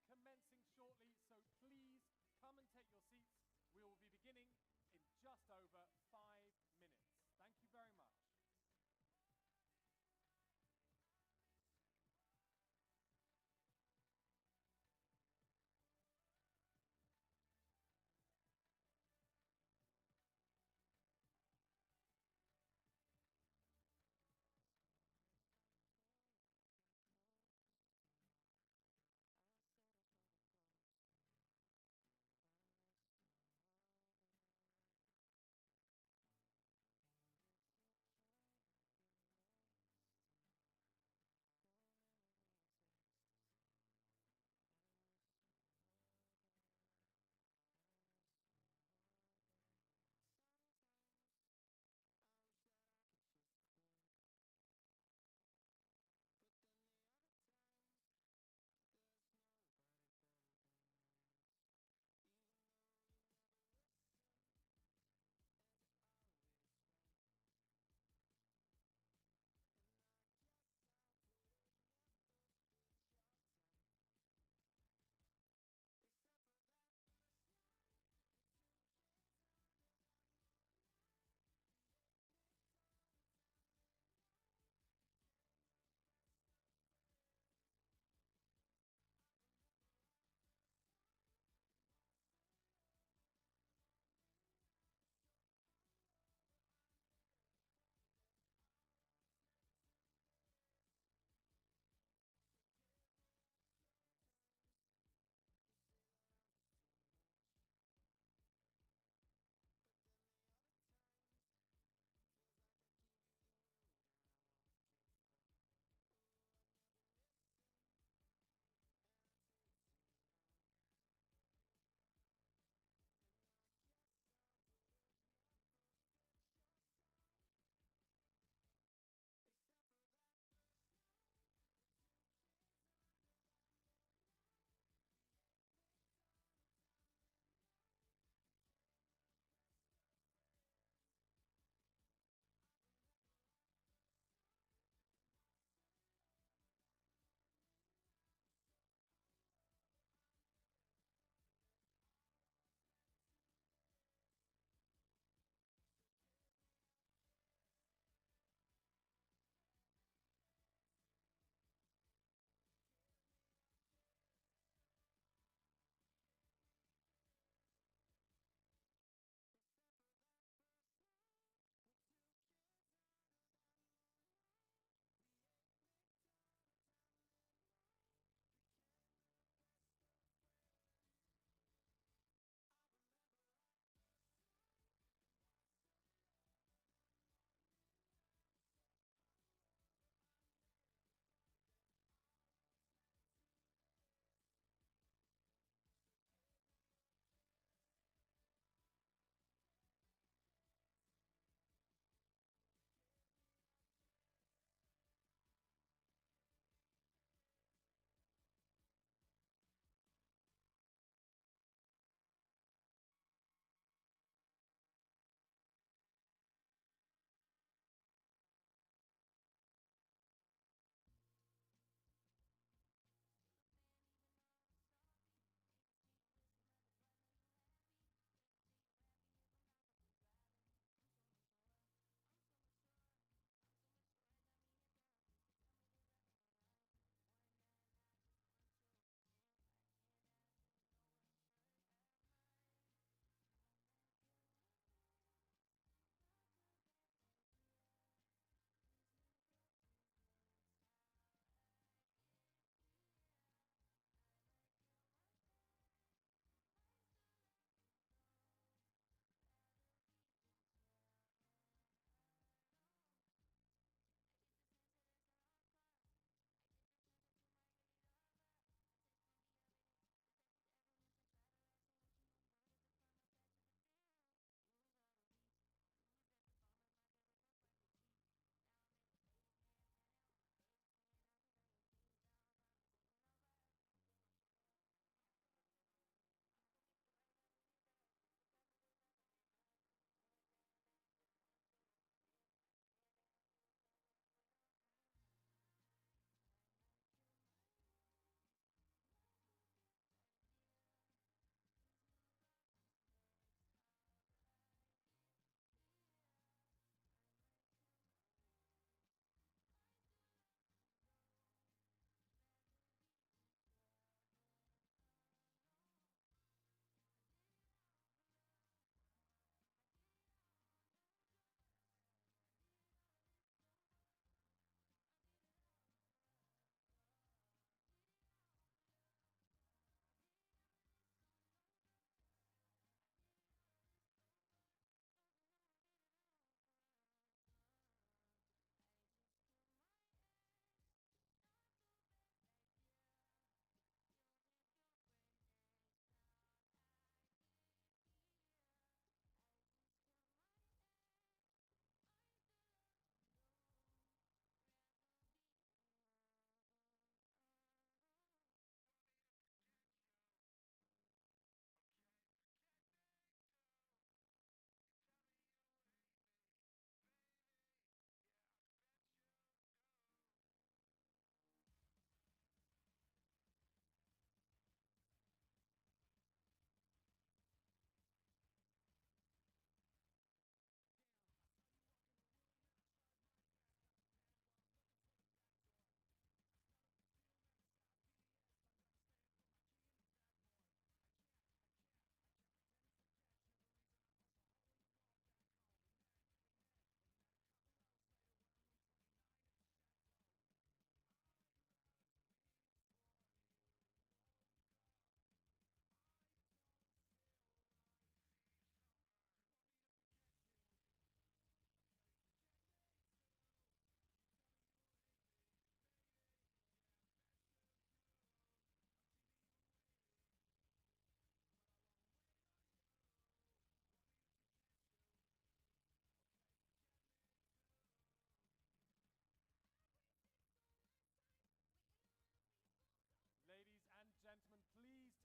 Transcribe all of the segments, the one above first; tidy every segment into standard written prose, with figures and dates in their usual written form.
commencing shortly, so please come and take your seats. We will be beginning in just over 5 minutes. Thank you very much.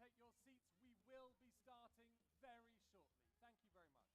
take your seats. We will be starting very shortly. Thank you very much.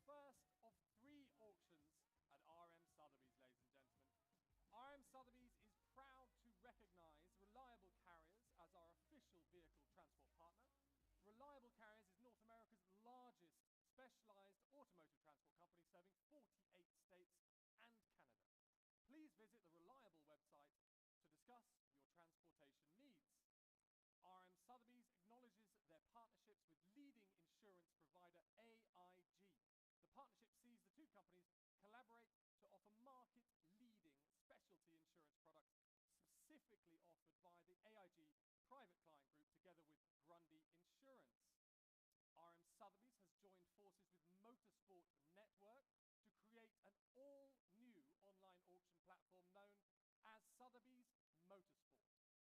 first of 3 auctions at RM Sotheby's, ladies and gentlemen. RM Sotheby's is proud to recognize Reliable Carriers as our official vehicle transport partner. Reliable Carriers is North America's largest specialized automotive transport company, serving 48 states and Canada. Please visit the Reliable website to discuss your transportation needs. RM Sotheby's acknowledges their partnerships with leading insurance provider AIG. The partnership sees the 2 companies collaborate to offer market-leading specialty insurance products specifically offered via the AIG Private Client Group together with Grundy Insurance. RM Sotheby's has joined forces with Motorsport Network to create an all-new online auction platform known as Sotheby's Motorsport,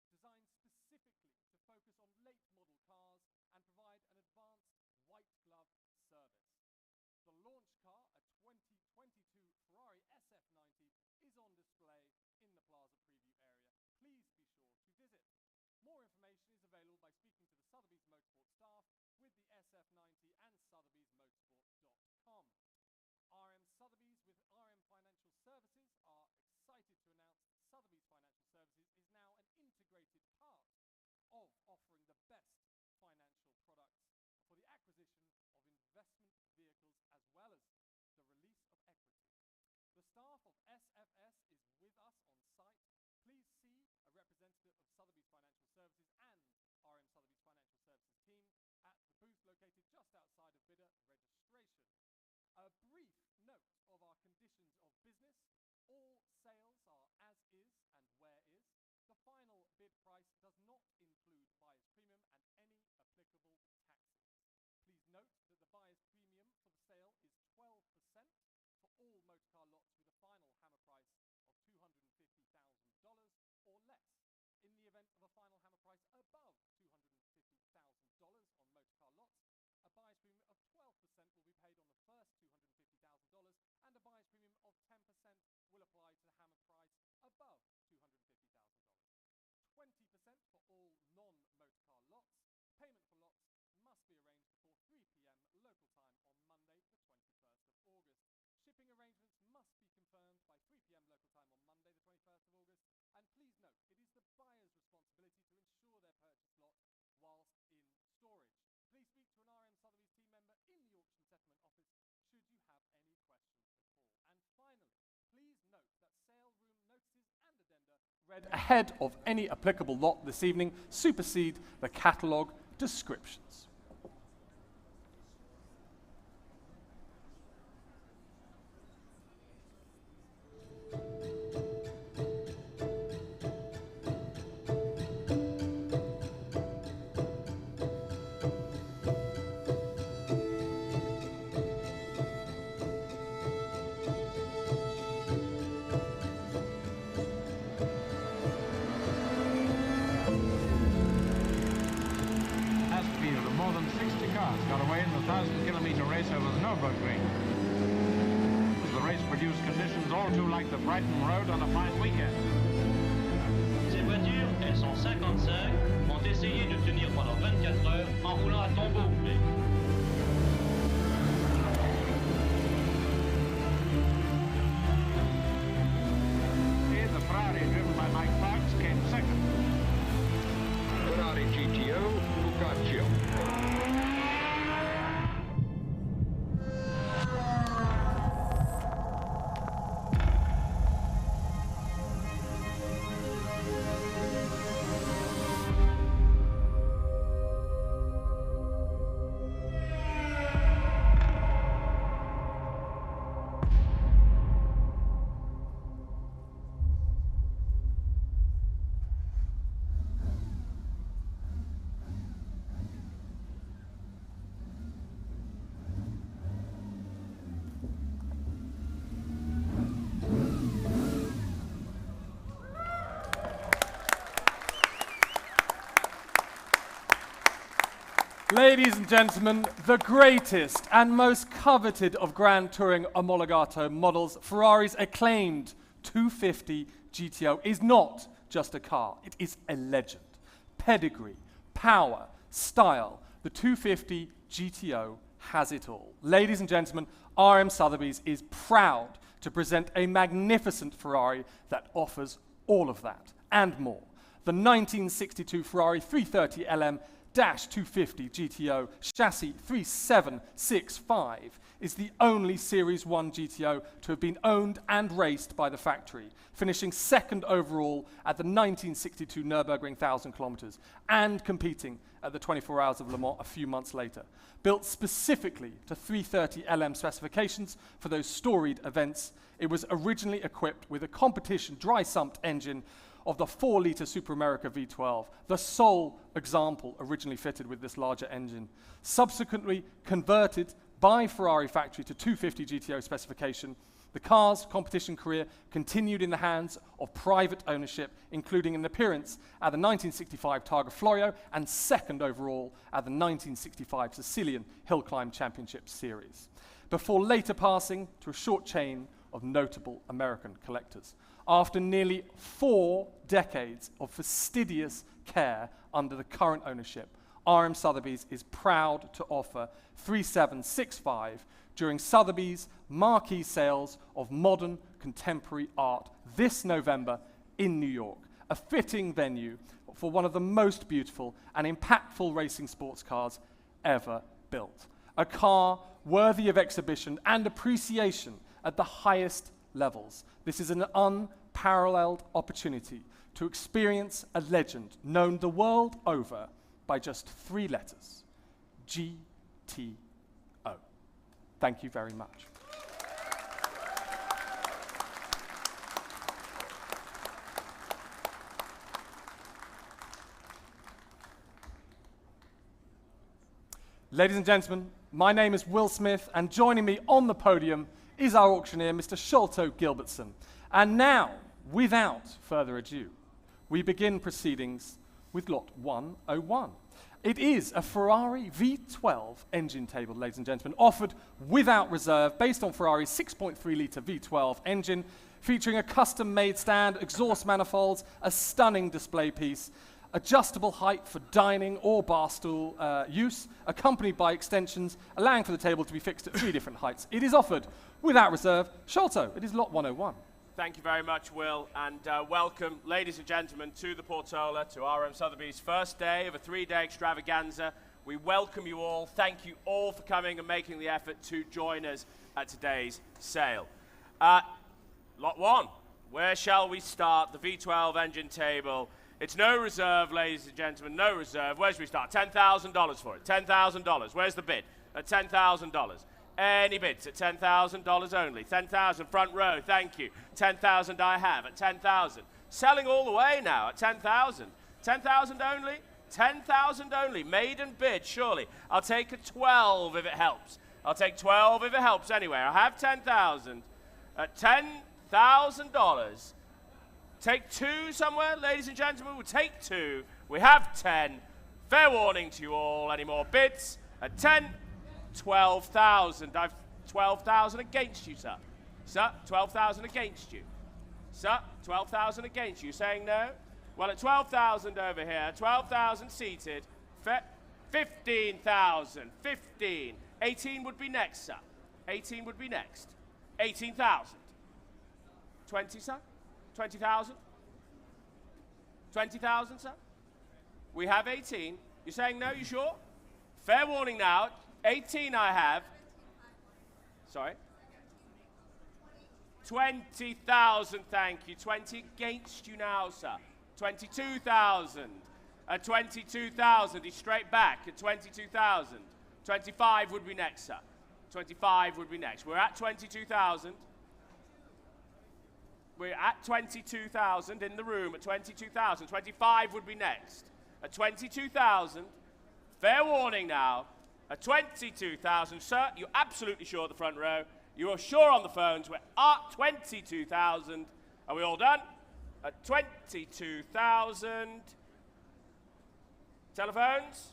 designed specifically to focus on late-model cars and provide an advanced white-glove service. The launch car, a 2022 Ferrari SF90, is on display in the Plaza Preview area. Please be sure to visit. More information is available by speaking to the Sotheby's Motorsport staff with the SF90 and sotheby'smotorsport.com. RM Sotheby's with RM Financial Services are excited to announce Sotheby's Financial Services is now an integrated part of offering the best financial products for the acquisition of investment vehicles as well as the release of equity. The staff of SFS is with us on site. Please see a representative of Sotheby's Financial Services and RM Sotheby's Financial Services team at the booth located just outside of bidder registration. A brief note of our conditions of business. All sales are as is and where is. The final bid price does not include buyer's premium and any applicable taxes. Please note that the buyer's premium for the sale is 12% for all motorcar lots with a final hammer price of $250,000 or less. In the event of a final hammer price above $250,000 on motorcar lots, a buyer's premium of 12% will be paid on the first $250,000 and a buyer's premium of 10% will apply to the hammer price above $250,000. 20% for all non-motorcar lots. Payment for lots must be arranged before 3 p.m. local time on Monday, the 21st of August. Shipping arrangements must be confirmed by 3 p.m. local time on Monday, the 21st of August. And please note, it is the buyer's responsibility to ensure their purchased lot whilst in storage. Please speak to an RM Sotheby's team member in the auction settlement office should you have any questions at all. And finally, please note that sale room notices and addenda read ahead of any applicable lot this evening supersede the catalogue descriptions. More than 60 cars got away in the 1,000-kilometer race over the Nürburgring. The race produced conditions all too like the Brighton Road on a fine weekend. Ces voitures, elles sont 55, vont essayer de tenir pendant 24 heures en roulant à tombeau. Here, the Ferrari driven by Mike Parks came second. Ferrari GTO, Lucaccio. Ladies and gentlemen, the greatest and most coveted of Grand Touring Omologato models, Ferrari's acclaimed 250 GTO, is not just a car, it is a legend. Pedigree, power, style, the 250 GTO has it all. Ladies and gentlemen, RM Sotheby's is proud to present a magnificent Ferrari that offers all of that and more. The 1962 Ferrari 330 LM-250 GTO chassis 3765 is the only Series 1 GTO to have been owned and raced by the factory, finishing second overall at the 1962 Nürburgring 1,000 kilometers and competing at the 24 Hours of Le Mans a few months later. Built specifically to 330 LM specifications for those storied events, it was originally equipped with a competition dry-sumped engine of the 4-litre Super America V12, the sole example originally fitted with this larger engine. Subsequently converted by Ferrari factory to 250 GTO specification, the car's competition career continued in the hands of private ownership, including an appearance at the 1965 Targa Florio and second overall at the 1965 Sicilian Hill Climb Championship Series, before later passing to a short chain of notable American collectors. After nearly 4 decades of fastidious care under the current ownership, RM Sotheby's is proud to offer 3765 during Sotheby's marquee sales of modern contemporary art this November in New York, a fitting venue for one of the most beautiful and impactful racing sports cars ever built. A car worthy of exhibition and appreciation at the highest levels. This is an unparalleled opportunity to experience a legend known the world over by just 3 letters, GTO. Thank you very much. Ladies and gentlemen, my name is Will Smith, and joining me on the podium is our auctioneer, Mr. Sholto Gilbertson. And now, without further ado, we begin proceedings with lot 101. It is a Ferrari V12 engine table, ladies and gentlemen, offered without reserve, based on Ferrari's 6.3-litre V12 engine, featuring a custom-made stand, exhaust manifolds, a stunning display piece, adjustable height for dining or bar stool use, accompanied by extensions, allowing for the table to be fixed at 3 different heights. It is offered without reserve. Sholto, it is lot 101. Thank you very much, Will, and welcome, ladies and gentlemen, to the Portola, to RM Sotheby's first day of a 3-day extravaganza. We welcome you all. Thank you all for coming and making the effort to join us at today's sale. Lot 1, where shall we start? The V12 engine table. It's no reserve, ladies and gentlemen, no reserve. Where should we start? $10,000 for it. $10,000. Where's the bid? At $10,000. Any bids at $10,000 only. 10,000, front row, thank you. 10,000 I have at 10,000. Selling all the way now at 10,000. 10,000 only? 10,000 only. Maiden bid, surely. I'll take a 12 if it helps. I'll take 12 if it helps anyway. I have 10,000 at $10,000. Take 2 somewhere, ladies and gentlemen. We'll take 2. We have 10. Fair warning to you all. Any more bids? At 10, 12,000. I've 12,000 against you, sir. Sir, 12,000 against you. Sir, 12,000 against you. Saying no? Well, at 12,000 over here, 12,000 seated. 15,000. 15. 18 would be next, sir. 18 would be next. 18,000. 20, sir? 20,000? 20,000, sir? We have 18. You're saying no, you sure? Fair warning now. 18 I have. Sorry? 20,000, thank you. 20 against you now, sir. 22,000. At 22,000, he's straight back at 22,000. 25 would be next, sir. 25 would be next. We're at 22,000. We're at 22,000 in the room at 22,000. 25 would be next. At 22,000, fair warning now. At 22,000, sir, you're absolutely sure at the front row. You are sure on the phones. We're at 22,000. Are we all done? At 22,000. Telephones?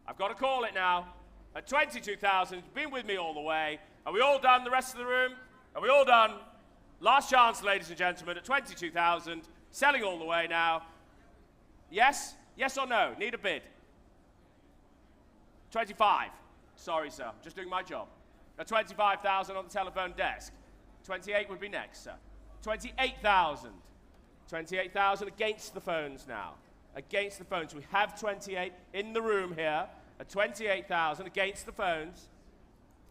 I've got to call it now. At 22,000, been with me all the way. Are we all done, the rest of the room? Are we all done? Last chance, ladies and gentlemen, at 22,000. Selling all the way now. Yes? Yes or no? Need a bid? 25. Sorry, sir. Just doing my job. 25,000 on the telephone desk. 28 would be next, sir. 28,000. 28,000 against the phones now. Against the phones. We have 28 in the room here. At 28,000 against the phones.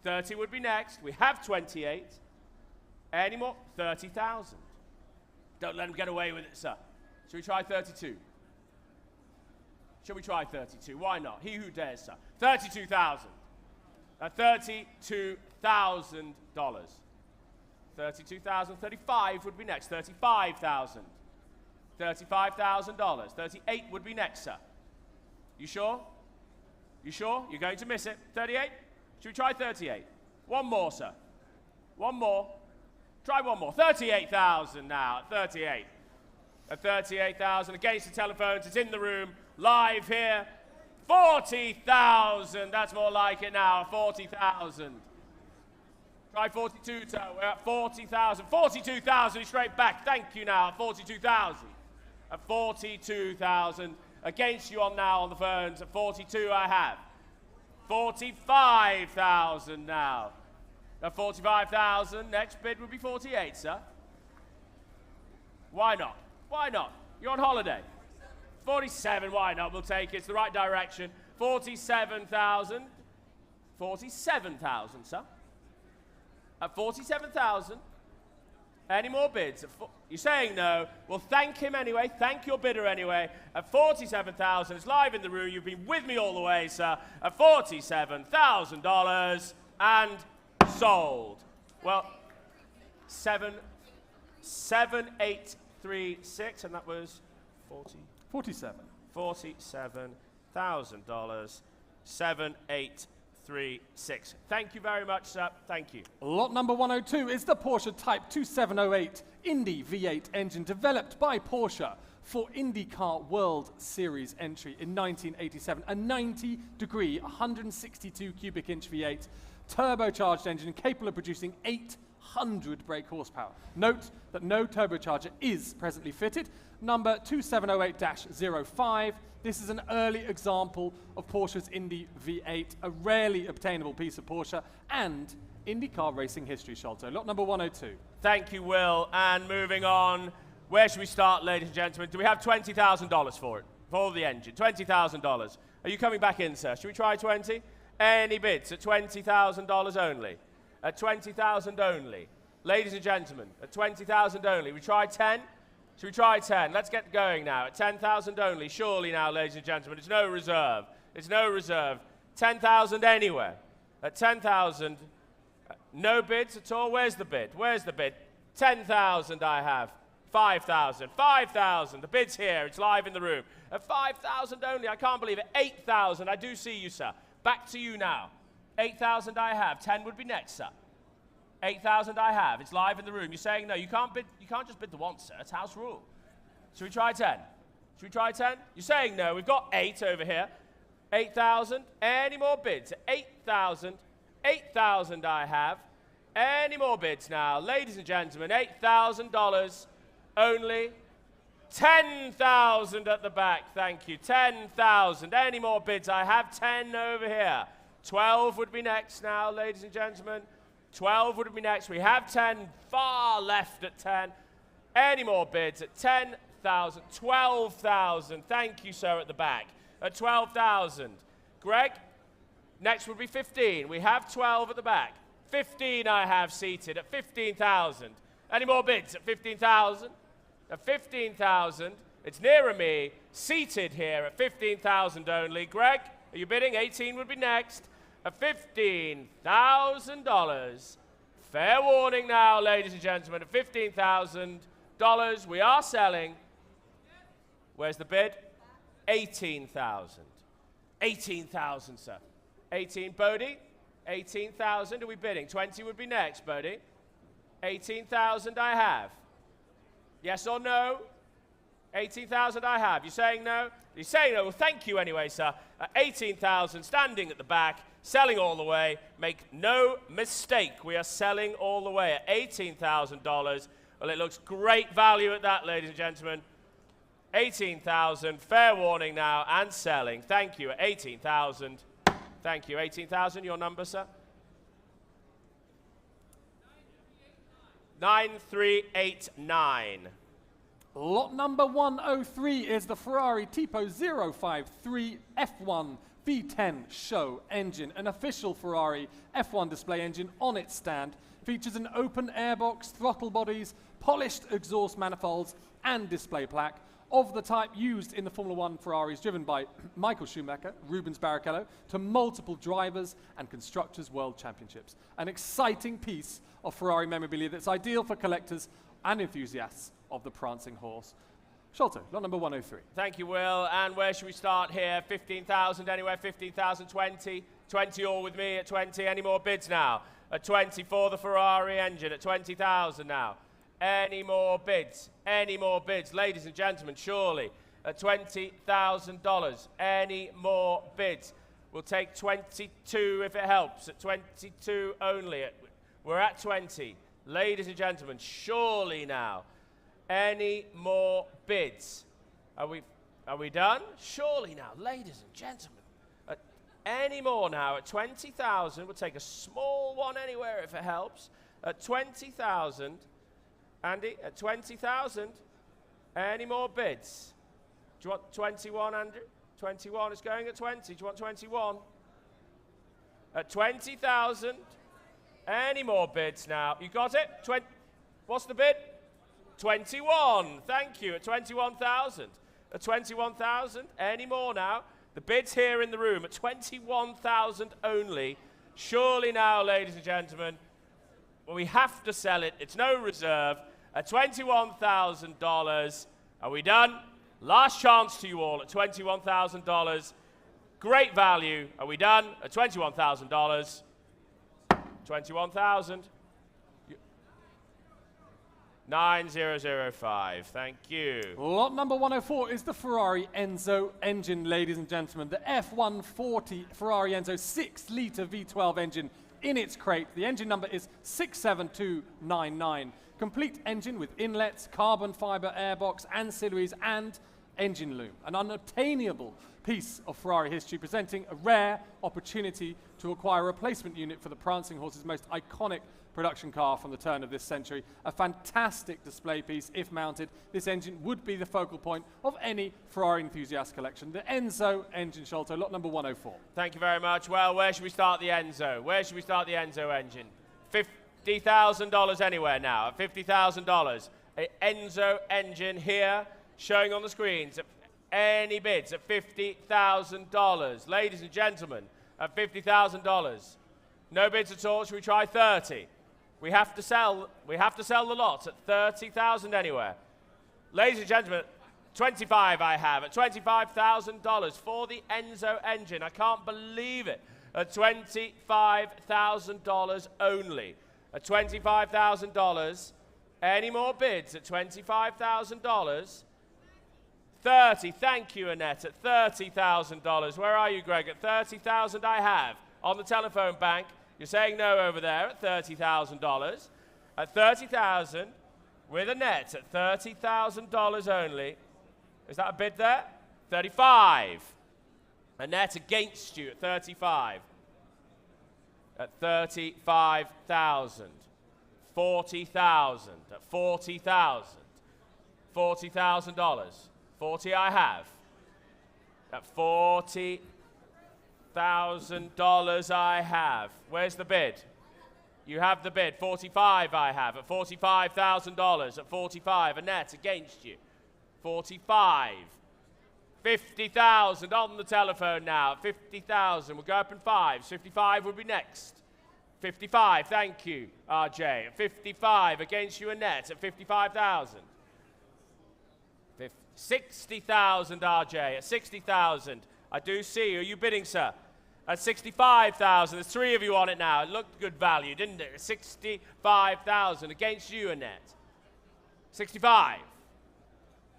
30 would be next. We have 28. Any more? 30,000. Don't let them get away with it, sir. Shall we try 32? Shall we try 32? Why not? He who dares, sir. 32,000. $32,000. 32,000. 35 would be next. 35,000. $35,000. 38 would be next, sir. You sure? You sure? You're going to miss it. 38? Should we try 38? One more, sir. One more. Try one more. 38,000 now. 38. At 38,000 against the telephones. It's in the room. Live here. 40,000. That's more like it now. 40,000. Try 42, sir. We're at 40,000. 42,000. Straight back. Thank you now. 42,000. At 42,000. Against you on now on the phones. At 42 I have. 45,000 now. At 45,000. Next bid would be 48, sir. Why not? Why not? You're on holiday. 47, why not? We'll take it. It's the right direction. 47,000. 47,000, sir. At 47,000. Any more bids? You're saying no. Well, thank him anyway. Thank your bidder anyway. At 47,000. It's live in the room. You've been with me all the way, sir. At $47,000 and sold. Well, 7,836, and that was 47. $47,000. 7,836. Thank you very much, sir. Thank you. Lot number 102 is the Porsche Type 2708 Indy V8 engine developed by Porsche for IndyCar World Series entry in 1987. A 90-degree, 162 cubic inch V8 turbocharged engine capable of producing 800 brake horsepower. Note that no turbocharger is presently fitted. Number 2708-05. This is an early example of Porsche's Indy V8, a rarely obtainable piece of Porsche and IndyCar racing history, Sholto. Lot number 102. Thank you, Will. And moving on, where should we start, ladies and gentlemen? Do we have $20,000 for it? For the engine, $20,000. Are you coming back in, sir? Should we try 20? Any bids at $20,000 only? At $20,000 only. Ladies and gentlemen, at $20,000 only. We try 10? Should we try 10? Let's get going now. At 10,000 only. Surely now, ladies and gentlemen, it's no reserve. It's no reserve. 10,000 anywhere. At 10,000, no bids at all. Where's the bid? Where's the bid? 10,000 I have. 5,000. 5,000. The bid's here. It's live in the room. At 5,000 only. I can't believe it. 8,000. I do see you, sir. Back to you now. 8,000 I have. 10 would be next, sir. 8,000 I have. It's live in the room. You're saying no. You can't bid. You can't just bid the once, sir. It's house rule. Should we try 10? Should we try 10? You're saying no. We've got 8 over here. 8,000. Any more bids? 8,000. 8,000 I have. Any more bids now? Ladies and gentlemen, $8,000 only. 10,000 at the back. Thank you. 10,000. Any more bids? I have 10 over here. 12 would be next now, ladies and gentlemen. 12 would be next. We have 10 far left at 10. Any more bids at 10,000? 12,000. Thank you, sir, at the back. At 12,000. Greg, next would be 15. We have 12 at the back. 15 I have seated at 15,000. Any more bids at 15,000? At 15,000. It's nearer me. Seated here at 15,000 only. Greg, are you bidding? 18 would be next. At $15,000. Fair warning now, ladies and gentlemen. At $15,000, we are selling. Where's the bid? 18,000. 18,000, sir. 18, Bodie. 18,000. Are we bidding? 20 would be next, Bodie. 18,000 I have. Yes or no? 18,000 I have. You saying no? You're saying no. Well, thank you anyway, sir. 18,000, standing at the back, selling all the way. Make no mistake, we are selling all the way at $18,000. Well, it looks great value at that, ladies and gentlemen. 18,000, fair warning now, and selling. Thank you at 18,000. Thank you. 18,000, your number, sir? 9389. Lot number 103 is the Ferrari Tipo 053 F1 V10 show engine, an official Ferrari F1 display engine on its stand. Features an open airbox, throttle bodies, polished exhaust manifolds, and display plaque of the type used in the Formula One Ferraris driven by Michael Schumacher, Rubens Barrichello, to multiple drivers and constructors' world championships. An exciting piece of Ferrari memorabilia that's ideal for collectors and enthusiasts of the prancing horse. Sholto, lot number 103. Thank you, Will. And where should we start here? 15,000 anywhere, 15,000, 20. 20 all with me at 20. Any more bids now? At 20 for the Ferrari engine, at 20,000 now. Any more bids? Any more bids? Ladies and gentlemen, surely at $20,000. Any more bids? We'll take 22 if it helps. At 22 only. We're at 20. Ladies and gentlemen, surely now. Any more bids? Are we done? Surely now, ladies and gentlemen. Any more now at 20,000? We'll take a small one anywhere if it helps. At 20,000. Andy, at 20,000. Any more bids? Do you want 21, Andrew? 21 is going at 20. Do you want 21? At 20,000. Any more bids now? You got it? What's the bid? 21. Thank you. At 21,000. At 21,000. Any more now? The bid's here in the room at 21,000 only. Surely now, ladies and gentlemen, well, we have to sell it. It's no reserve. At $21,000. Are we done? Last chance to you all at $21,000. Great value. Are we done? At $21,000. 21,000. 9005. Thank you. Lot number 104 is the Ferrari Enzo engine, ladies and gentlemen. The F140 Ferrari Enzo 6-litre V12 engine in its crate. The engine number is 67299. Complete engine with inlets, carbon fibre airbox, ancillaries, and engine loom. An unobtainable piece of Ferrari history, presenting a rare opportunity to acquire a replacement unit for the prancing horse's most iconic production car from the turn of this century. A fantastic display piece. If mounted, this engine would be the focal point of any Ferrari enthusiast collection. The Enzo engine, Sholto, lot number 104. Thank you very much. Well, where should we start the Enzo? Where should we start the Enzo engine? $50,000 anywhere now. At $50,000. An Enzo engine here, showing on the screens. Any bids at $50,000. Ladies and gentlemen, at $50,000. No bids at all. Should we try 30? We have to sell the lot at 30,000 anywhere. Ladies and gentlemen, 25 I have at $25,000 for the Enzo engine. I can't believe it. At $25,000 only. At $25,000. Any more bids at $25,000? 30. Thank you, Annette. At $30,000. Where are you, Greg? At 30,000 I have on the telephone bank. You're saying no over there at $30,000. At $30,000 with a net at $30,000 only. Is that a bid there? 35. A net against you at 35. At 35,000. 40,000. At 40,000. $40,000. 40 I have. At $40,000 I have. Where's the bid? You have the bid. 45 I have. At $45,000. At 45. A net against you. 45. 50,000 on the telephone now. 50,000. We'll go up in fives. 55 would be next. 55. Thank you, RJ. At 55 against you, a net. At 55,000. 60,000, RJ. At 60,000. I do see you. Are you bidding, sir? At 65,000. There's three of you on it now. It looked good value, didn't it? 65,000 against you, Annette. 65.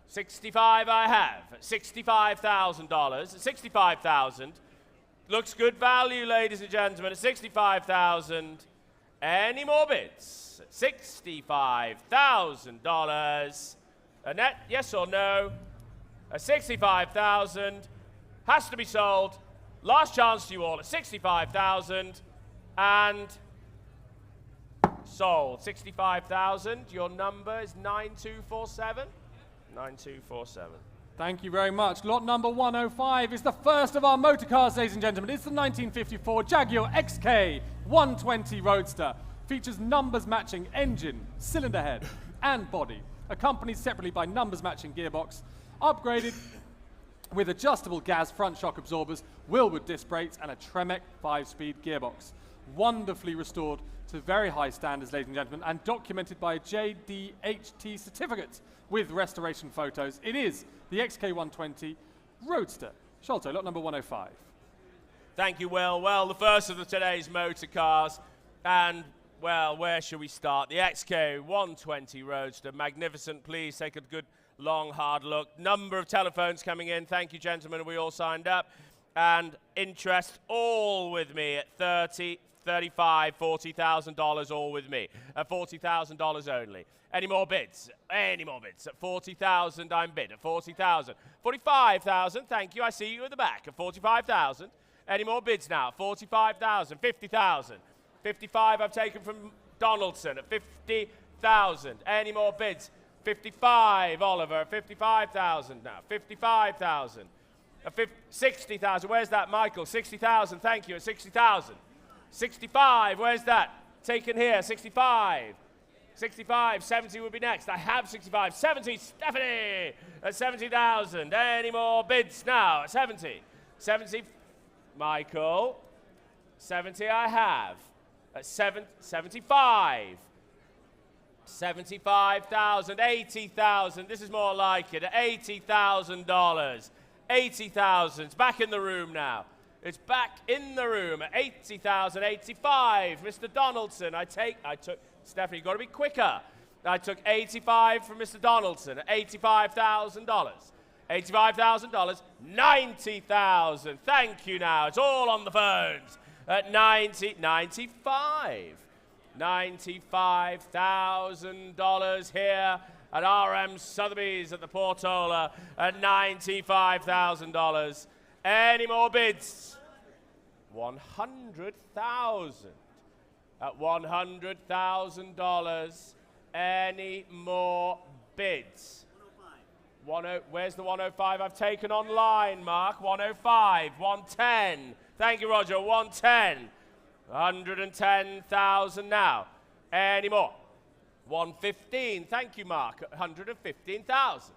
65 I have. At $65,000. At 65,000. Looks good value, ladies and gentlemen. At 65,000. Any more bids? At $65,000. Annette, yes or no? At 65,000. Has to be sold. Last chance to you all at 65,000 and sold. 65,000. Your number is 9247. 9247. Thank you very much. Lot number 105 is the first of our motor cars, ladies and gentlemen. It's the 1954 Jaguar XK 120 Roadster. Features numbers matching engine, cylinder head, and body, accompanied separately by numbers matching gearbox, upgraded with adjustable gas front shock absorbers, Wilwood disc brakes, and a Tremec 5-speed gearbox. Wonderfully restored to very high standards, ladies and gentlemen, and documented by a JDHT certificate with restoration photos. It is the XK120 Roadster. Sholto, lot number 105. Thank you, Will. Well, the first of today's motor cars, and, well, where should we start? The XK120 Roadster. Magnificent. Please take a good, long, hard look. Number of telephones coming in. Thank you, gentlemen. We all signed up. And interest all with me at $30,000, $35,000, $40,000 all with me. At $40,000 only. Any more bids? Any more bids? At $40,000, I'm bid. At $40,000. $45,000, thank you. I see you at the back. At $45,000. Any more bids now? $45,000, $50,000. $55,000 I've taken from Donaldson at $50,000. Any more bids? $55,000, Oliver. At $55,000 now. $55,000. $60,000. Where's that, Michael? $60,000. Thank you. At $60,000. $65,000. Where's that? Taken here. $65,000. $65,000. $70,000 would be next. I have $65,000. $70,000. Stephanie at $70,000. Any more bids now? At $70,000. $70,000. Michael. $70,000 I have. At $75,000. $75,000. $80,000. This is more like it. At $80,000. $80,000. It's back in the room now. It's back in the room at $80,000. $85,000. Mr. Donaldson. I took, Stephanie, you've got to be quicker. I took $85,000 from Mr. Donaldson at $85,000. $85,000. $90,000. Thank you now. It's all on the phones. At $95,000. $95,000 here at RM Sotheby's at the Portola at $95,000. Any more bids? $100,000. At $100,000. Any more bids? 105. Where's the 105 I've taken online, Mark? 105. 110. Thank you, Roger. 110. $110,000 now. Any more? 115. Thank you, Mark. At $115,000.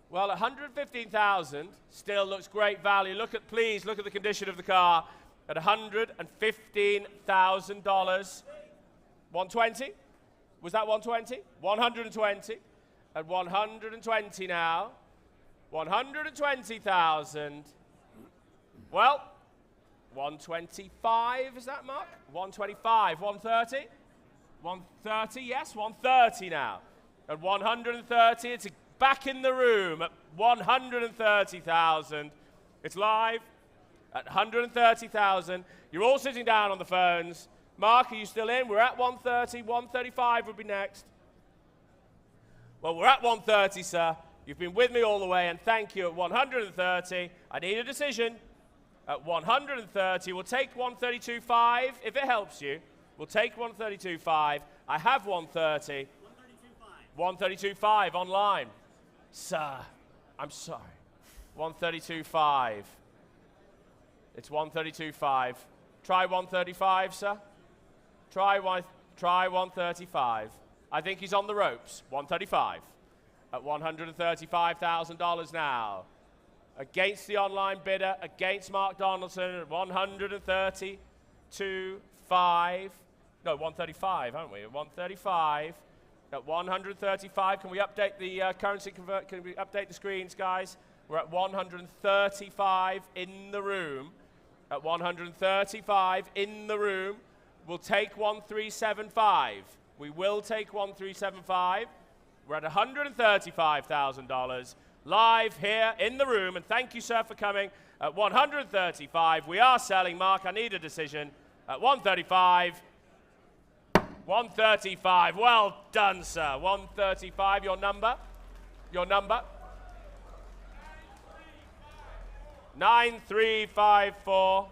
Well, at $115,000 still looks great value. Please look at the condition of the car. At $115,000. 120? Was that 120? 120. At 120 now. 120,000. Well, 125, is that, Mark? 125, 130? 130, yes, 130 now. At 130, it's back in the room at 130,000. It's live at 130,000. You're all sitting down on the phones. Mark, are you still in? We're at 130, 135 would be next. Well, we're at 130, sir. You've been with me all the way, and thank you at 130. I need a decision. At 130, we'll take 132.5 if it helps you. We'll take 132.5. I have 130. 132.5 online. Sir, I'm sorry. 132.5. It's 132.5. Try 135, sir. Try 135. I think he's on the ropes. 135. At $135,000 now. Against the online bidder, against Mark Donaldson at 132.5. No, 135, haven't we? At 135. At 135. Can we update the currency convert? Can we update the screens, guys? We're at 135 in the room. At 135 in the room. We'll take 1375. We will take 1375. We're at $135,000. Live here in the room, and thank you, sir, for coming. At 135, we are selling. Mark, I need a decision. At 135, 135. Well done, sir. 135. Your number. Your number. 9354.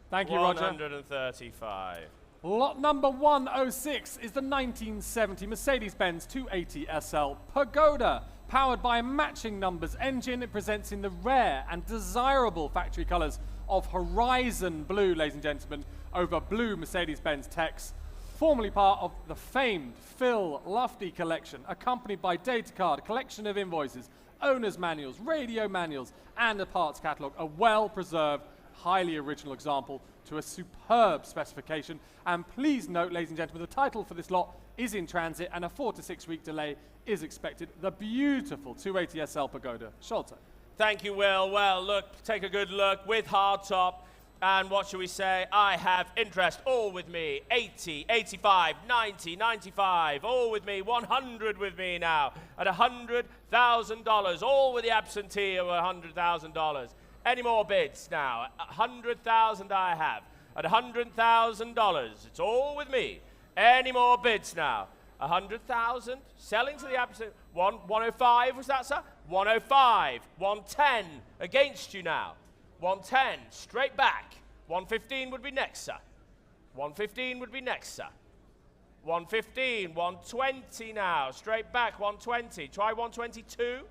Thank you, Roger. 135. Lot number 106 is the 1970 Mercedes-Benz 280 SL Pagoda. Powered by a matching numbers engine, it presents in the rare and desirable factory colors of Horizon Blue, ladies and gentlemen, over blue Mercedes-Benz text. Formerly part of the famed Phil Lufty collection, accompanied by data card, a collection of invoices, owner's manuals, radio manuals, and a parts catalogue. A well-preserved, highly original example to a superb specification. And please note, ladies and gentlemen, the title for this lot is in transit and a 4 to 6 week delay is expected. The beautiful 280 SL Pagoda. Schulte. Thank you, Will. Well, look, take a good look with hardtop. And what shall we say? I have interest, all with me. 80, 85, 90, 95, all with me. 100 with me now at $100,000, all with the absentee of $100,000. Any more bids now? 100,000 I have at $100,000. It's all with me. Any more bids now? 100,000, selling to the absent. 105, was that, sir? 105, 110, against you now. 110, straight back. 115 would be next, sir. 115 would be next, sir. 115, 120 now, straight back, 120. Try 122.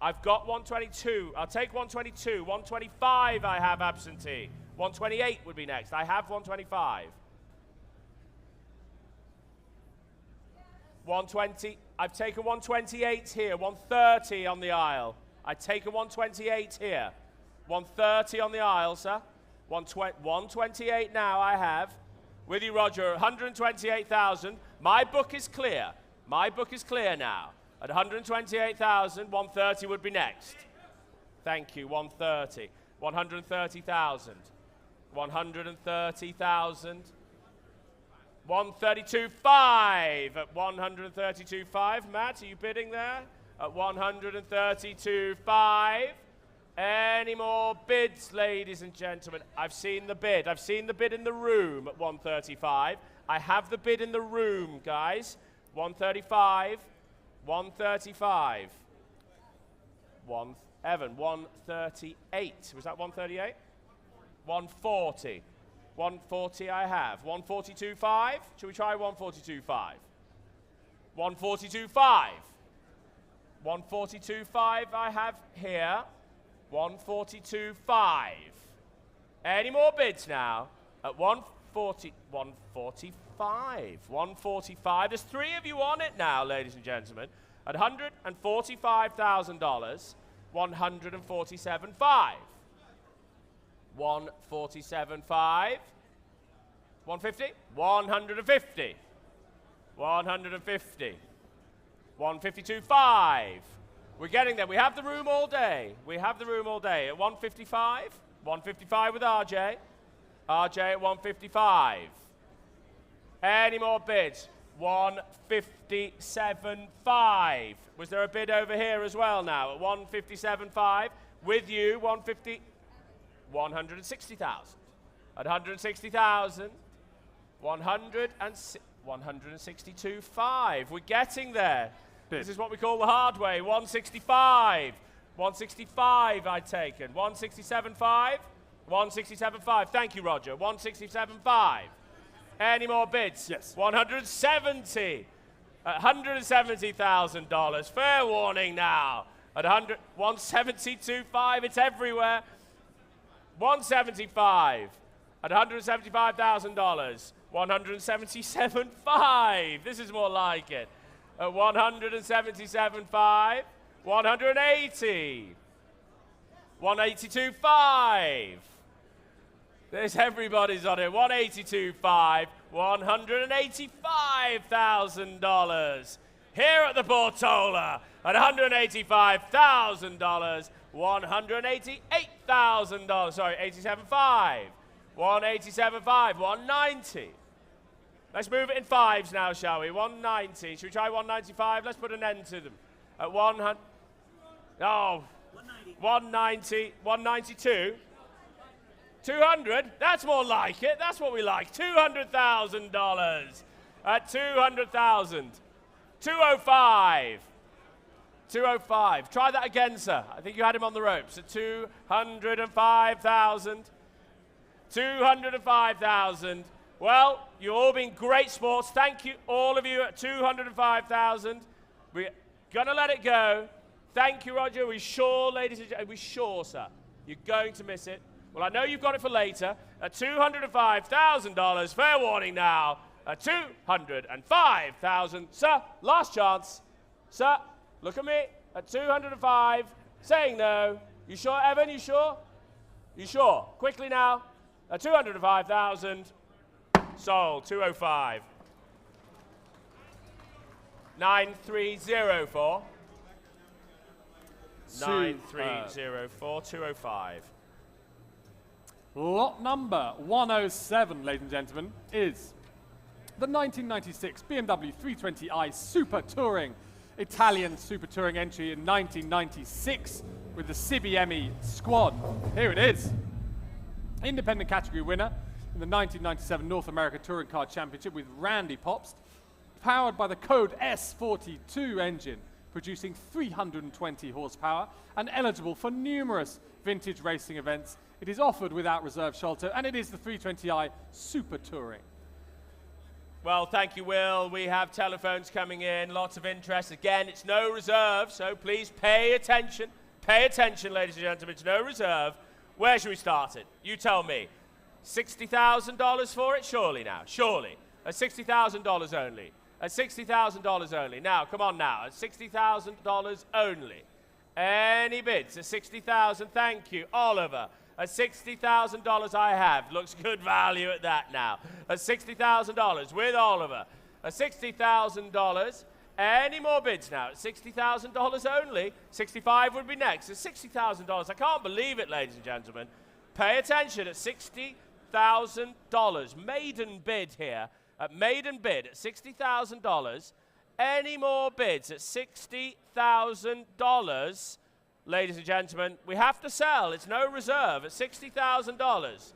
I've got 122. I'll take 122. 125 I have absentee. 128 would be next. I have 125. 120. I've taken 128 here. 130 on the aisle. I've taken 128 here. 130 on the aisle, sir. 128 now I have. With you, Roger, 128,000. My book is clear. My book is clear now. At 128,000, 130 would be next. Thank you, 130. 130,000. 130,000. 132.5 at 132.5. Matt, are you bidding there? At 132.5. Any more bids, ladies and gentlemen? I've seen the bid. I've seen the bid in the room at 135. I have the bid in the room, guys. 135. 135. Evan, 138. Was that 138? 140. 140 I have. 142.5. Shall we try 142.5? 142.5. 142.5 I have here. 142.5. Any more bids now? At 140, 145. 145. There's three of you on it now, ladies and gentlemen. At $145,000, 147.5. 147.5. 150. 150. 150. 152.5. We're getting there. We have the room all day. We have the room all day. At 155. 155 with RJ. RJ at 155. Any more bids? 157.5. Was there a bid over here as well now? At 157.5. With you, 150. 160,000. At 160,000. 162.5. We're getting there. This is what we call the hard way. 165. 165 I'd taken. 167.5. 167.5. Thank you, Roger. 167.5. Any more bids? Yes. 170. $170,000. Fair warning now. At 172.5. It's everywhere. 175. At $175,000. 177.5. This is more like it. At 177.5. 180. 182.5. There's everybody's on it. 182.5. $185,000. Here at the Portola at $185,000. $188,000. Sorry, 87.5. 187.5. 190. Let's move it in fives now, shall we? 190. Should we try 195? Let's put an end to them. At 100. Oh. 190. 192. 200. That's more like it. That's what we like. $200,000. At 200,000. 205. 205. Try that again, sir. I think you had him on the ropes at 205,000. 205,000. Well, you've all been great sports. Thank you, all of you, at 205,000. We're going to let it go. Thank you, Roger. Are we sure, ladies and gentlemen? Are we sure, sir? You're going to miss it. Well, I know you've got it for later. At $205,000. Fair warning now. At 205,000. Sir, last chance. Sir, look at me. At 205. Saying no. You sure, Evan? You sure? You sure? Quickly now. At 205,000. Sold. 205. 9304. 9304. 205. Lot number 107, ladies and gentlemen, is the 1996 BMW 320i Super Touring, Italian Super Touring entry in 1996 with the CBME squad. Here it is. Independent category winner in the 1997 North America Touring Car Championship with Randy Popst, powered by the Code S42 engine, producing 320 horsepower and eligible for numerous vintage racing events. It is offered without reserve shelter, and it is the 320i Super Touring. Well, thank you, Will. We have telephones coming in, lots of interest. Again, it's no reserve, so please pay attention. Pay attention, ladies and gentlemen. It's no reserve. Where should we start it? You tell me. $60,000 for it? Surely now. Surely. At $60,000 only. At $60,000 only. Now, come on now. At $60,000 only. Any bids? At $60,000. Thank you. Oliver. At $60,000 I have. Looks good value at that now. At $60,000 with Oliver. At $60,000. Any more bids now? At $60,000 only. 65 would be next. At $60,000. I can't believe it, ladies and gentlemen. Pay attention. At $60,000. Maiden bid here. At maiden bid at $60,000. Any more bids at $60,000? Ladies and gentlemen, we have to sell. It's no reserve at $60,000.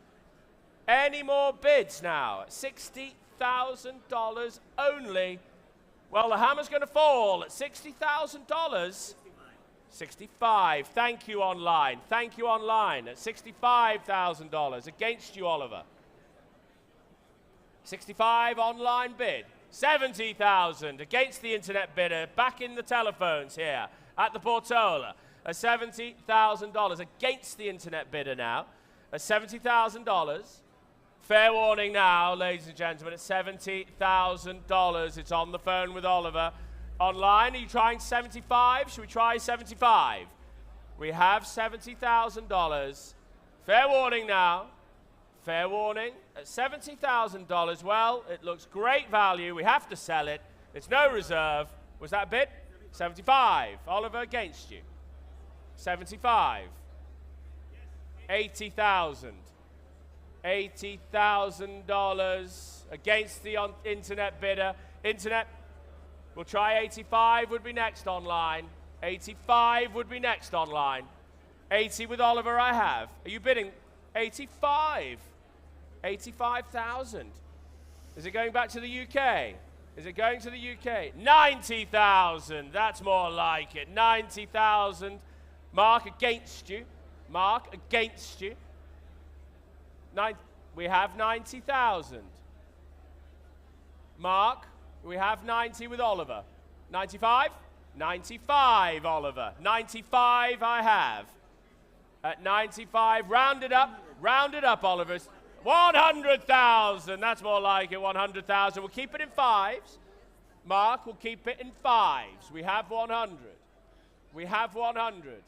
Any more bids now? At $60,000 only. Well, the hammer's going to fall at $60,000. 65. Thank you, online. Thank you, online. At $65,000. Against you, Oliver. 65 online bid. 70,000 against the internet bidder. Back in the telephones here at the Portola. At $70,000 against the internet bidder now. At $70,000. Fair warning now, ladies and gentlemen, at $70,000. It's on the phone with Oliver. Online, are you trying 75? Should we try 75? We have $70,000. Fair warning now. Fair warning. At $70,000, well, it looks great value. We have to sell it. It's no reserve. Was that a bid? 75. Oliver against you. 75. 80,000. $80,000 against the internet bidder. Internet, we'll try 85 would be next online. 85 would be next online. 80 with Oliver I have. Are you bidding 85? 85,000. Is it going back to the UK? Is it going to the UK? 90,000. That's more like it. 90,000. Mark against you. Mark against you. We have 90,000. Mark, we have 90 with Oliver. 95? 95, Oliver. 95 I have. At 95, round it up, Oliver. 100,000, that's more like it, 100,000. We'll keep it in fives. Mark, we'll keep it in fives. We have 100. We have 100.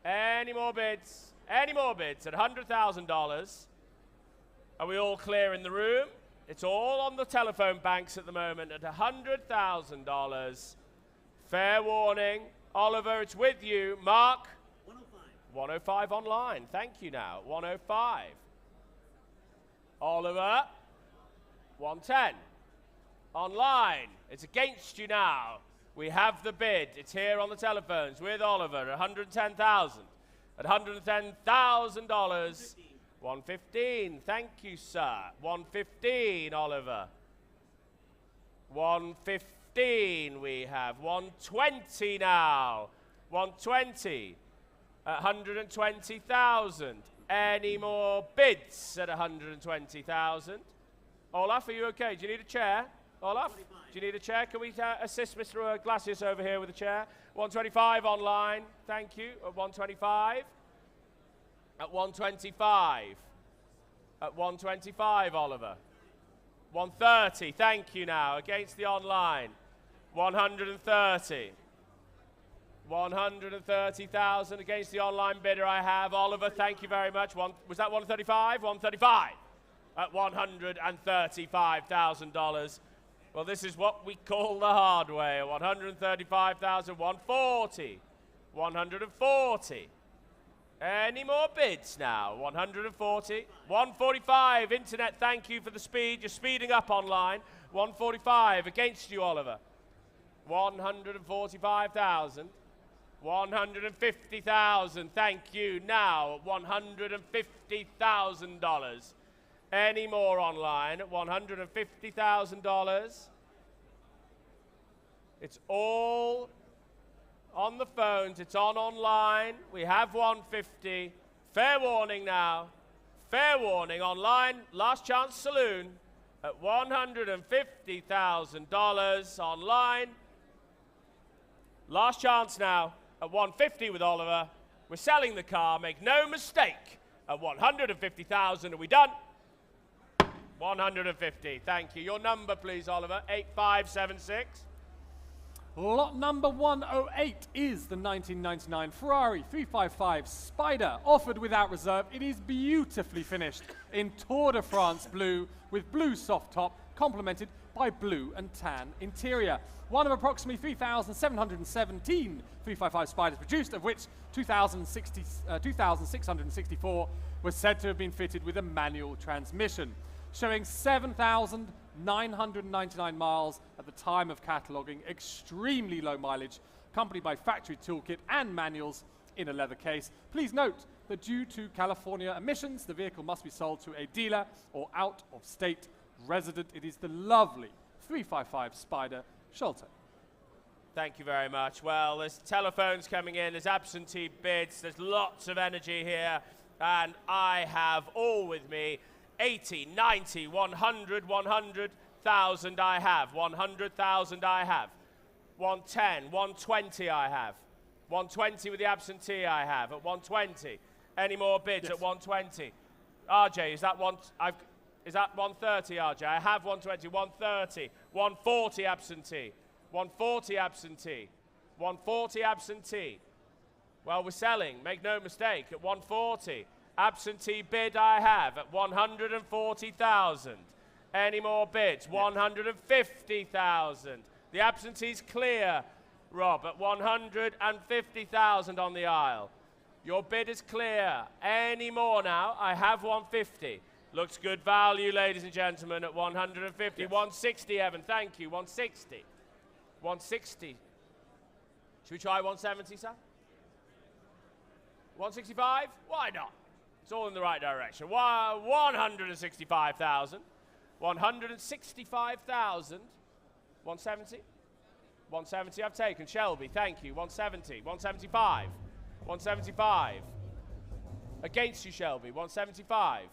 Any more bids? Any more bids at $100,000? Are we all clear in the room? It's all on the telephone banks at the moment at $100,000. Fair warning. Oliver, it's with you. Mark? 105. 105 online. Thank you now. 105. Oliver? 110. Online. It's against you now. We have the bid. It's here on the telephones with Oliver at $110,000. At $110,000. 115. Thank you, sir. 115, Oliver. 115. 115 we have. 120 now. 120 at 120,000. Any more bids at 120,000? Olaf, are you okay? Do you need a chair? Olaf, do you need a chair? Can we assist Mr. Glacius over here with a chair? 125 online. Thank you. At 125. At 125. At 125, Oliver. 130. Thank you now. Against the online. 130. 130,000 against the online bidder I have. Oliver, thank you very much. Was that 135? 135 at $135,000. Well, this is what we call the hard way. 135,000, 140, 140. Any more bids now? 140, 145. Internet, thank you for the speed. You're speeding up online. 145 against you, Oliver. 145,000. 150,000, thank you. Now, $150,000. Any more online at $150,000? It's all on the phones. It's online. We have 150. Fair warning now. Fair warning online. Last chance saloon at $150,000 online. Last chance now. At 150 with Oliver. We're selling the car, make no mistake. At 150,000, are we done? 150, thank you. Your number, please, Oliver, 8576. Lot number 108 is the 1999 Ferrari 355 Spider, offered without reserve. It is beautifully finished in Tour de France blue with blue soft top, complemented by blue and tan interior. One of approximately 3,717 355 Spiders produced, of which 2,664 was said to have been fitted with a manual transmission, showing 7,999 miles at the time of cataloguing, extremely low mileage, accompanied by factory toolkit and manuals in a leather case. Please note that due to California emissions, the vehicle must be sold to a dealer or out-of-state resident. It is the lovely 355 Spider Shelter. Thank you very much. Well, there's telephones coming in, there's absentee bids, there's lots of energy here, and I have all with me 80, 90, 100, 100,000 I have, 100,000 I have, 110, 120 I have, 120 with the absentee I have at 120. Any more bids? Yes. At 120? RJ, is that one? Is that 130, RJ? I have 120, 130, 140 absentee, 140 absentee, 140 absentee. Well, we're selling, make no mistake, at 140. Absentee bid I have at 140,000. Any more bids? 150,000. The absentee's clear, Rob, at 150,000 on the aisle. Your bid is clear. Any more now? I have 150. Looks good value, ladies and gentlemen, at 150. Yes. 160, Evan, thank you. 160. 160. Should we try 170, sir? 165? Why not? It's all in the right direction. 165,000. 165,000. 170? 170 I've taken. Shelby, thank you. 170. 175. 175. Against you, Shelby. 175.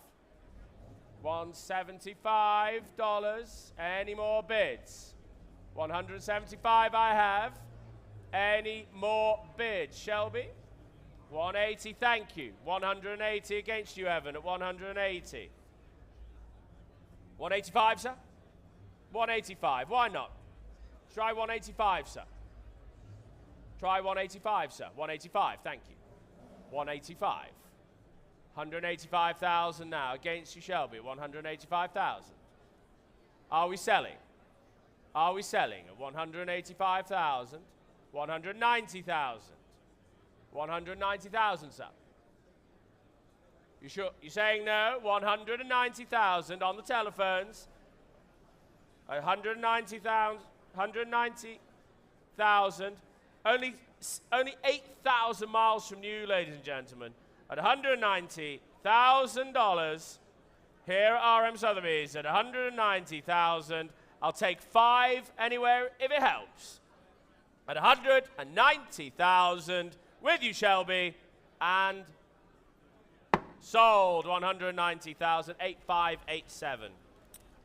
$175. Any more bids? 175 I have. Any more bids? Shelby? 180, thank you. 180 against you, Evan, at 180. 185, sir? 185, why not? Try 185, sir. Try 185, sir. 185, thank you. 185. 185,000 now against you, Shelby, 185,000. Are we selling? Are we selling at 185,000? 190,000. 190,000, sir. You sure? You're saying no? 190,000 on the telephones. 190,000. 190,000. Only 8,000 miles from you, ladies and gentlemen. At $190,000 here at RM Sotheby's at $190,000. I'll take 5 anywhere if it helps. At 190,000 with you, Shelby, and sold 190,000, 8587.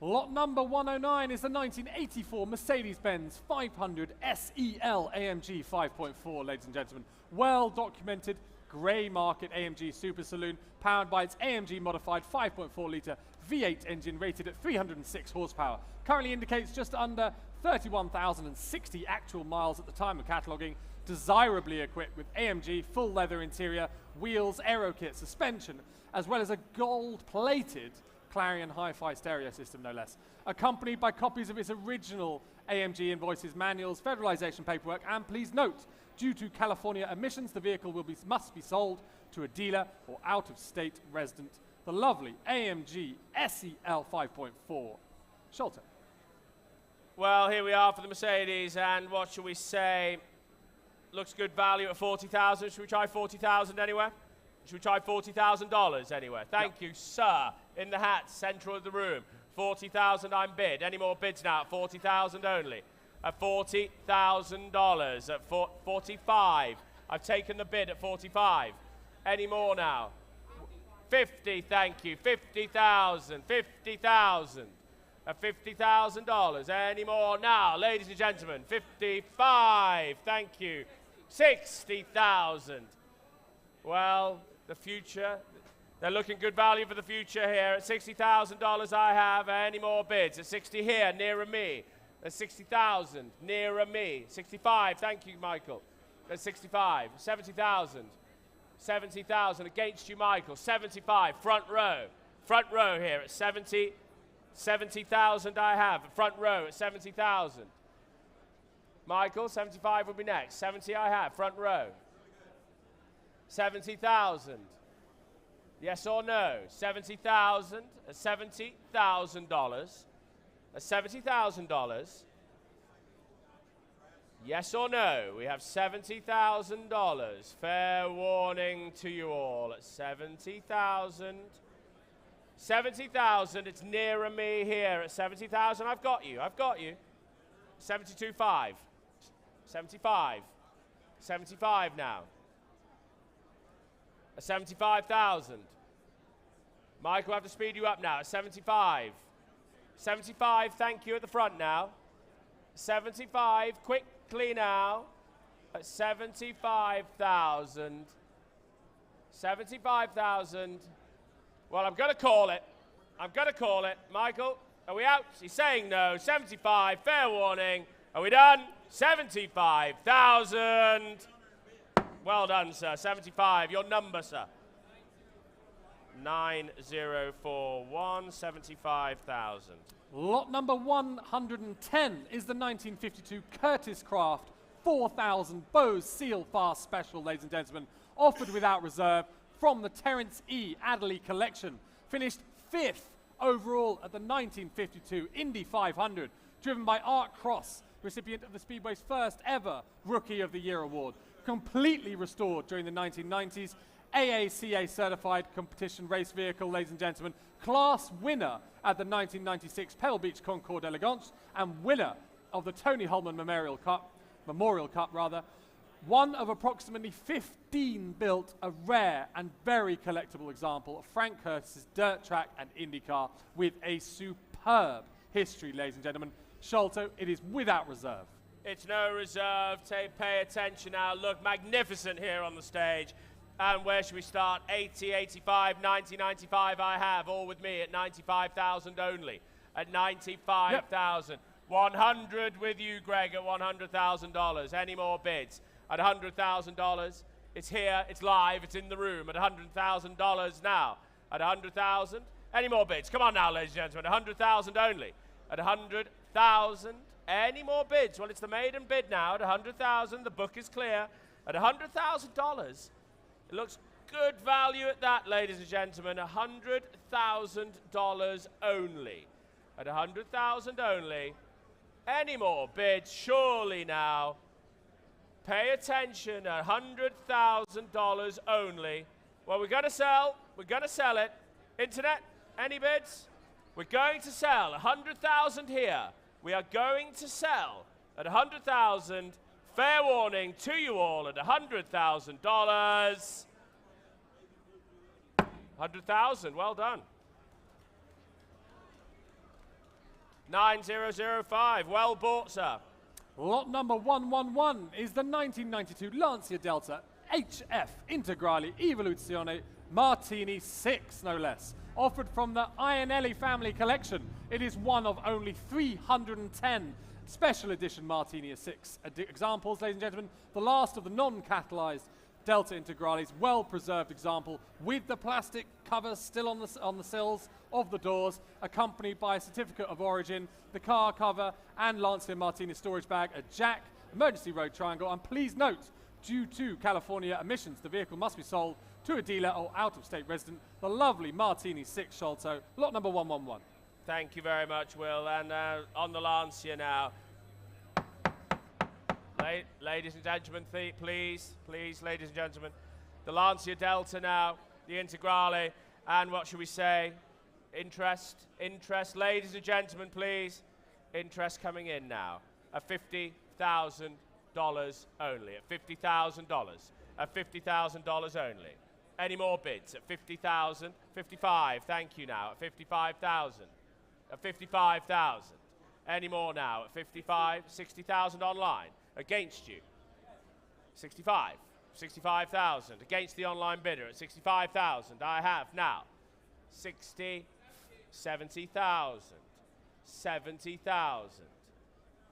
Lot number 109 is the 1984 Mercedes-Benz 500 SEL AMG 5.4, ladies and gentlemen. Well documented grey market AMG Super Saloon, powered by its AMG modified 5.4 litre V8 engine rated at 306 horsepower. Currently indicates just under 31,060 actual miles at the time of cataloguing. Desirably equipped with AMG full leather interior, wheels, aero kit, suspension, as well as a gold-plated Clarion hi-fi stereo system, no less. Accompanied by copies of its original AMG invoices, manuals, federalization paperwork, and please note, due to California emissions, the vehicle must be sold to a dealer or out-of-state resident. The lovely AMG SEL 5.4. Sholto. Well, here we are for the Mercedes, and what shall we say? Looks good value at 40,000. Should we try 40,000 anywhere? Should we try $40,000 anywhere? Thank you, sir. In the hat, central of the room. 40,000 I'm bid. Any more bids now? 40,000 only. At $40,000. At 45. I've taken the bid at 45. Any more now? 50, thank you. 50,000. 50,000. At $50,000. Any more now, ladies and gentlemen? 55, thank you. 60,000. Well, the future, they're looking good value for the future here. At $60,000 I have. Any more bids? At 60 here, nearer me. At 60,000, nearer me. 65, thank you, Michael. At 65, 70,000. 70,000 against you, Michael. 75, front row. Front row here at 70. 70,000 I have. Front row at 70,000. Michael, 75 will be next. 70 I have. Front row. 70,000. Yes or no? 70,000 at $70,000. At $70,000. Yes or no? We have $70,000. Fair warning to you all at 70,000. 70,000, it's nearer me here at 70,000. I've got you, I've got you. 72.5. 75. 75 now. At 75,000. Michael, I have to speed you up now at 75. 75, thank you at the front now. 75, quickly now. At 75,000. 75,000. Well, I'm going to call it. I'm going to call it. Michael, are we out? He's saying no. 75, fair warning. Are we done? 75,000. Well done, sir. 75, your number, sir. 9041, 75,000. Lot number 110 is the 1952 Curtis Craft 4000 Bose Seal Fast Special, ladies and gentlemen, offered without reserve from the Terence E. Adderley collection. Finished 5th overall at the 1952 Indy 500, driven by Art Cross, recipient of the Speedway's first ever Rookie of the Year award. Completely restored during the 1990s, AACA certified competition race vehicle, ladies and gentlemen. Class winner at the 1996 Pebble Beach Concours d'Elegance and winner of the Tony Holman Memorial Cup. One of approximately 15 built, a rare and very collectible example of Frank Curtis's dirt track and IndyCar with a superb history, ladies and gentlemen. Sholto, it is without reserve. It's no reserve. Pay attention now. Look magnificent here on the stage. And where should we start? 80, 85, 90, 95 I have, all with me at 95,000 only. At 95,000. Yep. 100 with you, Greg, at $100,000. Any more bids? At $100,000. It's here, it's live, it's in the room at $100,000 now. At 100,000. Any more bids? Come on now, ladies and gentlemen. 100,000 only. At 100,000. Any more bids? Well, it's the maiden bid now at 100,000. The book is clear. At $100,000. It looks good value at that, ladies and gentlemen. $100,000 only. At 100,000 only. Any more bids? Surely now. Pay attention. $100,000 only. Well, we're going to sell. We're going to sell it. Internet, any bids? We're going to sell 100,000 here. we are going to sell at $100,000. Fair warning to you all at $100,000. 100,000, well done. 9005, well bought, sir. Lot number 111 is the 1992 Lancia Delta HF Integrale Evoluzione Martini 6, no less. Offered from the Ionelli family collection. It is one of only 310 special edition Martini 6 examples, ladies and gentlemen. The last of the non-catalyzed Delta Integrales, well-preserved example with the plastic cover still on the sills of the doors, accompanied by a certificate of origin, the car cover, and Lancia Martini storage bag, a jack, emergency road triangle, and please note, due to California emissions, the vehicle must be sold to a dealer or out-of-state resident. The lovely Martini 6 Sholto, lot number 111. Thank you very much, Will. And on the Lancia now. Ladies and gentlemen, please, ladies and gentlemen. The Lancia Delta now, the Integrale, and what should we say? Interest, ladies and gentlemen, please. Interest coming in now at $50,000 only, at $50,000, at $50,000 only. Any more bids at 50,000, 55, thank you now, at 55,000, at 55,000. Any more now at 55, 60,000 online, against you. 65, 65,000, against the online bidder at 65,000. I have now 60, 70,000, 70,000.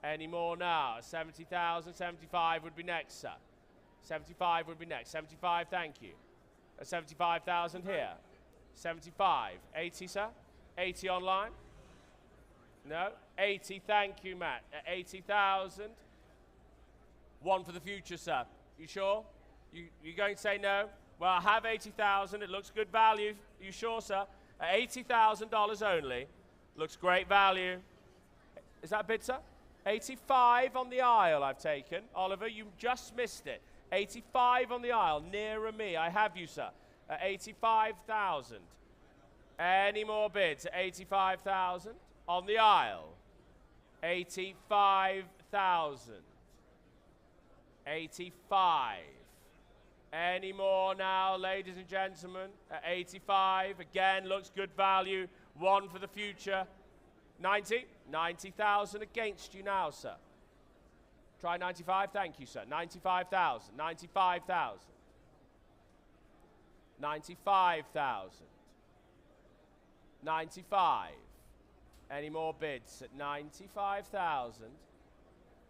Any more now? 70,000, 75 would be next, sir. 75 would be next. 75, thank you. 75,000 here. 75. 80, sir? 80 online? No? 80, thank you, Matt. 80,000. One for the future, sir. You sure? You going to say no? Well, I have 80,000. It looks good value. You sure, sir? At $80,000 only. Looks great value. Is that a bid, sir? 85 on the aisle I've taken. Oliver, you just missed it. 85 on the aisle, nearer me. I have you, sir, at 85,000. Any more bids at 85,000 on the aisle? 85,000. 85. Any more now, ladies and gentlemen? At 85, again, looks good value. One for the future. 90. 90,000 against you now, sir. Try 95, thank you, sir. 95,000, 95,000. 95,000. 95. Any more bids at 95,000?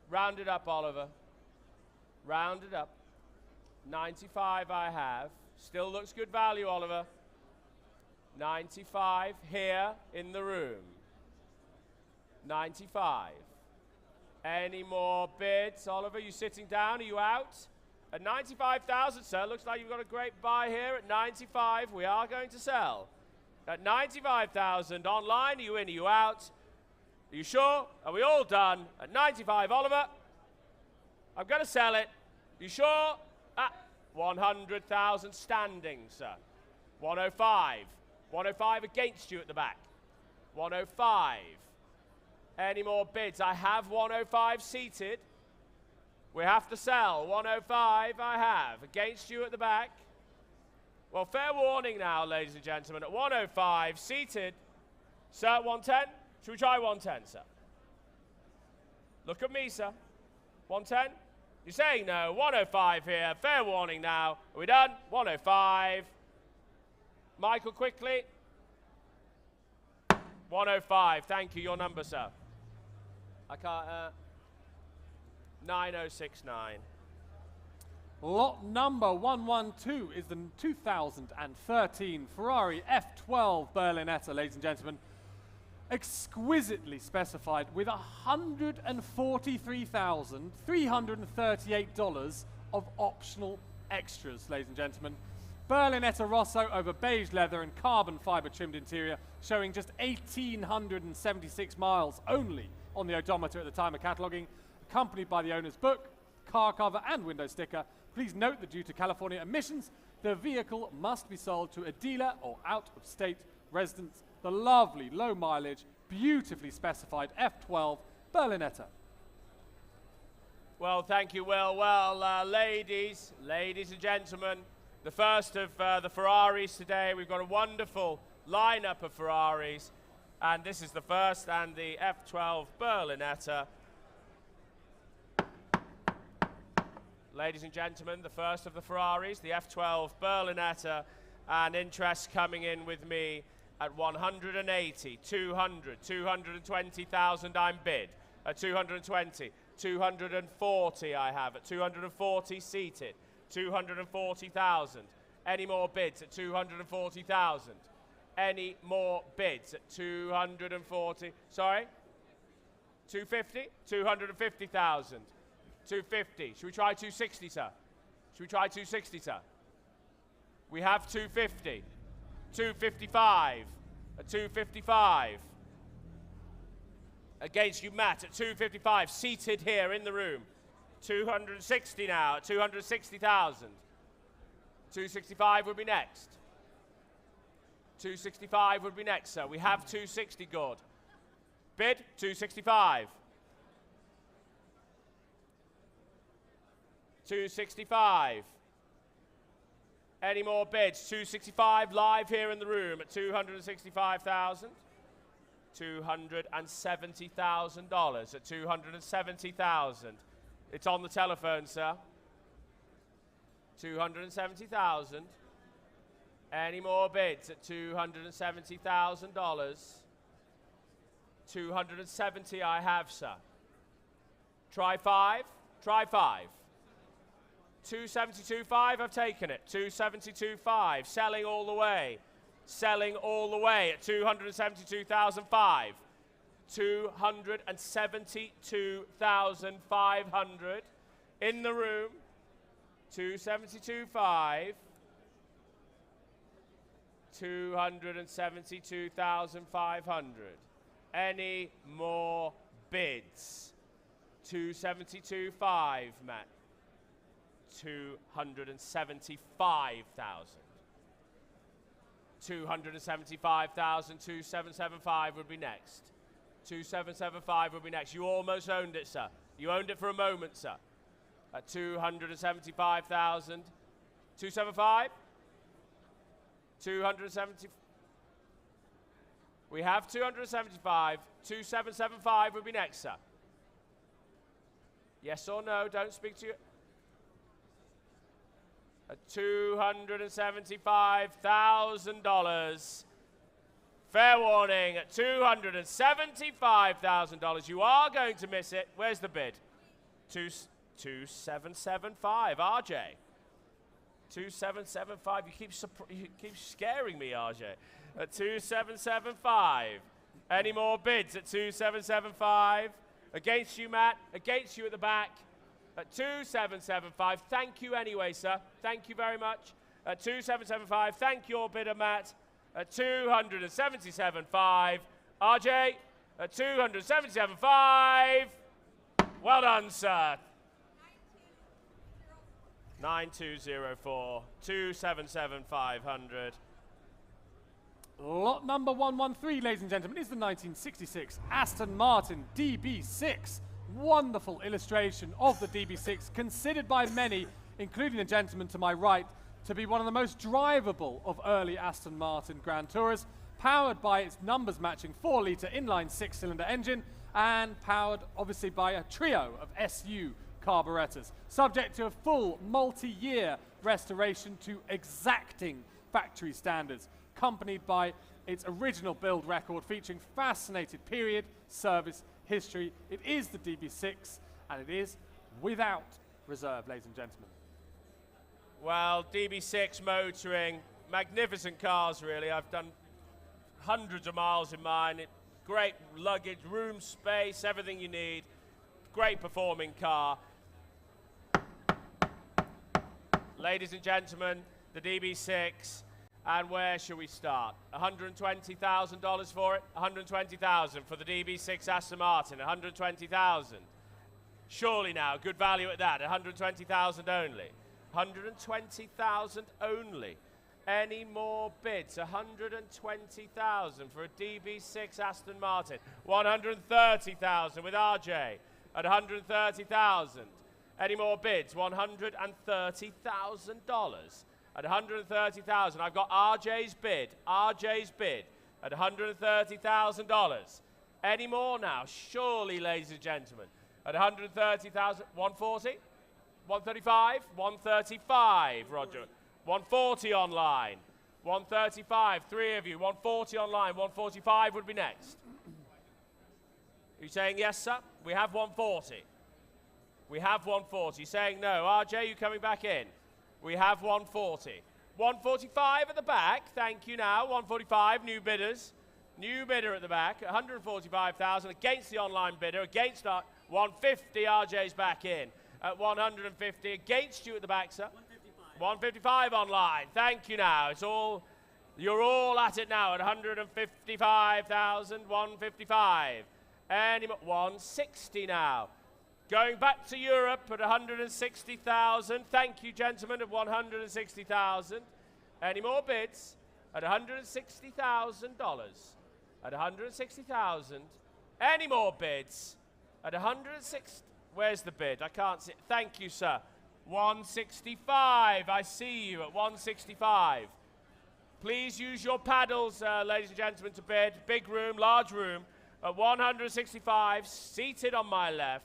Round it up, Oliver. Round it up. 95 I have. Still looks good value, Oliver. 95 here in the room. 95. Any more bids? Oliver, you sitting down? Are you out? At 95,000, sir. Looks like you've got a great buy here. At 95, we are going to sell. At 95,000 online, are you in? Are you out? Are you sure? Are we all done? At 95, Oliver. I'm going to sell it. You sure? 100,000 standing, sir. 105. 105 against you at the back. 105. Any more bids? I have 105 seated. We have to sell. 105 I have. Against you at the back. Well, fair warning now, ladies and gentlemen. At 105 seated. Sir, 110? Should we try 110, sir? Look at me, sir. 110? You're saying no. 105 here. Fair warning now. Are we done? 105. Michael, quickly. 105. Thank you. Your number, sir. I can't, 9069. Lot number 112 is the 2013 Ferrari F12 Berlinetta, ladies and gentlemen. Exquisitely specified with $143,338 of optional extras, ladies and gentlemen. Berlinetta Rosso over beige leather and carbon fiber trimmed interior, showing just 1,876 miles only on the odometer at the time of cataloguing, accompanied by the owner's book, car cover and window sticker. Please note that due to California emissions, the vehicle must be sold to a dealer or out-of-state residents. The lovely, low mileage, beautifully specified F12 Berlinetta. Well, thank you, Will. Well, ladies and gentlemen, the first of the Ferraris today. We've got a wonderful lineup of Ferraris, and this is the first, and the F12 Berlinetta. Ladies and gentlemen, the first of the Ferraris, the F12 Berlinetta, and interest coming in with me at 180, 200, 220,000 I'm bid, at 220, 240 I have, at 240 seated, 240,000. Any more bids at 240,000? Any more bids at 240, sorry? 250? 250,000. 250. Should we try 260, sir? Should we try 260, sir? We have 250. 255. At 255. Against you, Matt, at 255. Seated here in the room. 260 now, at 260,000. 265 would be next. 265 would be next, sir. We have 260, Gord. Bid, 265. 265. Any more bids? 265 live here in the room at 265,000. $270,000 at 270,000. It's on the telephone, sir. 270,000. Any more bids at $270,000? 270 I have, sir. Try 5. Try 5. 272.5, I've taken it. 272.5, selling all the way. Selling all the way at 272,005. 272,500 in the room. 272.5. 272,500. Any more bids? 272.5, Matt. 275,000. 275,000, 2775 would be next. 2775 would be next. You almost owned it, sir. You owned it for a moment, sir. At 275,000. 275? 270. We have 275. 2775 would be next, sir. Yes or no? Don't speak to you. At $275,000. Fair warning, at $275,000. You are going to miss it. Where's the bid? 2775, RJ. 2775. You keep scaring me, RJ. At 2775. Any more bids at 2775? Against you, Matt. Against you at the back. At 2775. Thank you anyway, sir. Thank you very much. At 2775. Thank your bidder, Matt. At 277.5. RJ, at 277.5. Well done, sir. 9204. 277,500. Lot number 113, ladies and gentlemen, is the 1966 Aston Martin DB6. Wonderful illustration of the DB6, considered by many, including the gentleman to my right, to be one of the most drivable of early Aston Martin Grand Tourers, powered by its numbers-matching 4-litre inline 6-cylinder engine, and powered, obviously, by a trio of SU carburetors, subject to a full multi-year restoration to exacting factory standards, accompanied by its original build record featuring fascinating period, service, history. It is the DB6, and it is without reserve, ladies and gentlemen. Well, DB6 motoring, magnificent cars, really. I've done hundreds of miles in mine. Great luggage, room space, everything you need. Great performing car. Ladies and gentlemen, the DB6. And where shall we start? $120,000 for it? $120,000 for the DB6 Aston Martin. $120,000. Surely now, good value at that. $120,000 only. $120,000 only. Any more bids? 120,000 for a DB6 Aston Martin. 130,000 with RJ at 130,000. Any more bids? $130,000 at 130,000. I've got RJ's bid. RJ's bid at $130,000. Any more now? Surely, ladies and gentlemen, at 130,000. 140, 135, 135. Roger. 140 online. 135, 3 of you. 140 online. 145 would be next. Are you saying yes, sir? We have 140. We have 140. Saying no. RJ, you coming back in? We have 140. 145 at the back. Thank you now. 145, new bidders. New bidder at the back. 145,000 against the online bidder. Against 150, RJ's back in. At 150 against you at the back, sir. 155 online. Thank you now. It's all, you're all at it now at 155,000, 155. Any more? 160 now. Going back to Europe at 160,000. Thank you, gentlemen, at 160,000. Any more bids? At $160,000. At 160,000. Any more bids? At 160. Where's the bid? I can't see. Thank you, sir. 165. I see you at 165. Please use your paddles, ladies and gentlemen, to bid. Big room, large room. At 165, seated on my left.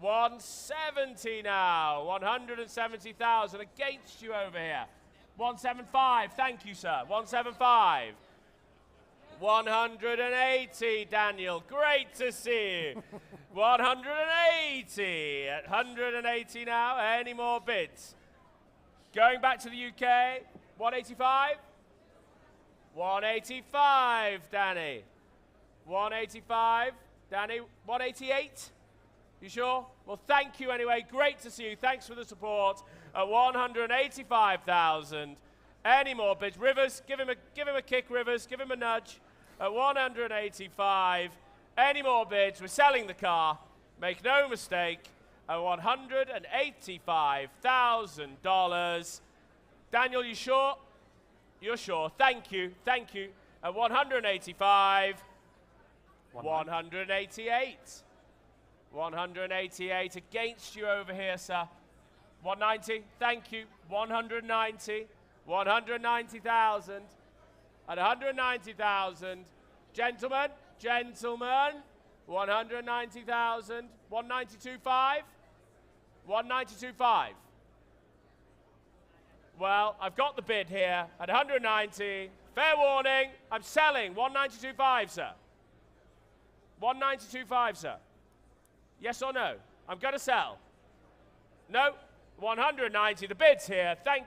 170 now. 170,000 against you over here. 175. Thank you, sir. 175. 180, Daniel. Great to see you. 180. At 180 now. Any more bids? Going back to the UK. 185. 185, Danny. 185. Danny, 188. You sure? Well, thank you anyway. Great to see you. Thanks for the support. At 185,000. Any more bids? Rivers, give him a kick, Rivers. Give him a nudge. At 185. Any more bids? We're selling the car. Make no mistake. At $185,000. Daniel, you sure? You're sure. Thank you. Thank you. At 185. 188. 188 against you over here, sir. 190. Thank you. 190. 190,000. At 190,000. Gentlemen, gentlemen. 190,000. 192.5. 192.5. Well, I've got the bid here at 190. Fair warning, I'm selling 192.5, sir. 192.5, sir. Yes or no? I'm going to sell. No, 190. The bid's here. Thank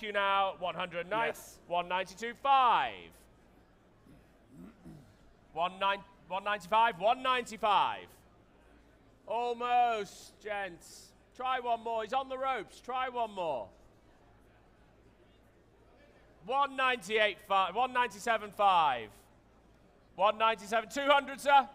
you now. 190. Yes. 192.5. 195. 195. Almost, gents. Try one more. He's on the ropes. Try one more. 198.5. 197.5. 197. 200, sir.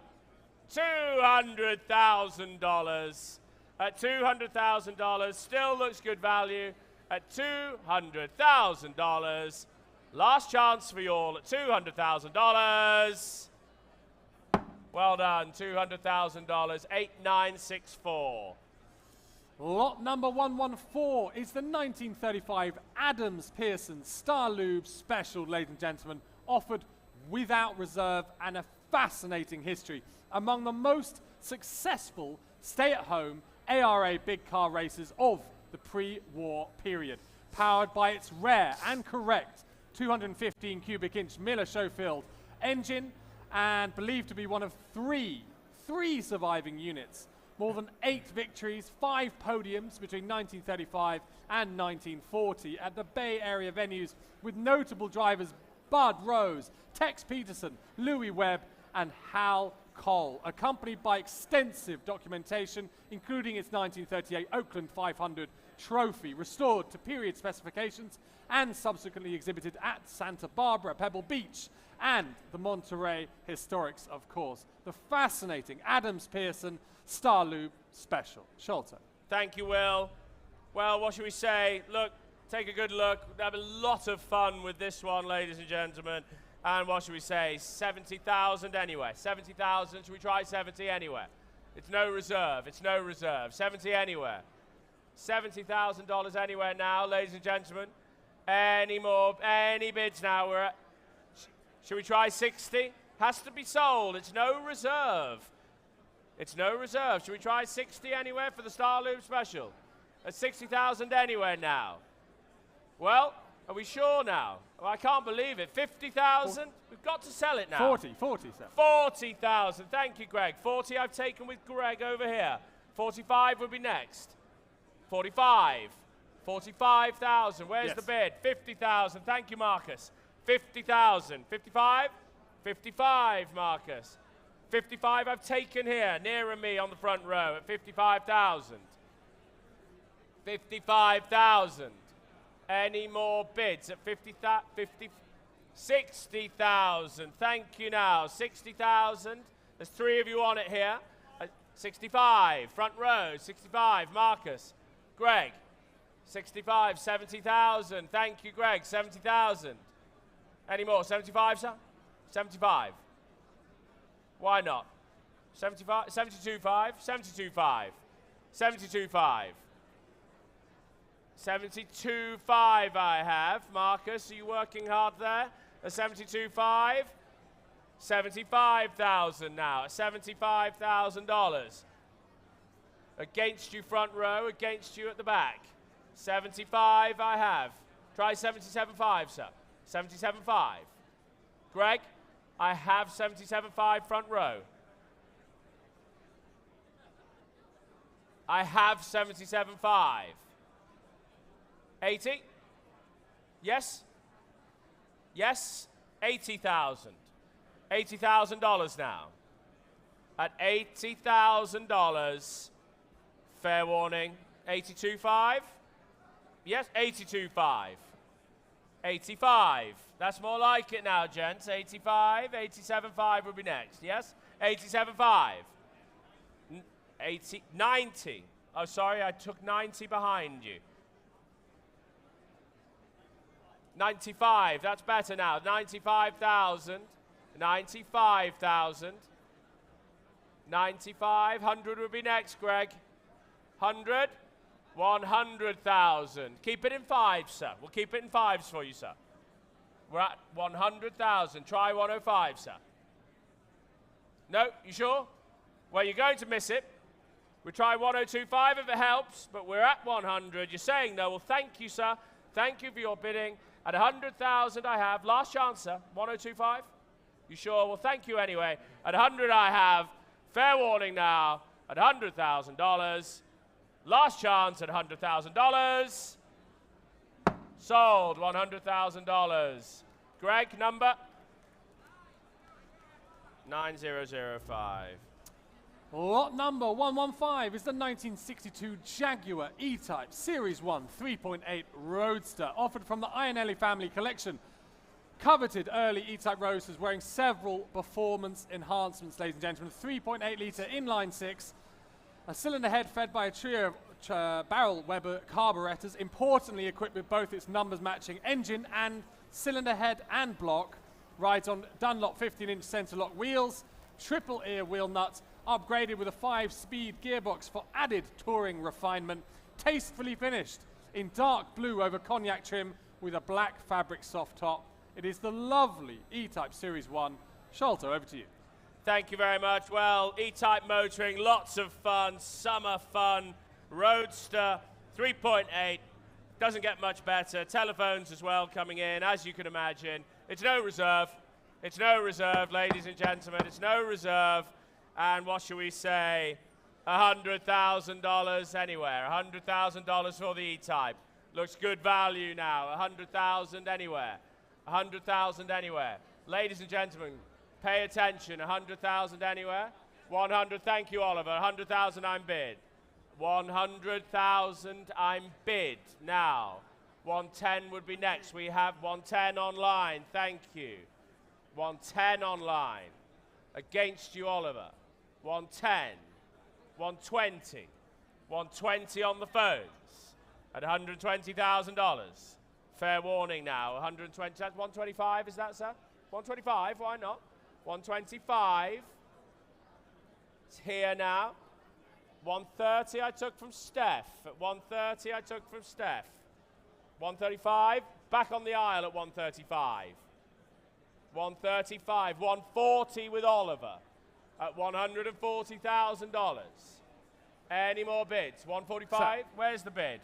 $200,000. At $200,000, still looks good value. At $200,000. Last chance for you all at $200,000. Well done, $200,000. 8964. Lot number 114 is the 1935 Adams Pearson Star Lube Special, ladies and gentlemen, offered without reserve and a fascinating history. Among the most successful stay-at-home ARA big car races of the pre-war period, powered by its rare and correct 215 cubic inch Miller Schofield engine and believed to be one of three surviving units. More than 8 victories, 5 podiums between 1935 and 1940 at the Bay Area venues with notable drivers Bud Rose, Tex Peterson, Louis Webb and Hal Cole, accompanied by extensive documentation, including its 1938 Oakland 500 trophy, restored to period specifications and subsequently exhibited at Santa Barbara, Pebble Beach, and the Monterey Historics, of course. The fascinating Adams Pearson Star Lube Special. Sholto. Thank you, Will. Well, what should we say? Look, take a good look. We'll have a lot of fun with this one, ladies and gentlemen. And what should we say? 70,000 anyway. 70,000. Should we try 70 anywhere? It's no reserve. It's no reserve. 70 anywhere. $70,000 anywhere now, ladies and gentlemen. Any more? Any bids now? We're at. Should we try 60? Has to be sold. It's no reserve. It's no reserve. Should we try 60 anywhere for the Star Loop special? At 60,000 anywhere now. Well, are we sure now? Well, I can't believe it. 50,000? We've got to sell it now. 40, sir. 40,000. Thank you, Greg. 40 I've taken with Greg over here. 45 would be next. 45. 45,000. Where's the bid? 50,000. Thank you, Marcus. 50,000. 55? 55, Marcus. 55 I've taken here, nearer me on the front row at 55,000. 55,000. Any more bids at 60,000. Thank you now. 60,000. There's 3 of you on it here. 65. Front row. 65. Marcus. Greg. 65. 70,000. Thank you, Greg. 70,000. Any more? 75, sir? 75. Why not? 75? 72.5? 72.5. 72.5. 72.5 I have. Marcus, are you working hard there? A 72.5? 75,000 now. $75,000. Against you front row, against you at the back. 75 I have. Try 77.5, sir. 77.5. Greg, I have 77.5 front row. I have 77.5. 80? Yes? Yes? 80,000. $80,000 now. At $80,000, fair warning, 82.5? Yes, 82.5. 85. That's more like it now, gents. 85, 87.5 will be next. Yes? 87.5. 80, 90. Oh, sorry, I took 90 behind you. 95. That's better now. 95,000. 95,000. 95. 100 will be next, Greg. 100. 100,000. Keep it in 5s, sir. We'll keep it in 5s for you, sir. We're at 100,000. Try 105, sir. No, you sure? Well, you're going to miss it. We'll try 102.5 if it helps, but we're at 100. You're saying no. Well, thank you, sir. Thank you for your bidding. At 100,000 I have. Last chance, sir. 102.5? You sure? Well, thank you anyway. At 100 I have. Fair warning now. At $100,000. Last chance at $100,000. Sold. $100,000. Greg, number? 9005. Lot number 115 is the 1962 Jaguar E-Type Series 1 3.8 Roadster, offered from the Ionelli family collection. Coveted early E-Type Roadsters wearing several performance enhancements, ladies and gentlemen. 3.8 litre inline 6, a cylinder head fed by a trio of barrel Weber carburetors, importantly equipped with both its numbers matching engine and cylinder head and block. Rides on Dunlop 15-inch center lock wheels, triple ear wheel nuts, upgraded with a 5-speed gearbox for added touring refinement, tastefully finished in dark blue over cognac trim with a black fabric soft top. It is the lovely E-Type Series 1. Sholto, over to you. Thank you very much. Well, E-Type motoring, lots of fun, summer fun, Roadster, 3.8, doesn't get much better. Telephones as well coming in, as you can imagine. It's no reserve. It's no reserve, ladies and gentlemen. It's no reserve. And what shall we say? $100,000 anywhere. $100,000 for the E-Type. Looks good value now. $100,000 anywhere. $100,000 anywhere. Ladies and gentlemen, pay attention. $100,000 anywhere. 100. Thank you, Oliver. 100,000 I'm bid. 100,000 I'm bid now. 110 would be next. We have 110 online. Thank you. 110 online. Against you, Oliver. 110. 120. 120 on the phones. at $120,000. Fair warning now, 120, that's 125, is that, sir? 125, why not? 125. It's here now. 130 I took from Steph. At 130 I took from Steph. 135, back on the aisle at 135. 135, 140 with Oliver at $140,000. Any more bids? 145, where's the bid?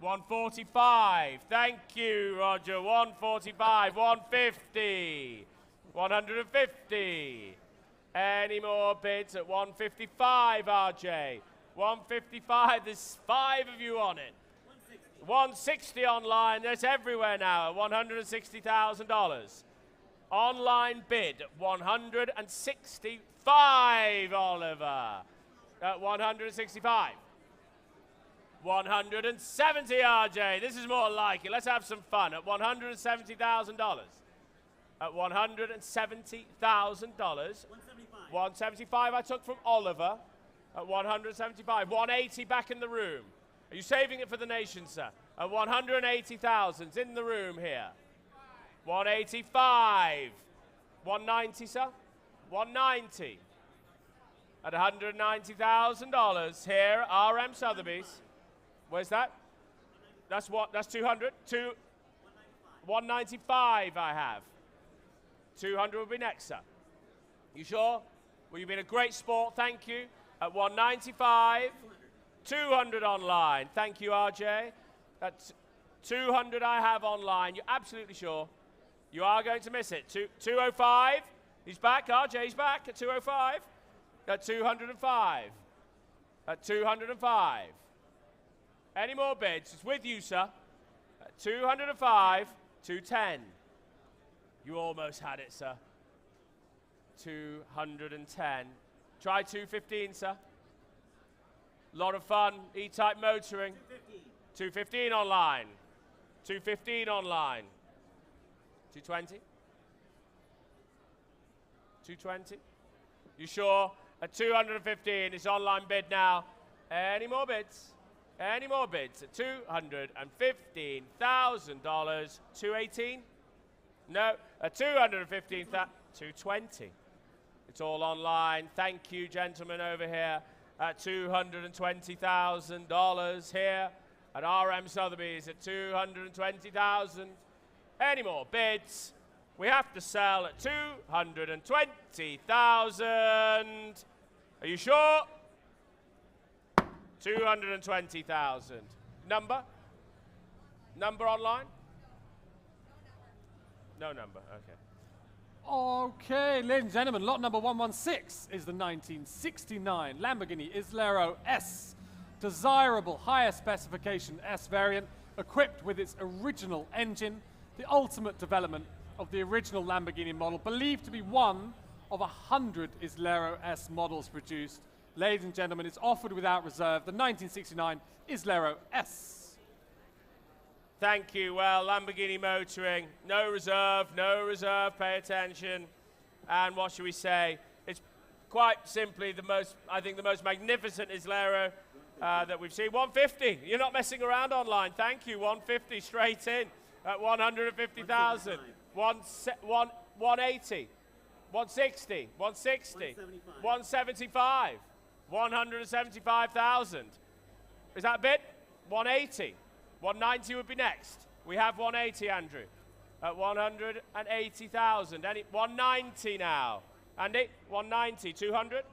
145, thank you, Roger. 145, 150, 150. Any more bids at 155, RJ? 155, there's 5 of you on it. 160 online, that's everywhere now at $160,000. Online bid at 165, Oliver. At 165. 170, RJ. This is more like it. Let's have some fun. At $170,000. At $170,000. 175 I took from Oliver. At 175. 180 back in the room. Are you saving it for the nation, sir? At 180,000. It's in the room here. 185. 190, sir? 190. At $190,000 here, RM Sotheby's. Where's that? That's what? That's 200. 195 I have. 200 will be next, sir. You sure? Well, you've been a great sport. Thank you. At 195. 200 online. Thank you, RJ. That's 200 I have online. You're absolutely sure? You are going to miss it. 205. He's back. RJ's back at 205. At 205. At 205. Any more bids? It's with you, sir. At 205. 210. You almost had it, sir. 210. Try 215, sir. Lot of fun. E-type motoring. 215 online. 215 online. 220. 220. You sure? At 215, it's online bid now. Any more bids? Any more bids? At $215,000. 218? No. At 215,000. 220. It's all online. Thank you, gentlemen, over here. At $220,000 here at RM Sotheby's at $220,000. Any more bids? We have to sell at $220,000. Are you sure? 220,000. Number? Number online? No number, okay. Okay, ladies and gentlemen, lot number 116 is the 1969 Lamborghini Islero S. Desirable higher specification S variant, equipped with its original engine, the ultimate development of the original Lamborghini model, believed to be one of 100 Islero S models produced. Ladies and gentlemen, it's offered without reserve, the 1969 Islero S. Thank you. Well, Lamborghini Motoring, no reserve, pay attention. And what should we say? It's quite simply the most, I think, the most magnificent Islero that we've seen. 150, you're not messing around online. Thank you, 150 straight in at 150,000. 180, 160, 160, 175, 175,000. Is that a bit? 180. 190 would be next. We have 180, Andrew. At 180,000. 190 now. Andy, 190. 200?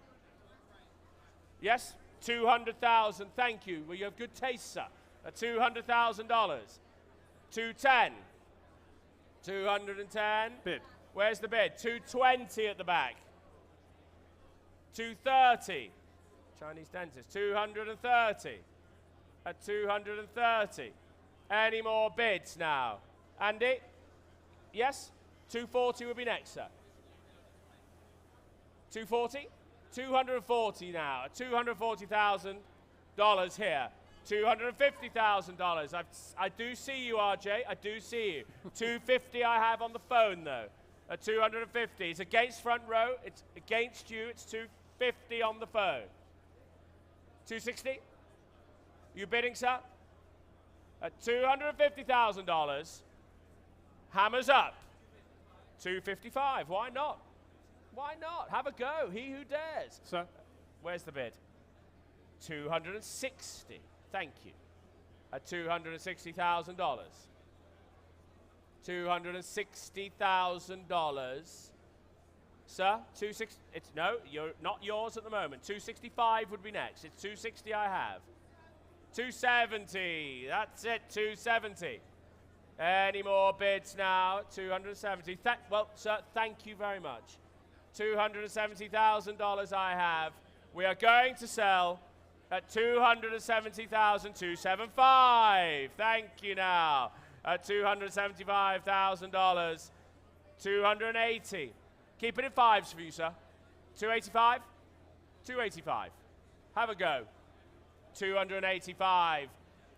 Yes? 200,000. Thank you. Well, you have good taste, sir. At $200,000. 210. 210. Bid. Where's the bid? 220 at the back. 230. Chinese dentist. 230. At 230. Any more bids now? Andy? Yes? 240 will be next, sir. 240? 240 now. At $240,000 here. $250,000. I do see you, RJ. I do see you. 250 I have on the phone, though. At 250. It's against front row. It's against you. It's 250 on the phone. 260? You bidding, sir? at $250,000. Hammers up. 255. Why not? Why not? Have a go. He who dares. Sir? Where's the bid? 260. Thank you. At $260,000. $260,000. Sir, 260. It's no, you're not yours at the moment. 265 would be next. It's 260 I have. 270. That's it. 270. Any more bids now? 270. Well, sir, thank you very much. $270,000 I have. We are going to sell at $270,275. Thank you now. At $275,000. 280. Keep it in fives for you, sir. 285? 285. Have a go. 285.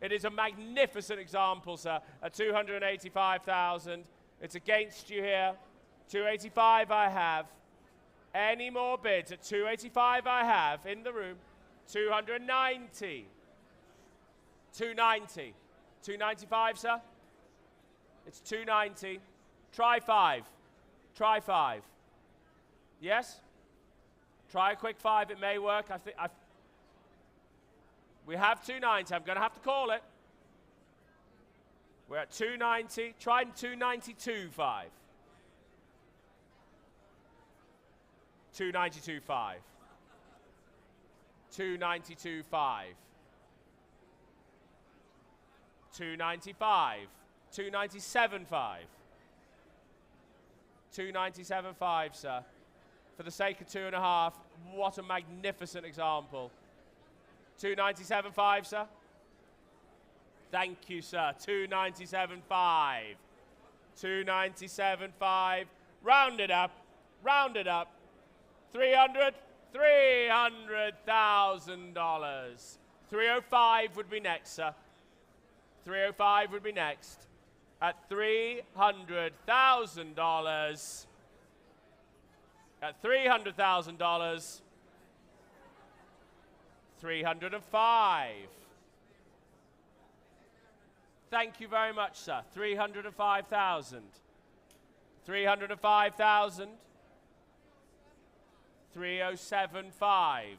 It is a magnificent example, sir. At 285,000. It's against you here. 285 I have. Any more bids? At 285 I have in the room. 290. 290. 295, sir? It's 290. Try 5. Try 5. Yes? Try a quick 5. It may work. We have 290. I'm going to have to call it. We're at 290. Try 292.5. 292.5. 292.5. 295. 297.5. 297.5, sir. For the sake of 2.5, what a magnificent example. 297.5, sir. Thank you, sir. 297.5. 297.5. Round it up. Round it up. 300. $300,000. 305 would be next, sir. 305 would be next. At $300,000. At $300,000. 305. Thank you very much, sir. 305,000. 305,000. 307.5.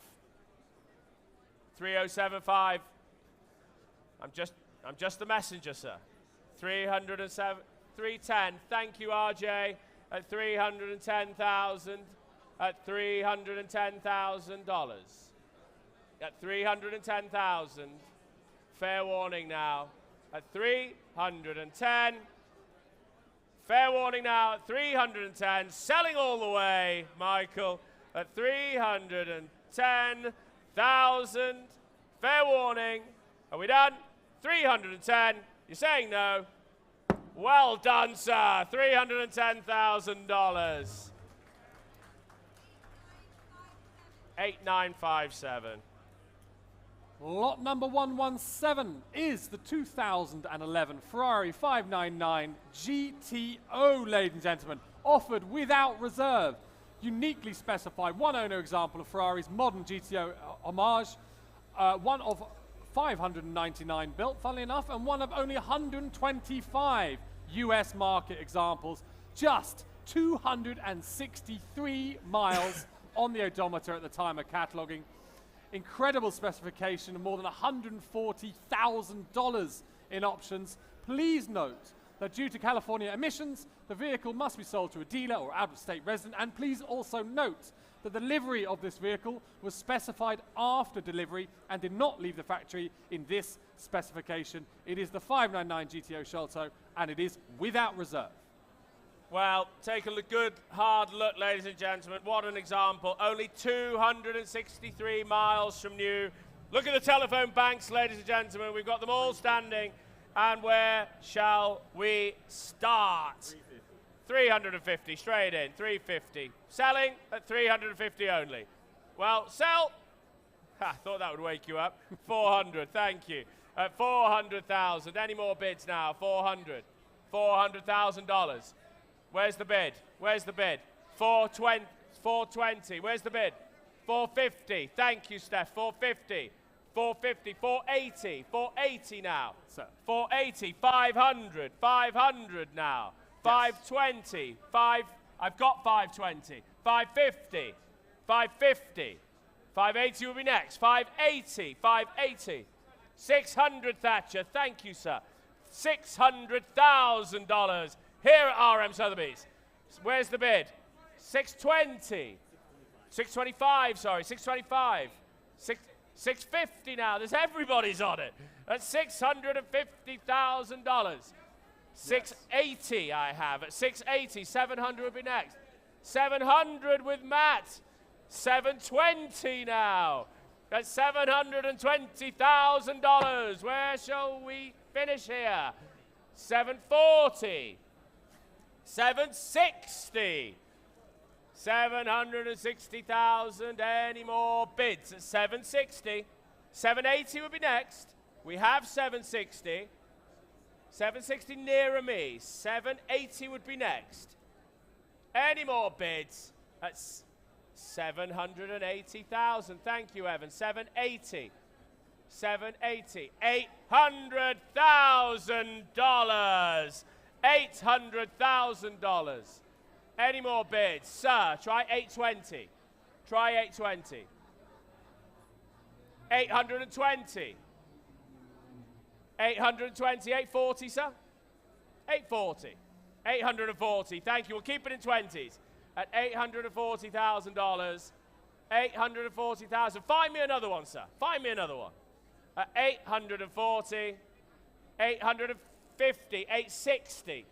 307.5. I'm just the messenger, sir. 307. 310. Thank you, RJ. At 310,000. At $310,000. At 310,000. Fair warning now. At 310. Fair warning now at 310. Selling all the way, Michael. At 310,000. Fair warning. Are we done? 310. You're saying no. Well done, sir. $310,000. 8957. Lot number 117 is the 2011 Ferrari 599 GTO, ladies and gentlemen, offered without reserve. Uniquely specified, one owner example of Ferrari's modern GTO homage, one of 599 built, funnily enough, and one of only 125 US market examples. Just 263 miles on the odometer at the time of cataloging. Incredible specification of more than $140,000 in options. Please note that due to California emissions, the vehicle must be sold to a dealer or out-of-state resident. And please also note that the delivery of this vehicle was specified after delivery and did not leave the factory in this specification. It is the 599 GTO Sholto, and it is without reserve. Well, take a good, hard look, ladies and gentlemen. What an example. Only 263 miles from new. Look at the telephone banks, ladies and gentlemen. We've got them all standing. And where shall we start? 350, straight in, 350. Selling at 350 only. Well, sell. Ha, thought that would wake you up. 400, thank you. At 400,000. Any more bids now? 400. $400,000. Where's the bid? Where's the bid? 420. 420. Where's the bid? 450. Thank you, Steph. 450. 450, 480, 480 now. Sir. 480, 500, 500 now. 520, I've got 520. 550, 550. 580 will be next. 580, 580. 600, Thatcher. Thank you, sir. $600,000 here at RM Sotheby's. Where's the bid? 620. 625, sorry. 625. 650 now. There's everybody's on it. At $650,000. 680 I have. At 680. 700 will be next. 700 with Matt. 720 now. At $720,000. Where shall we finish here? 740. 760. 760,000. Any more bids at 760? 780 will be next. We have 760. 760 nearer me. 780 would be next. Any more bids at 780,000. Thank you, Evan. 780. 780. $800,000. $800,000. Any more bids? Sir, try 820. Try 820. 820. 820. 840, sir? 840. 840. Thank you. We'll keep it in 20s. At $840,000. 840,000. Find me another one, sir. Find me another one. At 840. 850. 860.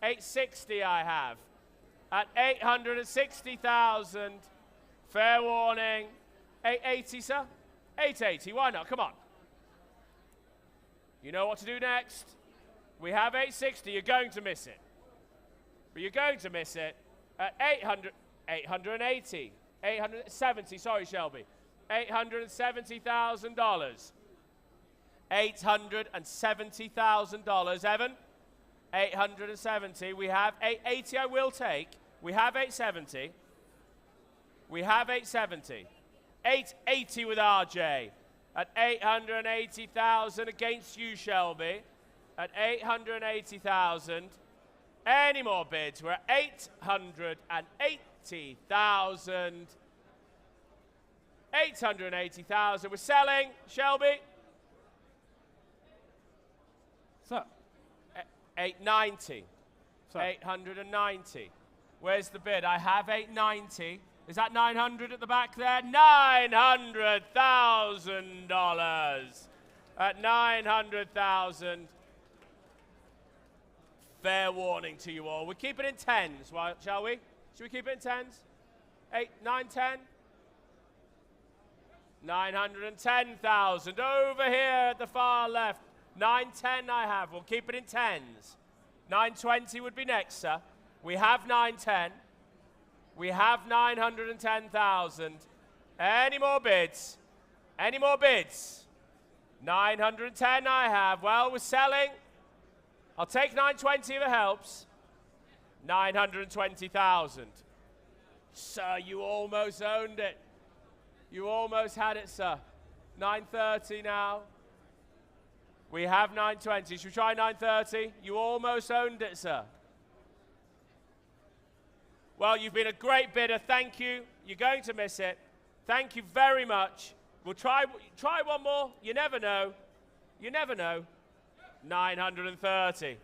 860 I have. At 860,000. Fair warning. 880, sir? 880. Why not? Come on. You know what to do next. We have 860. You're going to miss it. But you're going to miss it. At 800, 880, 870, sorry, Shelby. $870,000. $870,000, Evan. 870. We have 880 I will take. We have 870. We have 870. 880 with RJ. At 880,000 against you, Shelby. At 880,000. Any more bids? We're at 880,000. 880,000. We're selling, Shelby. Sir. 890. Sir. 890. Where's the bid? I have 890. Is that 900 at the back there? $900,000. At 900,000. Fair warning to you all. We'll keep it in tens, shall we? Should we keep it in tens? 8, 9, 10? 910,000. Over here at the far left. 910 I have. We'll keep it in tens. 920 would be next, sir. We have 910. We have 910,000. Any more bids? Any more bids? 910 I have. Well, we're selling. I'll take 920 if it helps. 920,000. Sir, you almost owned it. You almost had it, sir. 930 now. We have 920. Should we try 930? You almost owned it, sir. Well, you've been a great bidder. Thank you. You're going to miss it. Thank you very much. We'll try one more. You never know. You never know. 930.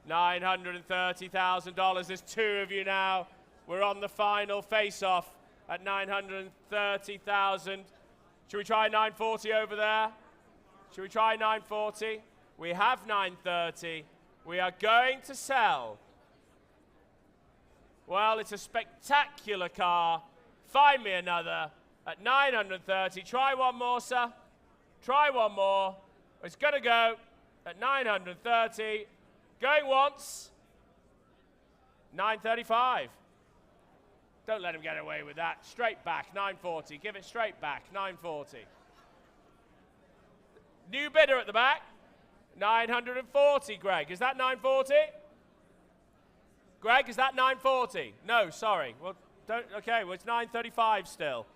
$930,000. There's two of you now. We're on the final face-off at 930,000. Should we try 940 over there? Should we try 940? We have 930. We are going to sell. Well, it's a spectacular car. Find me another at 930. Try one more, sir. Try one more. It's going to go at 930. Going once. 935. Don't let him get away with that. Straight back, 940. Give it straight back, 940. New bidder at the back. 940, Greg. Is that 940? Greg, is that 940? No, sorry. Well, don't. Okay, well, it's 935 still.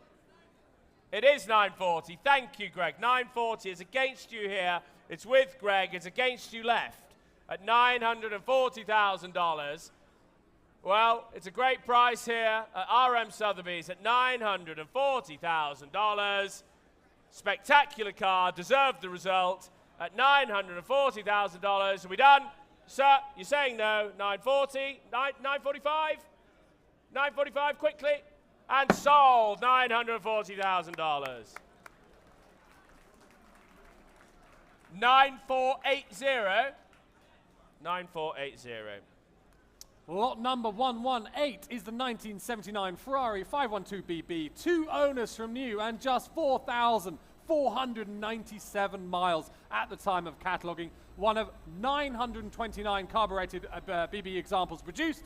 It is 940. Thank you, Greg. 940 is against you here. It's with Greg. It's against you left at $940,000. Well, it's a great price here at RM Sotheby's at $940,000. Spectacular car, deserved the result at $940,000. Are we done? Sir, you're saying no. 940, 945? 945 quickly. And sold, $940,000. 9480. 9480. Lot number 118 is the 1979 Ferrari 512BB. 2 owners from new and just 4,497 miles at the time of cataloguing. One of 929 carbureted BB examples produced,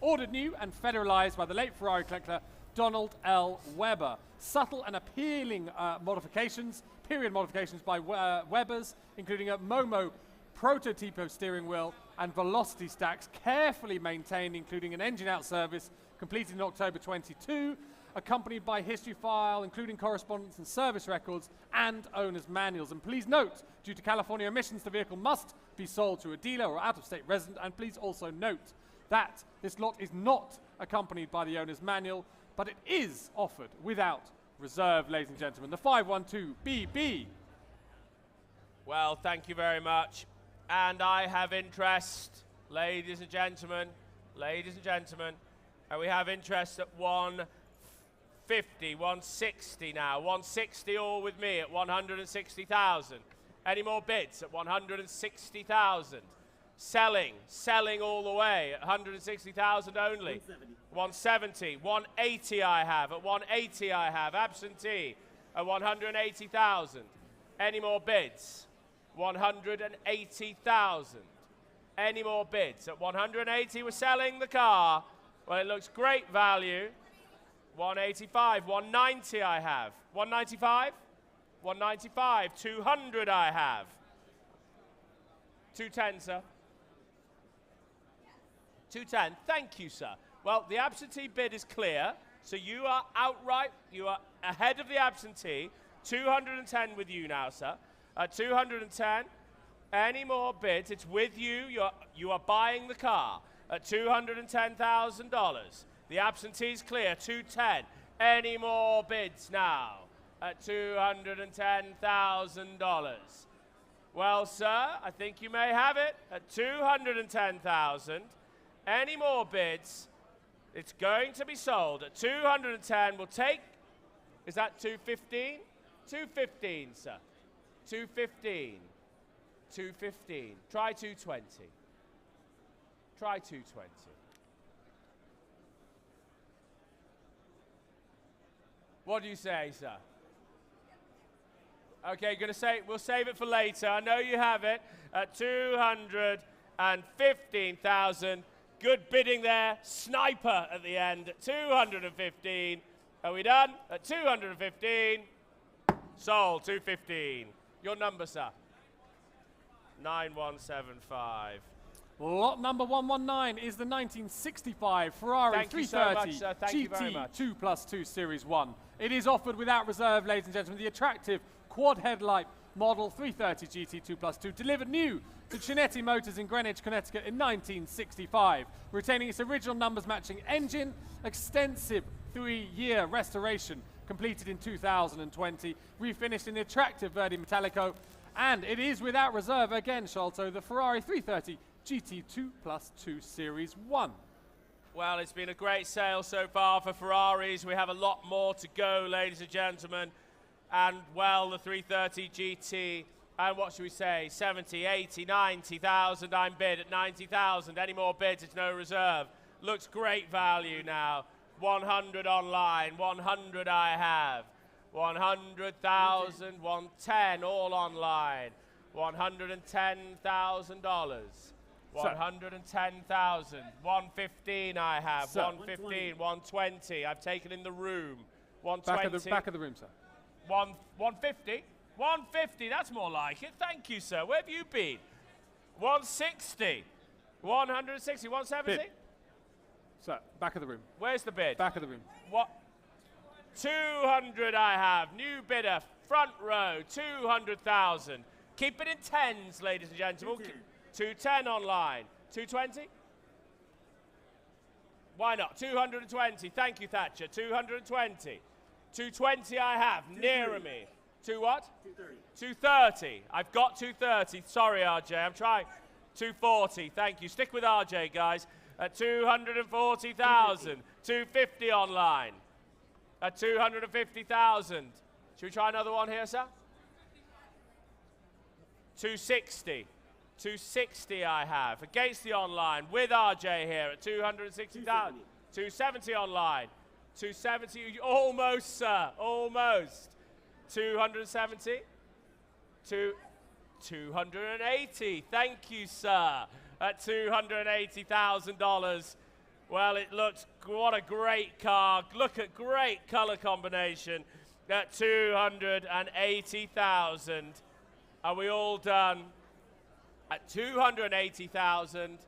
ordered new and federalized by the late Ferrari collector Donald L. Webber. Subtle and appealing period modifications by Webbers, including a Momo prototypo steering wheel and velocity stacks, carefully maintained, including an engine-out service completed in October 22, accompanied by history file, including correspondence and service records, and owner's manuals. And please note, due to California emissions, the vehicle must be sold to a dealer or out-of-state resident. And please also note that this lot is not accompanied by the owner's manual, but it is offered without reserve, ladies and gentlemen. The 512BB. Well, thank you very much. And I have interest, ladies and gentlemen, and we have interest at 150, 160 now. 160 all with me at 160,000. Any more bids at 160,000? Selling all the way at 160,000 only. 170, 180 I have, at 180 I have, absentee at 180,000. Any more bids? 180,000. Any more bids? At 180 we're selling the car. Well, it looks great value. 185, 190 I have. 195? 195, 200 I have. 210, sir. 210, thank you, sir. Well, the absentee bid is clear, so you are outright, you are ahead of the absentee. 210 with you now, sir. 210. Any more bids? It's with you. You are buying the car at $210,000. The absentee's clear. 210. Any more bids now at $210,000? Well, sir, I think you may have it at $210,000. Any more bids? It's going to be sold at 210. We'll take. Is that 215? 215, sir. 215. 215. Try 220. Try 220. What do you say, sir? Okay, we'll save it for later. I know you have it at 215,000. Good bidding there. Sniper at the end at 215. Are we done? At 215. Sold, 215. Your number, sir? 9175. Lot number 119 is the 1965 Ferrari 330 GT 2+2 Series 1. It is offered without reserve, ladies and gentlemen. The attractive quad headlight model 330 GT 2+2, delivered new to Chinetti Motors in Greenwich, Connecticut in 1965, retaining its original numbers matching engine, extensive 3-year restoration completed in 2020, refinished in the attractive Verde Metallico, and it is without reserve again, Sholto, the Ferrari 330 GT 2+2 Series 1. Well, it's been a great sale so far for Ferraris. We have a lot more to go, ladies and gentlemen. And, well, the 330 GT, and what should we say, 70, 80, 90,000, I'm bid at 90,000. Any more bids, it's no reserve. Looks great value now. 100 online, 100 I have. 100,000, 110 all online. $110,000. 110,000. 115 I have. Sir. 115, 120. I've taken in the room. 120. Back of the room, sir. 150. 150. That's more like it. Thank you, sir. Where have you been? 160. 160. 170. Bid. Sir, back of the room. Where's the bid? Back of the room. What? 200 I have. New bidder, front row, 200,000. Keep it in tens, ladies and gentlemen. 210 online. 220? Why not? 220. Thank you, Thatcher. 220. 220 I have. Nearer me. Two what? 230. 230. I've got 230. Sorry, RJ. I'm trying. 240. Thank you. Stick with RJ, guys. At 240,000. 250 online. At 250,000. Should we try another one here, sir? 260. 260 I have. Against the online with RJ here at 260,000. 270 online. 270. Almost, sir. Almost. 270. 280. Thank you, sir. At $280,000. Well, it looks, what a great car. Look at great color combination at 280,000. Are we all done? At 280,000.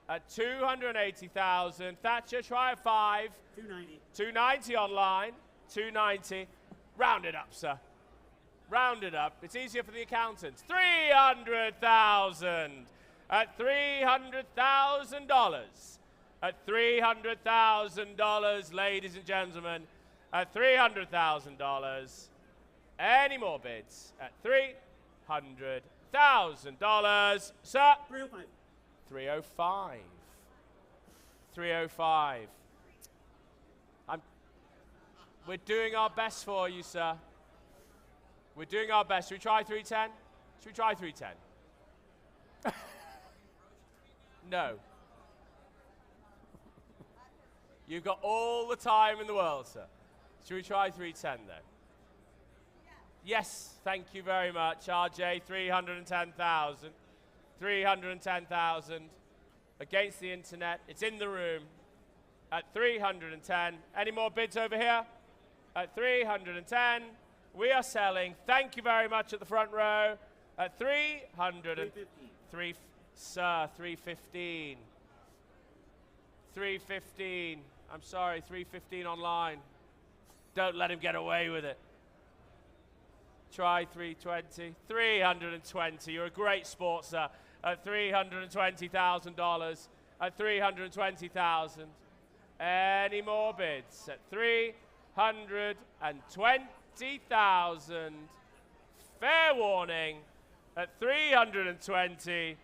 At 280,000. Thatcher, try a 5. 290. 290 online. 290. Round it up, sir. Round it up. It's easier for the accountants. 300,000. At $300,000. At $300,000, ladies and gentlemen. At $300,000. Any more bids? At $300,000. Sir? 305. 305. 305. We're doing our best for you, sir. We're doing our best. Should we try 310? Should we try 310? No. You've got all the time in the world, sir. Should we try 310 then? Yes, thank you very much. RJ, 310,000. 310,000. Against the internet. It's in the room. At 310. Any more bids over here? At 310. We are selling. Thank you very much at the front row. At 303. Sir, 315. 315. I'm sorry, 315 online. Don't let him get away with it. Try 320. 320. You're a great sport, sir. At $320,000. At 320,000. Any more bids? At 320,000. Fair warning. At 320.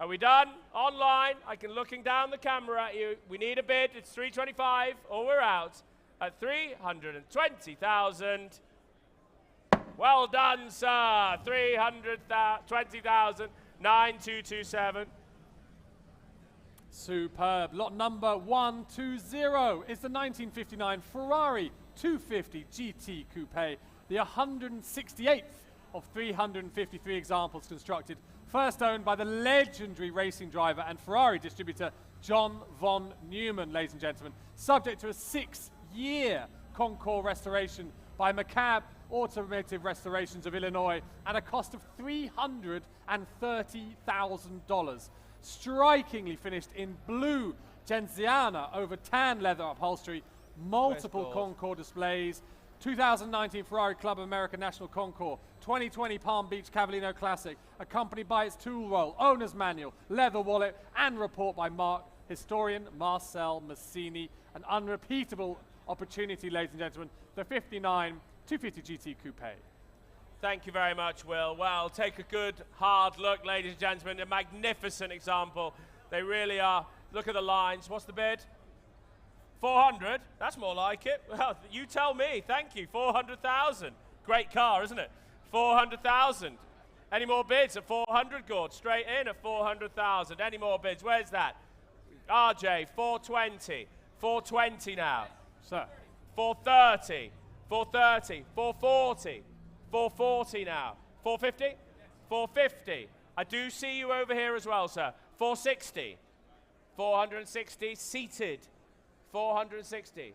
Are we done? Online, I can looking down the camera at you. We need a bid. It's 325 or we're out. At 320,000. Well done, sir. 320,000. 9227. Superb. Lot number 120 is the 1959 Ferrari 250 GT Coupe, the 168th of 353 examples constructed, first owned by the legendary racing driver and Ferrari distributor John von Neumann, ladies and gentlemen, subject to a 6-year Concours restoration by McCabe Automotive Restorations of Illinois at a cost of $330,000. Strikingly finished in blue Genziana over tan leather upholstery, multiple Concours displays, 2019 Ferrari Club American National Concours, 2020 Palm Beach Cavallino Classic, accompanied by its tool roll, owner's manual, leather wallet, and report by historian Marcel Massini. An unrepeatable opportunity, ladies and gentlemen, the 59 250 GT Coupe. Thank you very much, Will. Well, take a good, hard look, ladies and gentlemen. A magnificent example. They really are. Look at the lines. What's the bid? 400? That's more like it. Well, you tell me. Thank you. 400,000. Great car, isn't it? 400,000. Any more bids at 400, Gord? Straight in at 400,000. Any more bids? Where's that? RJ, 420. 420 now. Sir. 430. 430. 440. 440 now. 450? 450. I do see you over here as well, sir. 460. 460 seated. 460.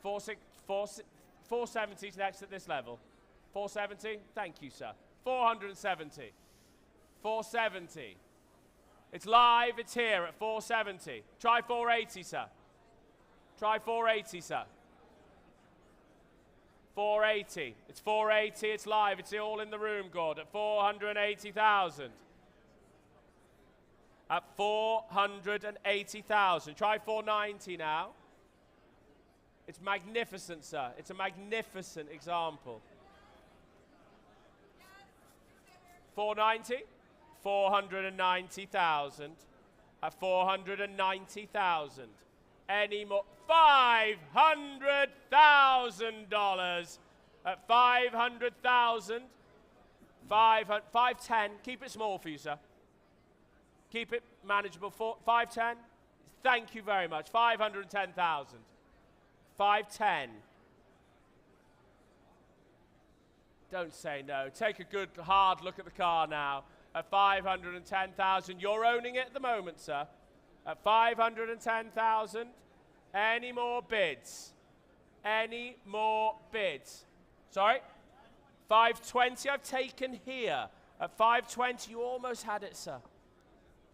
470 is next at this level. 470. Thank you, sir. 470. 470. It's live. It's here at 470. Try 480, sir. Try 480, sir. 480. It's 480. It's live. It's all in the room, Gord. At 480,000. At 480,000. Try 490 now. It's magnificent, sir. It's a magnificent example. 490. 490,000. At 490,000. Any more? $500,000 at 500,000. 510. Keep it small for you, sir. Keep it manageable. 510. Thank you very much. 510,000. 510. Don't say no. Take a good hard look at the car now. At 510,000. You're owning it at the moment, sir. At 510,000. Any more bids? Any more bids? Sorry? 520 I've taken here. At 520, you almost had it, sir.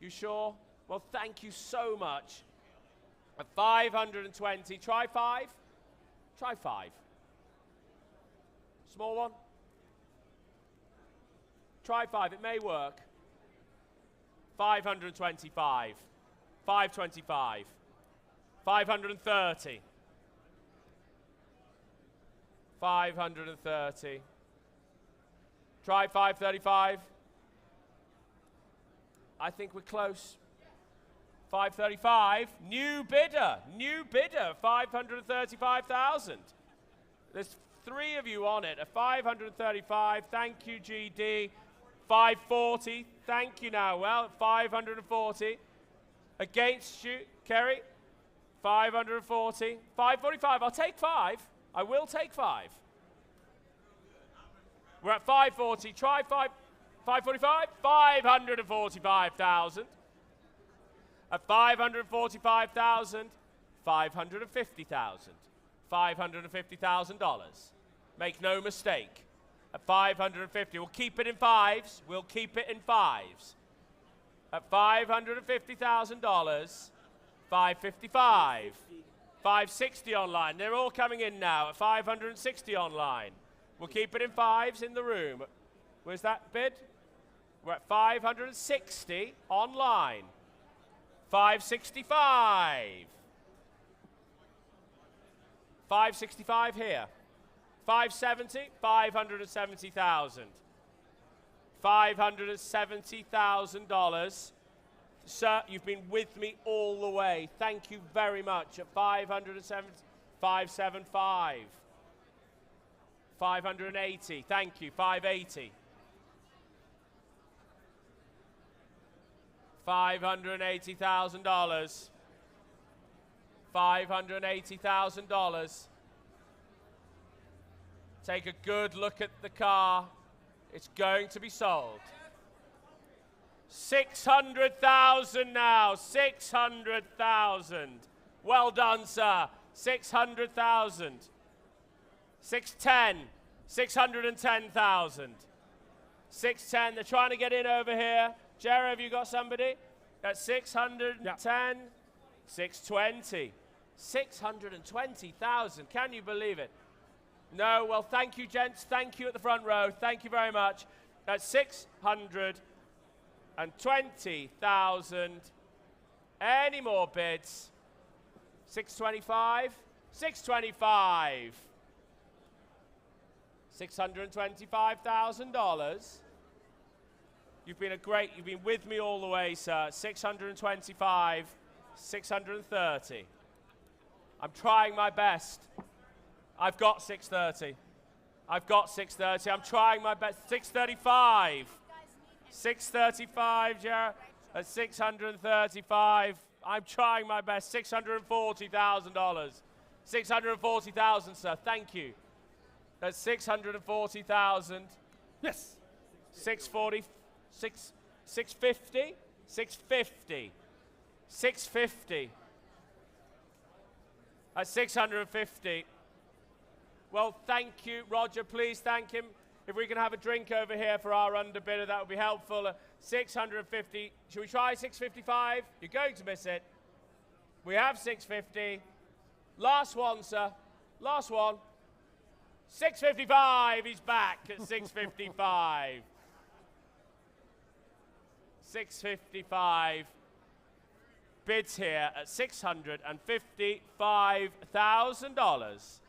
You sure? Well, thank you so much. At 520, try 5. Try 5. Small one. Try 5, it may work. 525. 525. 530. 530. Try 535. I think we're close. 535. New bidder. New bidder. 535,000. There's 3 of you on it. At 535. Thank you, GD. 540. Thank you now. Well, 540. Against you, Kerry. 540. 545. I'll take 5. I will take 5. We're at 540. Try 5. 545. 545,000. At 545,000. 550,000. $550,000. Make no mistake. At 550. We'll keep it in 5s. We'll keep it in 5s. At $550,000. 555. 560 online. They're all coming in now at 560 online. We'll keep it in 5s in the room. Where's that bid? We're at 560 online. 565. 565 here. 570. 570,000. $570,000. Sir, you've been with me all the way. Thank you very much. At 570, 575. 580. Thank you. 580. $580,000. $580,000. Take a good look at the car. It's going to be sold. 600,000 now. 600,000. Well done, sir. 600,000. 610. 610,000. 610. They're trying to get in over here. Jerry, have you got somebody? At 610. Yeah. 620. 620,000. Can you believe it? No. Well, thank you, gents. Thank you at the front row. Thank you very much. At 620,000. Any more bids? 625. 625. $625,000. You've been you've been with me all the way, sir. 625, 630. I'm trying my best. I've got 630. I've got 630. I'm trying my best. 635. 635, Jared. At 635. I'm trying my best. $640,000. 640,000, sir. Thank you. That's 640,000. Yes. 640. 650. 650. 650. At 650. Well, thank you, Roger. Please thank him. If we can have a drink over here for our underbidder, that would be helpful. 650. Should we try 655? You're going to miss it. We have 650. Last one, sir. Last one. 655, he's back at 655. 655. Bids here at $655,000.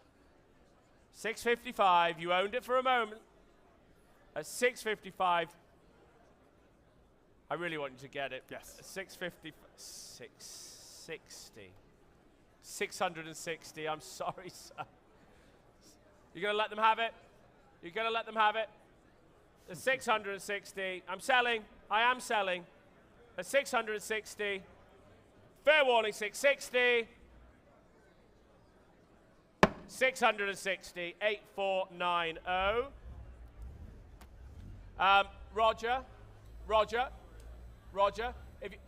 655, you owned it for a moment. At 655, I really want you to get it. Yes. 650, 660. 660, I'm sorry, sir. You're going to let them have it? You're going to let them have it? At 660, I'm selling. I am selling. At 660. Fair warning, 660. 660, 8490. Roger,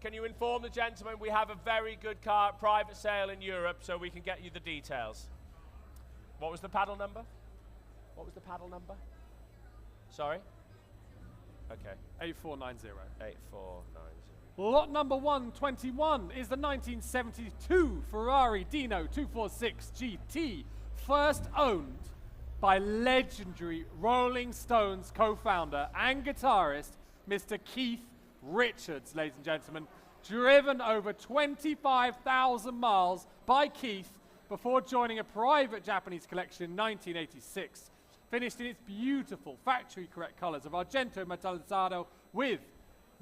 can you inform the gentleman we have a very good car at private sale in Europe so we can get you the details? What was the paddle number? What was the paddle number? Sorry? Okay. 8490. 8490. Lot number 121 is the 1972 Ferrari Dino 246 GT, first owned by legendary Rolling Stones co-founder and guitarist Mr. Keith Richards, ladies and gentlemen. Driven over 25,000 miles by Keith before joining a private Japanese collection in 1986. Finished in its beautiful factory-correct colors of argento metallizado with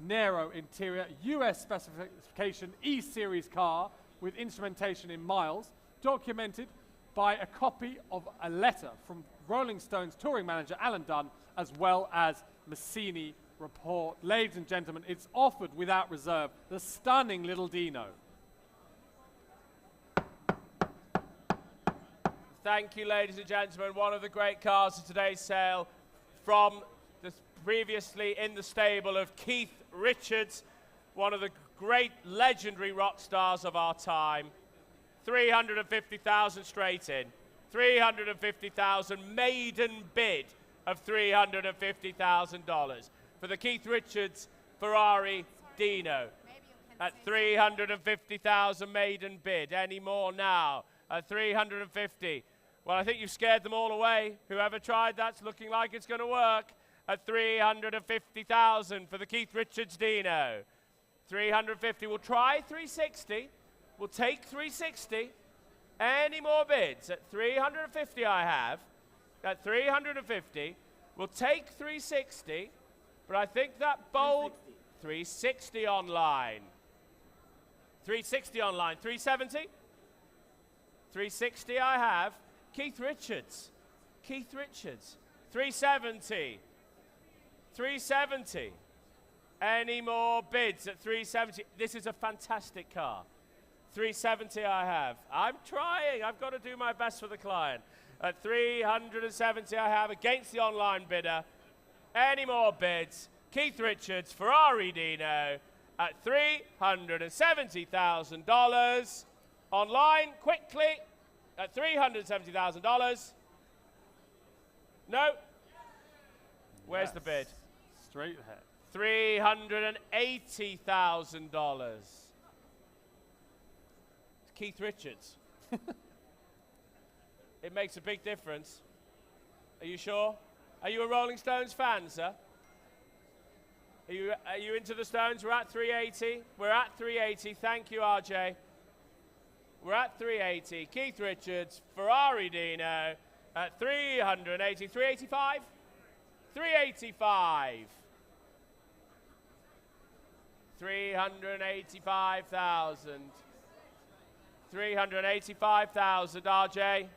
narrow interior, US specification E-Series car with instrumentation in miles, documented by a copy of a letter from Rolling Stones touring manager Alan Dunn, as well as Massini report. Ladies and gentlemen, it's offered without reserve, the stunning little Dino. Thank you, ladies and gentlemen. One of the great cars of today's sale from the previously in the stable of Keith Richards, one of the great legendary rock stars of our time. 350,000 straight in. 350,000 maiden bid of $350,000 for the Keith Richards Ferrari Dino. At 350,000 maiden bid. Any more now? At 350. Well, I think you've scared them all away. Whoever tried that's looking like it's going to work. At 350,000 for the Keith Richards Dino. 350. We'll try 360. We'll take 360. Any more bids? At 350 I have. At 350. We'll take 360. But I think that bold 360 online. 360 online. 370. 360 I have. Keith Richards. Keith Richards. 370. 370. Any more bids at 370? This is a fantastic car. 370 I have. I'm trying. I've got to do my best for the client. At 370 I have against the online bidder. Any more bids? Keith Richards, Ferrari Dino at $370,000. Online, quickly, at $370,000. No. Where's the bid? Straight ahead. $380,000. Keith Richards. It makes a big difference. Are you sure? Are you a Rolling Stones fan, sir? Are you into the Stones? We're at 380. We're at 380. Thank you, RJ. We're at 380. Keith Richards, Ferrari Dino at 380. 385? 385. 385,000. 385,000, RJ.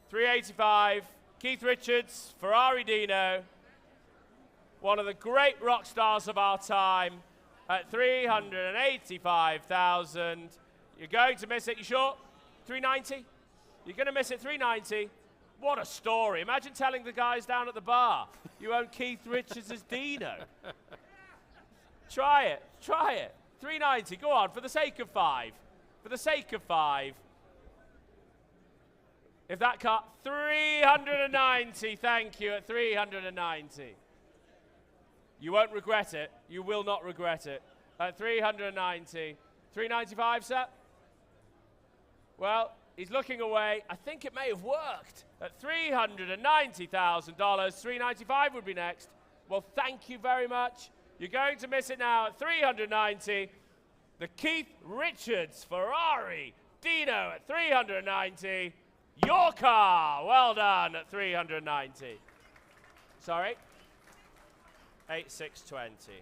385. Keith Richards, Ferrari Dino. One of the great rock stars of our time at 385,000. You're going to miss it, you sure? 390? You're going to miss it, 390. What a story. Imagine telling the guys down at the bar, you own Keith Richards' Dino. Try it, try it. 390, go on, for the sake of 5. For the sake of 5. If that car, 390, thank you, at 390. You won't regret it. You will not regret it. At 390. 395, sir? Well, he's looking away. I think it may have worked at $390,000. $395 would be next. Well, thank you very much. You're going to miss it now at $390. The Keith Richards Ferrari Dino at $390. Your car, well done at $390. Sorry, 8620.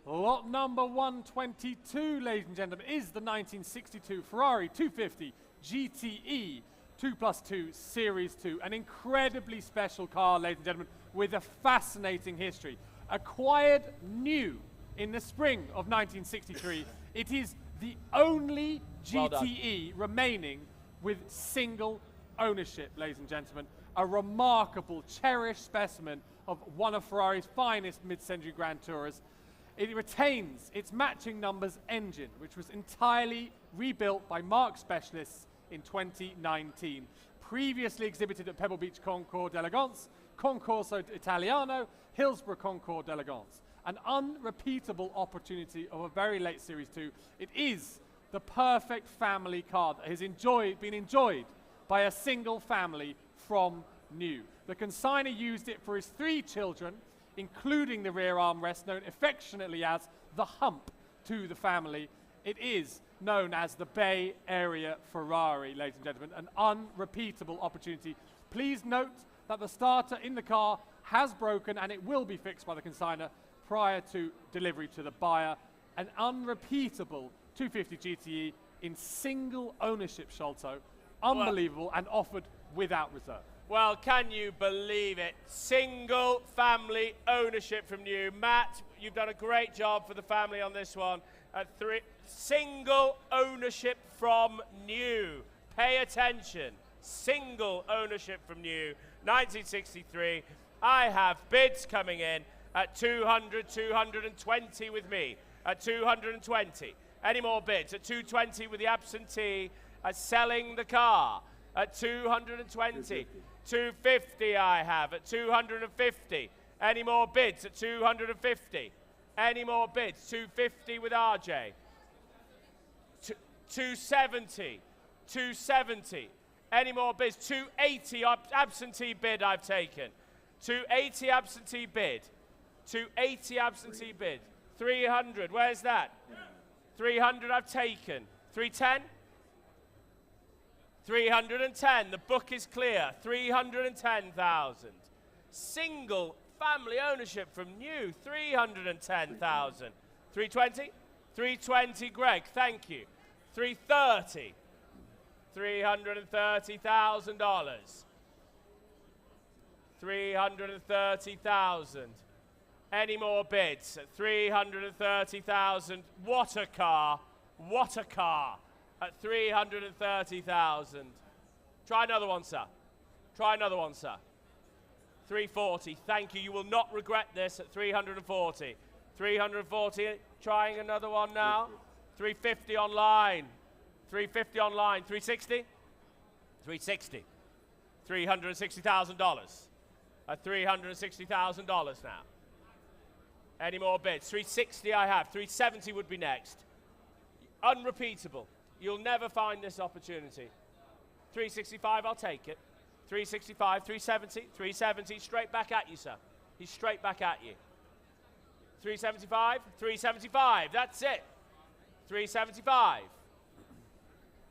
Lot number 122, ladies and gentlemen, is the 1962 Ferrari 250 GTE 2+2 Series 2. An incredibly special car, ladies and gentlemen, with a fascinating history. Acquired new in the spring of 1963, it is the only GTE remaining with single ownership, ladies and gentlemen. A remarkable, cherished specimen of one of Ferrari's finest mid-century Grand Tourers. It retains its matching numbers engine, which was entirely rebuilt by Marque specialists in 2019. Previously exhibited at Pebble Beach Concours d'Elegance, Concorso Italiano, Hillsborough Concours d'Elegance. An unrepeatable opportunity of a very late Series 2. It is the perfect family car that has been enjoyed by a single family from new. The consignor used it for his 3 children, including the rear armrest, known affectionately as the hump to the family. It is known as the Bay Area Ferrari, ladies and gentlemen, an unrepeatable opportunity. Please note that the starter in the car has broken and it will be fixed by the consignor prior to delivery to the buyer. An unrepeatable 250 GTE in single ownership, Sholto. Unbelievable, and offered without reserve. Well, can you believe it? Single family ownership from new. Matt, you've done a great job for the family on this one. Single ownership from new. Pay attention. Single ownership from new. 1963. I have bids coming in at 200, 220 with me. At 220. Any more bids? At 220 with the absentee selling the car. At 220. 250 I have at 250. Any more bids at 250? Any more bids? 250 with RJ. 270. 270. Any more bids? 280 absentee bid I've taken. 280 absentee bid. 280 absentee bid. 300. Where's that? 300 I've taken. 310? 310. The book is clear. 310,000. Single family ownership from new. 310,000. 320? 320, Greg. Thank you. 330. $330,000. 330,000. Any more bids? 330,000. What a car. What a car. At 330,000. Try another one, sir. Try another one, sir. 340. Thank you. You will not regret this at 340. 340. Trying another one now. 350 online. 350 online. 360. 360. $360,000. At $360,000 now. Any more bids? 360 I have. 370 would be next. Unrepeatable. You'll never find this opportunity. 365, I'll take it. 365, 370, 370, straight back at you, sir. He's straight back at you. 375, 375, that's it. 375.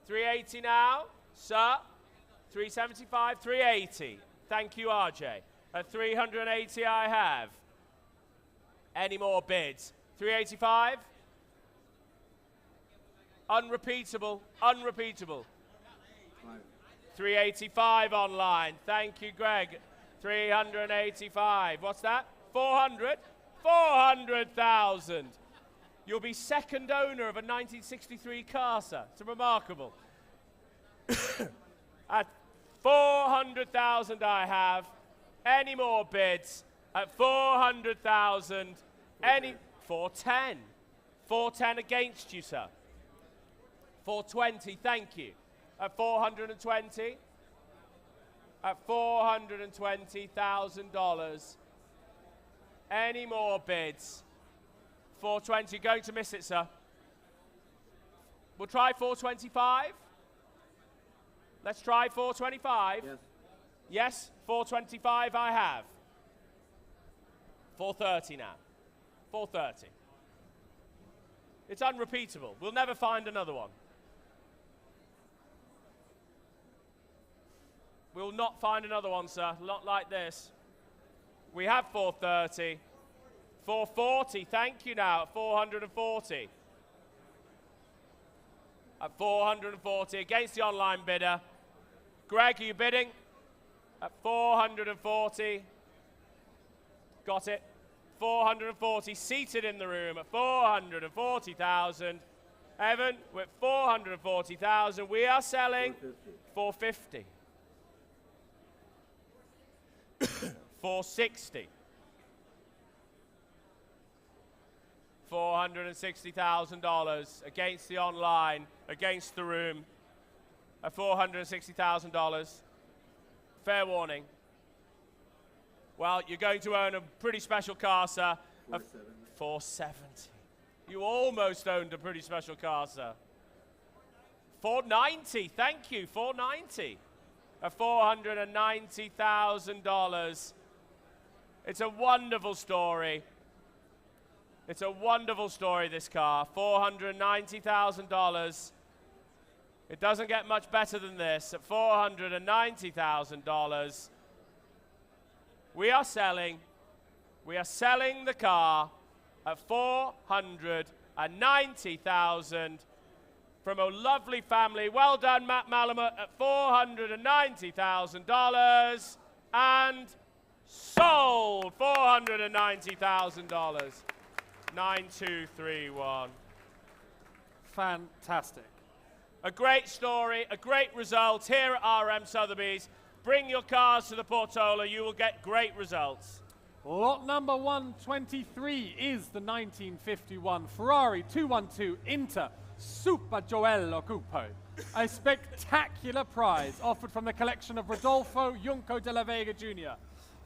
380 now, sir. 375, 380. Thank you, RJ. At 380 I have. Any more bids? 385? Unrepeatable, unrepeatable. 385 online. Thank you, Greg. 385. What's that? 400? 400,000. You'll be second owner of a 1963 car, sir. It's remarkable. At 400,000 I have. Any more bids? At 400,000. Any? 410. 410 against you, sir. 420, thank you. At 420. At $420,000. Any more bids? 420, going to miss it, sir. We'll try 425. Let's try 425. Yes. Yes, 425 I have. 430 now. 430. It's unrepeatable. We'll never find another one. We'll not find another one, sir. Not like this. We have 430. 440, thank you now, at 440. At 440, against the online bidder. Greg, are you bidding? At 440. Got it. 440, seated in the room at 440,000. Evan, we're at 440,000. We are selling 450. 460. $460,000 against the online, against the room, at $460,000. Fair warning. Well, you're going to own a pretty special car, sir. 470. You almost owned a pretty special car, sir. 490, thank you, 490. At $490,000. It's a wonderful story. It's a wonderful story, this car. $490,000. It doesn't get much better than this. At $490,000, we are selling the car at $490,000 from a lovely family. Well done, Matt Malamut, at $490,000 and sold. $490,000. 9231. Fantastic. A great story, a great result here at RM Sotheby's. Bring your cars to the Portola, you will get great results. Lot number 123 is the 1951 Ferrari 212 Inter Super Gioello Coupe. A spectacular prize offered from the collection of Rodolfo Junco de la Vega Jr.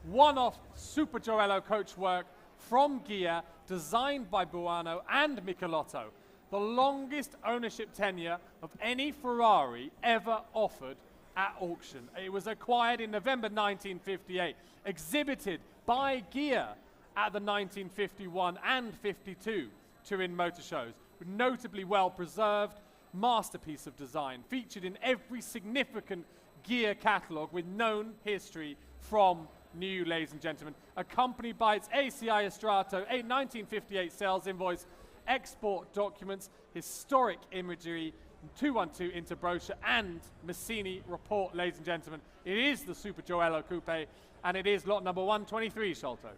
One-off Super Gioello coachwork from Ghia, designed by Buono and Michelotto. The longest ownership tenure of any Ferrari ever offered at auction. It was acquired in November 1958, exhibited by Ghia at the 1951 and 52 Turin Motor Shows. Notably well preserved, masterpiece of design, featured in every significant Ghia catalogue with known history from new, ladies and gentlemen, accompanied by its ACI Estrato 1958 sales invoice, export documents, historic imagery, 212 Inter brochure, and Massini report, ladies and gentlemen. It is the Super Gioello Coupe, and it is lot number 123, Sholto.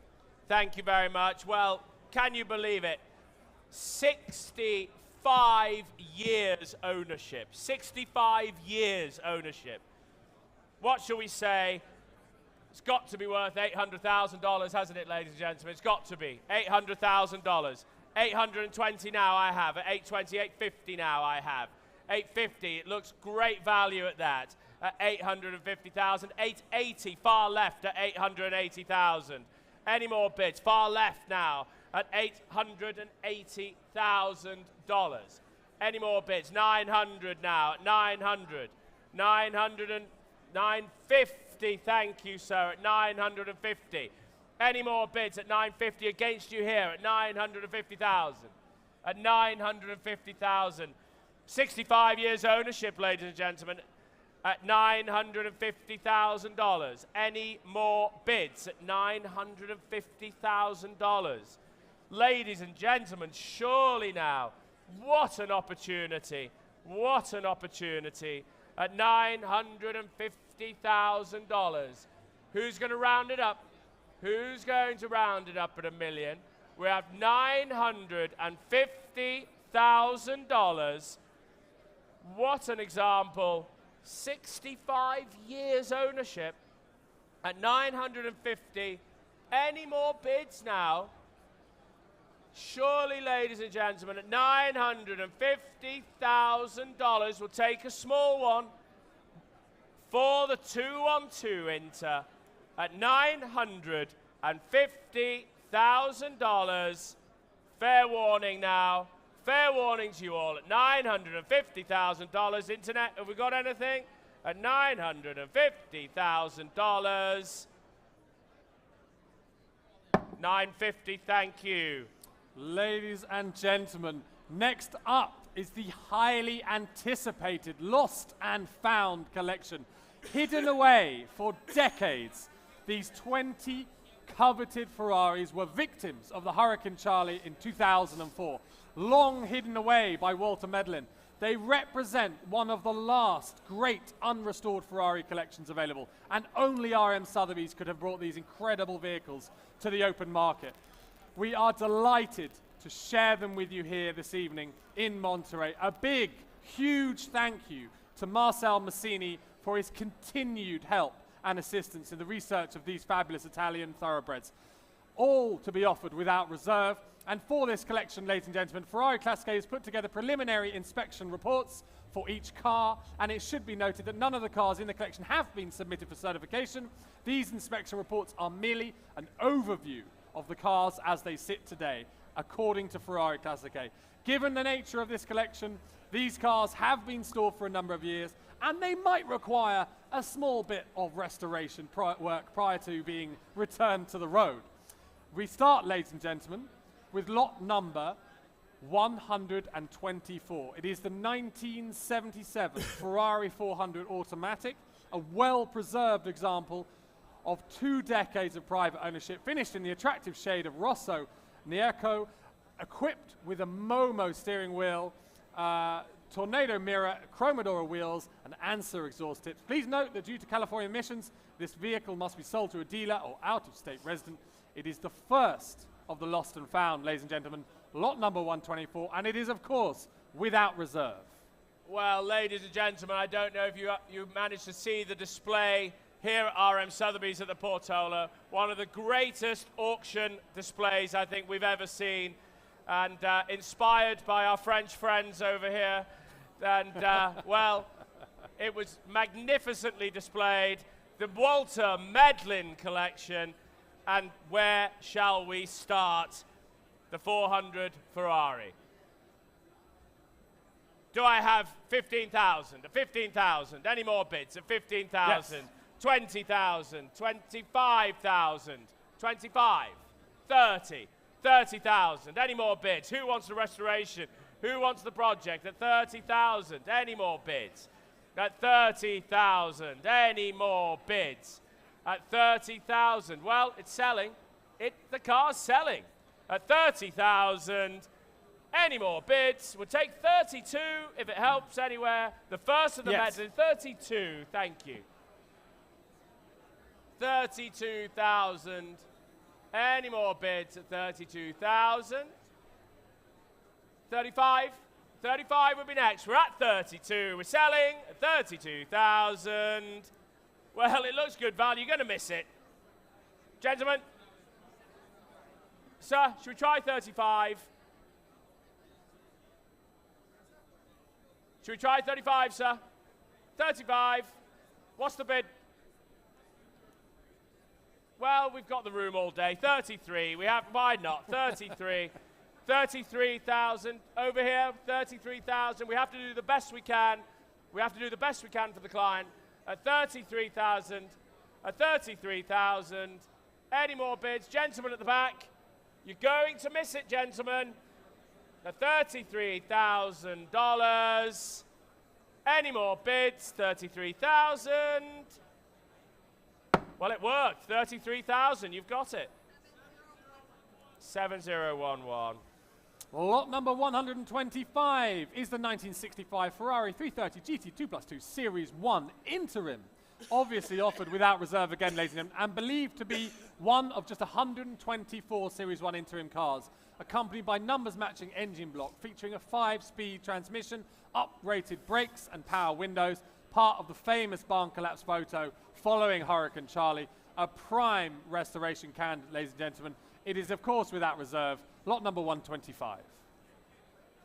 Thank you very much. Well, can you believe it? 65 years ownership. 65 years ownership. What shall we say? It's got to be worth $800,000, hasn't it, ladies and gentlemen? It's got to be. $800,000. 820 now I have. At 820, 850 now I have. 850, it looks great value at that. At 850,000. 880, far left at 880,000. Any more bids? Far left now at $880,000. Any more bids? 900 now at 900. 950, thank you, sir, at 950. Any more bids at 950 against you here at 950,000. At 950,000. 65 years ownership, ladies and gentlemen, at $950,000. Any more bids at $950,000? Ladies and gentlemen, surely now, what an opportunity. What an opportunity. At $950,000. Who's going to round it up? Who's going to round it up at $1 million? We have $950,000. What an example. 65 years ownership at 950. Any more bids now? Surely, ladies and gentlemen, at $950,000, we'll take a small one for the 212 Inter at $950,000. Fair warning now. Fair warning to you all at $950,000. Internet, have we got anything? at $950,000. $950, thank you. Ladies and gentlemen, next up is the highly anticipated Lost and Found collection. Hidden away for decades, these 20 coveted Ferraris were victims of the Hurricane Charlie in 2004. Long hidden away by Walter Medlin, they represent one of the last great unrestored Ferrari collections available, and only RM Sotheby's could have brought these incredible vehicles to the open market. We are delighted to share them with you here this evening in Monterey. A big, huge thank you to Marcel Massini for his continued help and assistance in the research of these fabulous Italian thoroughbreds. All to be offered without reserve. And for this collection, ladies and gentlemen, Ferrari Classiche has put together preliminary inspection reports for each car, and it should be noted that none of the cars in the collection have been submitted for certification. These inspection reports are merely an overview of the cars as they sit today, according to Ferrari Classiche. Given the nature of this collection, these cars have been stored for a number of years, and they might require a small bit of restoration work prior to being returned to the road. We start, ladies and gentlemen, with lot number 124. It is the 1977 Ferrari 400 Automatic, a well-preserved example of 2 decades of private ownership, finished in the attractive shade of Rosso Nierco, equipped with a Momo steering wheel, Tornado mirror, Chromadora wheels, and Ansa exhaust tips. Please note that due to California emissions, this vehicle must be sold to a dealer or out-of-state resident. It is the first of the Lost and Found, ladies and gentlemen, lot number 124, and it is, of course, without reserve. Well, ladies and gentlemen, I don't know if you managed to see the display here at RM Sotheby's at the Portola. One of the greatest auction displays I think we've ever seen, and inspired by our French friends over here. And, well, it was magnificently displayed. The Walter Medlin collection. And where shall we start? The 400 Ferrari. Do I have 15,000? 15,000. Any more bids at 15,000? Yes. 20,000. 25,000. 25. 30. 30,000. Any more bids? Who wants the restoration? Who wants the project at 30,000? Any more bids? At 30,000. Any more bids? At 30,000. Well, it's selling. The car's selling. At 30,000. Any more bids? We'll take 32 if it helps anywhere. The first of the Medlin, 32. Thank you. 32,000. Any more bids at 32,000? 35? 35 would be next. We're at 32. We're selling at 32,000. Well, it looks good value. You're going to miss it. Gentlemen. Sir, should we try 35? Should we try 35, sir? 35. What's the bid? Well, we've got the room all day. 33. We have, why not? 33. 33,000. Over here, 33,000. We have to do the best we can. We have to do the best we can for the client. At 33,000. At 33,000. Any more bids? Gentlemen at the back. You're going to miss it, gentlemen. At $33,000. Any more bids? 33,000. Well, it worked. 33,000. You've got it. 7011. Lot number 125 is the 1965 Ferrari 330 GT 2+2 Series 1 Interim. Obviously offered without reserve again, ladies and gentlemen, and believed to be one of just 124 Series 1 Interim cars, accompanied by numbers matching engine block, featuring a 5-speed transmission, up-rated brakes and power windows, part of the famous barn collapse photo following Hurricane Charlie. A prime restoration candidate, ladies and gentlemen. It is, of course, without reserve. Lot number 125.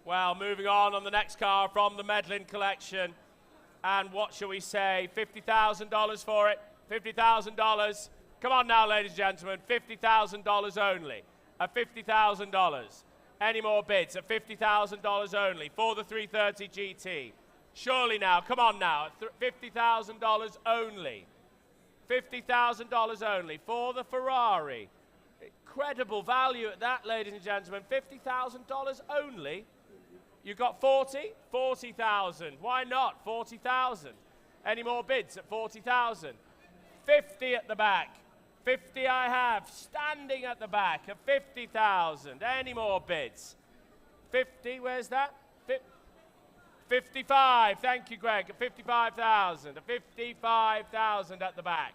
Well, moving on the next car from the Medlin collection. And what shall we say? $50,000 for it. $50,000. Come on now, ladies and gentlemen. $50,000 only. At $50,000. Any more bids? At $50,000 only for the 330 GT. Surely now, come on now, $50,000 only. $50,000 only for the Ferrari. Incredible value at that, ladies and gentlemen. $50,000 only. You got 40? 40,000. Why not? 40,000. Any more bids at 40,000? 50 at the back. 50 I have. Standing at the back at 50,000. Any more bids? 50, where's that? 55. Thank you, Greg. At 55,000. 55,000 at the back.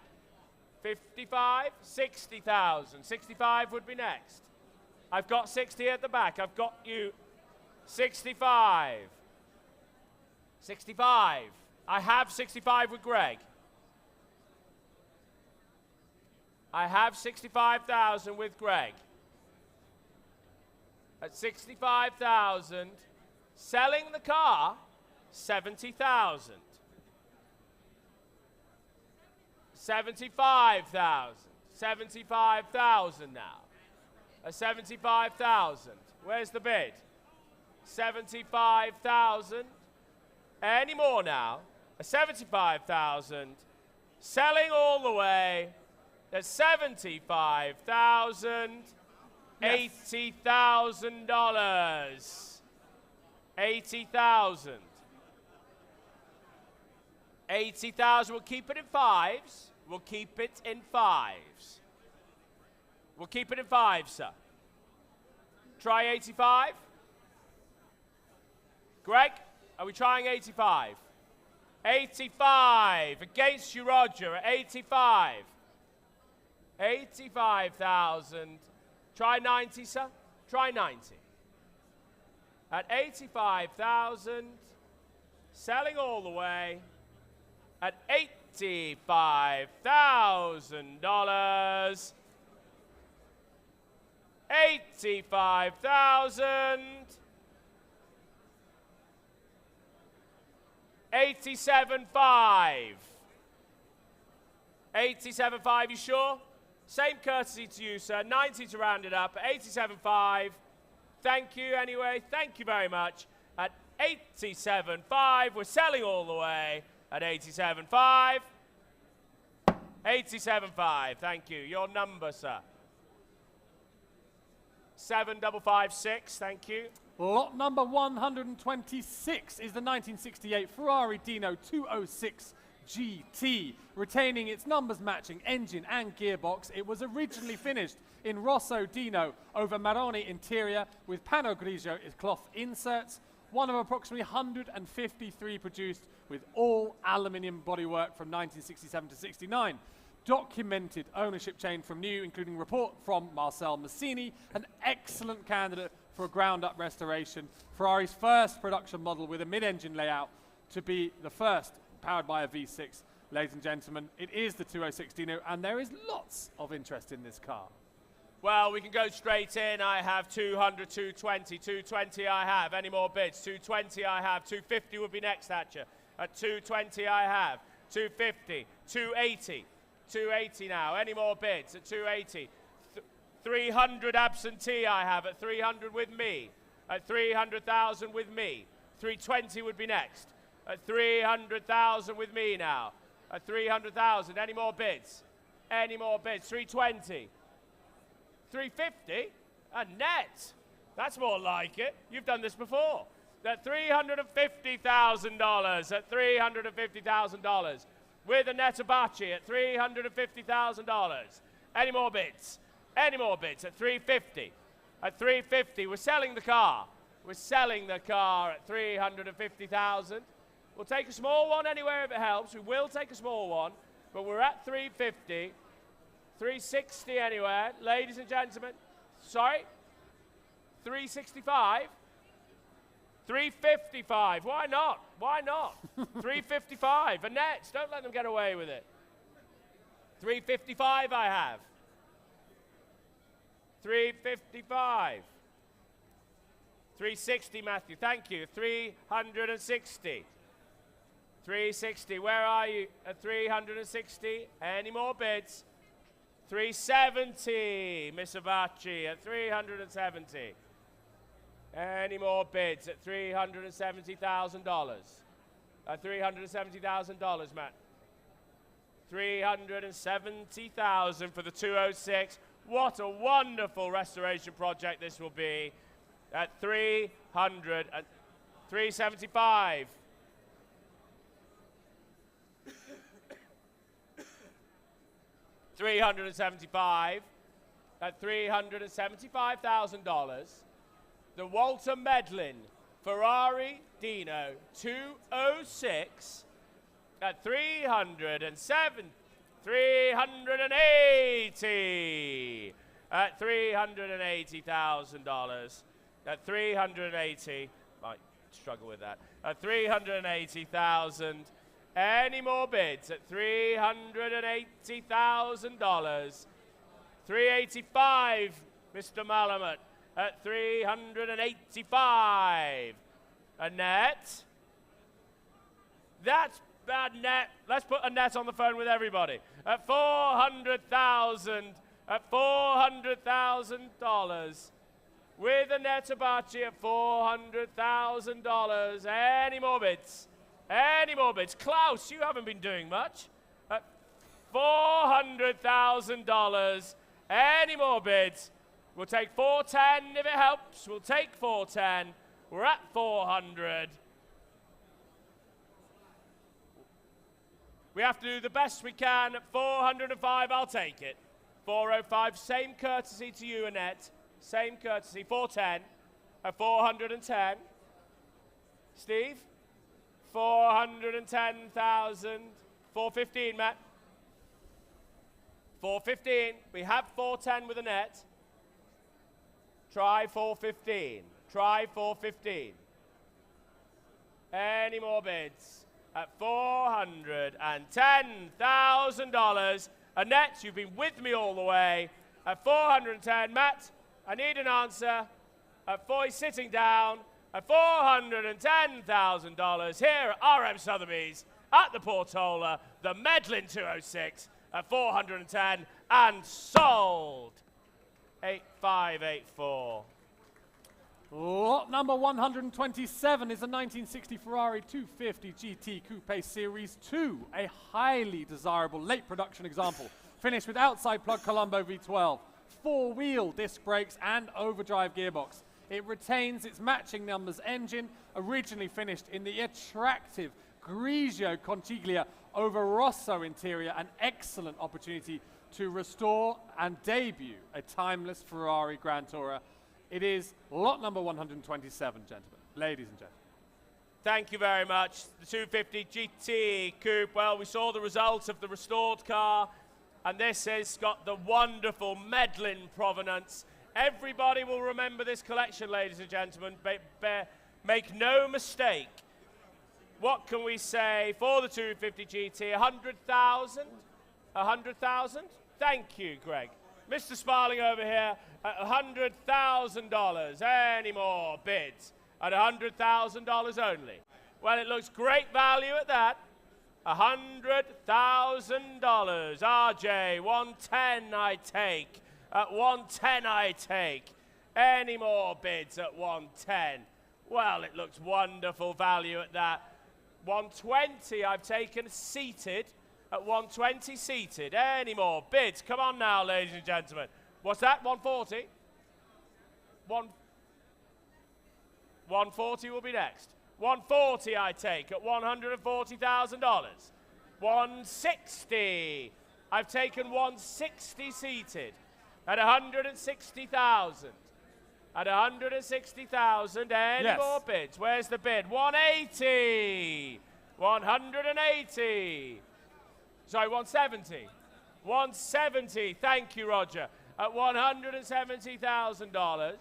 55, 60,000. 65 would be next. I've got 60 at the back. I've got you 65. 65. I have 65 with Greg. I have 65,000 with Greg. At 65,000, selling the car, 70,000. 75,000. 75,000 now. At 75,000. Where's the bid? 75,000. Any more now? At 75,000. Selling all the way. At 75,000. Yes. $80,000. 80,000. 80,000. We'll keep it in fives. We'll keep it in fives. We'll keep it in fives, sir. Try 85. Greg, are we trying 85? 85. Against you, Roger, at 85. 85,000. Try 90, sir. Try 90. At 85,000. Selling all the way. At $85,000. 85,000. 87.5. 87.5, you sure? Same courtesy to you, sir. 90 to round it up. 87.5. Thank you anyway. Thank you very much. At 87.5, we're selling all the way. At 87.5. 87.5. Thank you. Your number, sir. 7556. Thank you. Lot number 126 is the 1968 Ferrari Dino 206 GT. Retaining its numbers matching engine and gearbox, it was originally finished in Rosso Dino over Marrone interior with Pano Grigio cloth inserts, one of approximately 153 produced with all aluminium bodywork from 1967 to 69. Documented ownership chain from new, including report from Marcel Massini, an excellent candidate for a ground-up restoration. Ferrari's first production model with a mid-engine layout to be the first powered by a V6. Ladies and gentlemen, it is the 206 Dino, and there is lots of interest in this car. Well, we can go straight in. I have 200, 220, 220 I have. Any more bids? 220 I have. 250 would be next, Thatcher. At 220 I have. 250, 280. 280 now. Any more bids at 280? 300 absentee I have at 300 with me. At 300,000 with me. 320 would be next. At 300,000 with me now. At 300,000. Any more bids? Any more bids? 320. 350? A net. That's more like it. You've done this before. At $350,000. At $350,000. With a Netabachi at $350,000. Any more bids? Any more bids at 350? At 350, we're selling the car. We're selling the car at 350,000. We'll take a small one anywhere if it helps. We will take a small one, but we're at 350. 360 anywhere, ladies and gentlemen. Sorry? 365? 355. Why not? Why not? 355. Annette, don't let them get away with it. 355 I have. 355. 360, Matthew. Thank you. 360. 360. Where are you? At 360. Any more bids? 370. Miss Avachi at 370. Any more bids at $370,000? At $370,000, Matt. 370,000 for the 206. What a wonderful restoration project this will be. At 375. $375 at $375,000. The Walter Medlin Ferrari Dino 206 at 380 at $380,000. At 380, might struggle with that. At 380,000. Any more bids at $380,000? 385, Mr. Malamutt, at 385. Annette? That's bad, Annette. Let's put Annette on the phone with everybody. At 400,000, at $400,000. With Annette Abachi at $400,000. Any more bids? Any more bids? Klaus, you haven't been doing much. At $400,000. Any more bids? We'll take 410 if it helps. We'll take 410. We're at 400. We have to do the best we can at 405. I'll take it. 405. Same courtesy to you, Annette. Same courtesy. 410 at 410. Steve? 410,000. 415, Matt. 415. We have 410 with Annette. Try 415. Try 415. Any more bids? At $410,000. Annette, you've been with me all the way. At 410, Matt, I need an answer. At 4, he's sitting down. At $410,000 here at RM Sotheby's at the Portola, the Medlin 206 at 410 and sold. 8584. Lot number 127 is a 1960 Ferrari 250 GT Coupe Series 2, a highly desirable late production example, finished with outside plug Colombo V12, 4-wheel disc brakes and overdrive gearbox. It retains its matching numbers engine, originally finished in the attractive Grigio Conchiglia over Rosso interior, an excellent opportunity to restore and debut a timeless Ferrari Grand Tourer. It is lot number 127, gentlemen, ladies and gentlemen. Thank you very much. The 250 GT Coupe. Well, we saw the results of the restored car, and this has got the wonderful Medlin provenance. Everybody will remember this collection, ladies and gentlemen. Make no mistake. What can we say for the 250 GT? 100,000? 100,000? Thank you, Greg. Mr. Sparling over here at $100,000. Any more bids? At $100,000 only. Well, it looks great value at that. $100,000. RJ, 110 I take. At 110 I take. Any more bids at 110? Well, it looks wonderful value at that. 120 I've taken seated. At 120 seated. Any more bids? Come on now, ladies and gentlemen. What's that? 140? 140 will be next. 140 I take at $140,000. 160. I've taken 160 seated at 160,000. At 160,000. Any more bids? Where's the bid? 180. 180. Sorry, 170. 170. Thank you, Roger. At $170,000.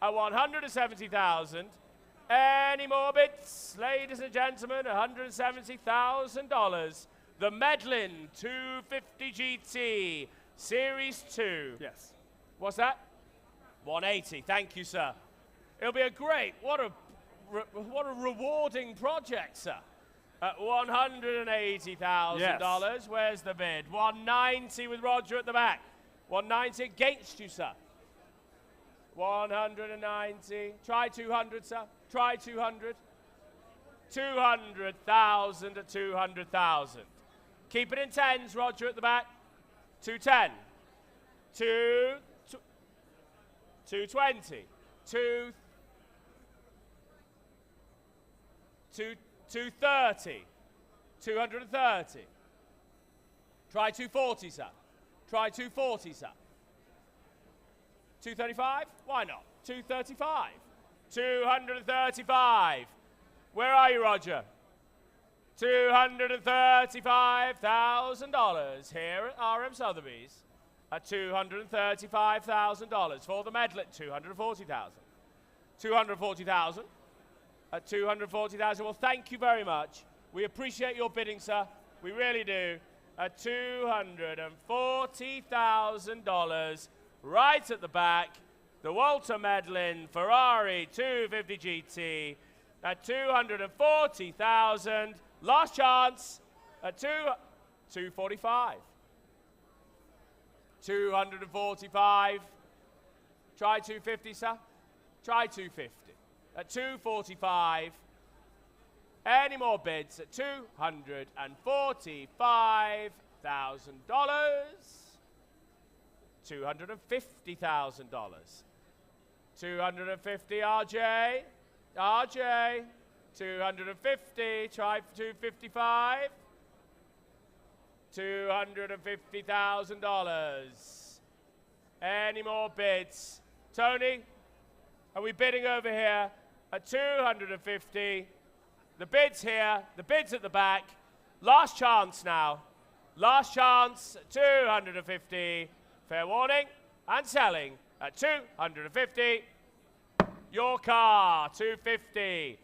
At 170,000. Any more bids? Ladies and gentlemen, $170,000. The Medlin 250 GT Series 2. Yes. What's that? 180. Thank you, sir. It'll be a great, what a rewarding project, sir. At $180,000. Yes. Where's the bid? 190 with Roger at the back. 190 against you, sir. 190. Try 200, sir. Try 200. 200,000 at 200,000. Keep it in tens, Roger, at the back. 210. 220. 230. 230. Try 240, sir. Try 240, sir. 235? Why not? 235. 235. Where are you, Roger? $235,000 here at RM Sotheby's at $235,000 for the medal at 240,000. 240,000 at 240,000. Well, thank you very much. We appreciate your bidding, sir. We really do. At $240,000 right at the back. The Walter Medlin Ferrari 250 GT at 240,000. Last chance at 245. 245. Try 250, sir. Try 250. At 245. Any more bids at $245,000. $250,000. 250, RJ. RJ. 250. Try 255. $250,000. Any more bids? Tony, are we bidding over here at 250? The bid's here, the bid's at the back. Last chance now. Last chance at 250. Fair warning. And selling at 250. Your car, 250.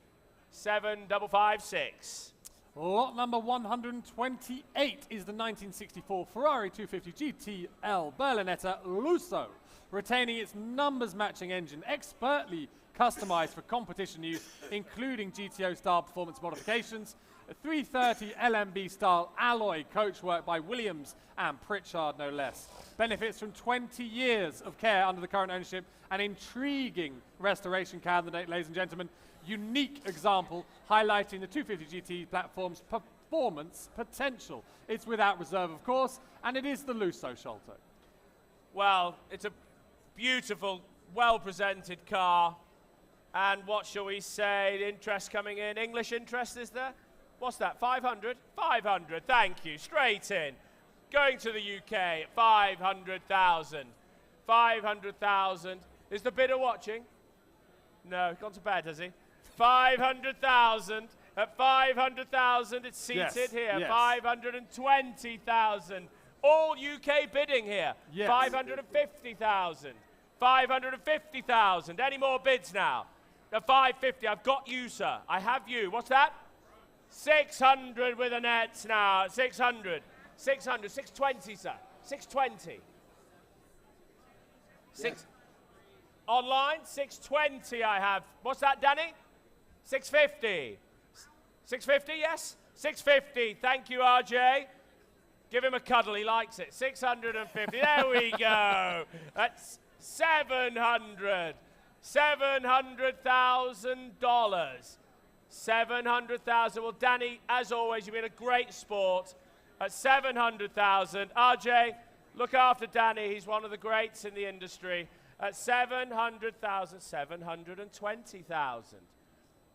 7556. Lot number 128 is the 1964 Ferrari 250 GTL Berlinetta Lusso, retaining its numbers-matching engine, expertly customized for competition use, including GTO-style performance modifications, a 330 LMB-style alloy coachwork by Williams and Pritchard, no less. Benefits from 20 years of care under the current ownership, an intriguing restoration candidate, ladies and gentlemen. Unique example highlighting the 250 GT platform's performance potential. It's without reserve, of course, and it is the Lusso Sholto. Well, it's a beautiful, well-presented car. And what shall we say? Interest coming in. English interest, is there? What's that? 500? 500, thank you. Straight in. Going to the UK at 500,000. 500,000. Is the bidder watching? No, gone to bed, has he? 500,000. At 500,000, it's seated here. Yes. 520,000. All UK bidding here. Yes. 550,000. 550,000. Any more bids now? At 550, I've got you, sir. I have you. What's that? 600 with the nets now. 600. 600. 620, sir. 620. Six. Online, 620 I have. What's that, Danny? 650. 650, yes? 650. Thank you, RJ. Give him a cuddle. He likes it. 650. There we go. That's 700. $700,000. 700,000. Well, Danny, as always, you've been a great sport. At 700,000. RJ, look after Danny. He's one of the greats in the industry. At 700,000, 720,000.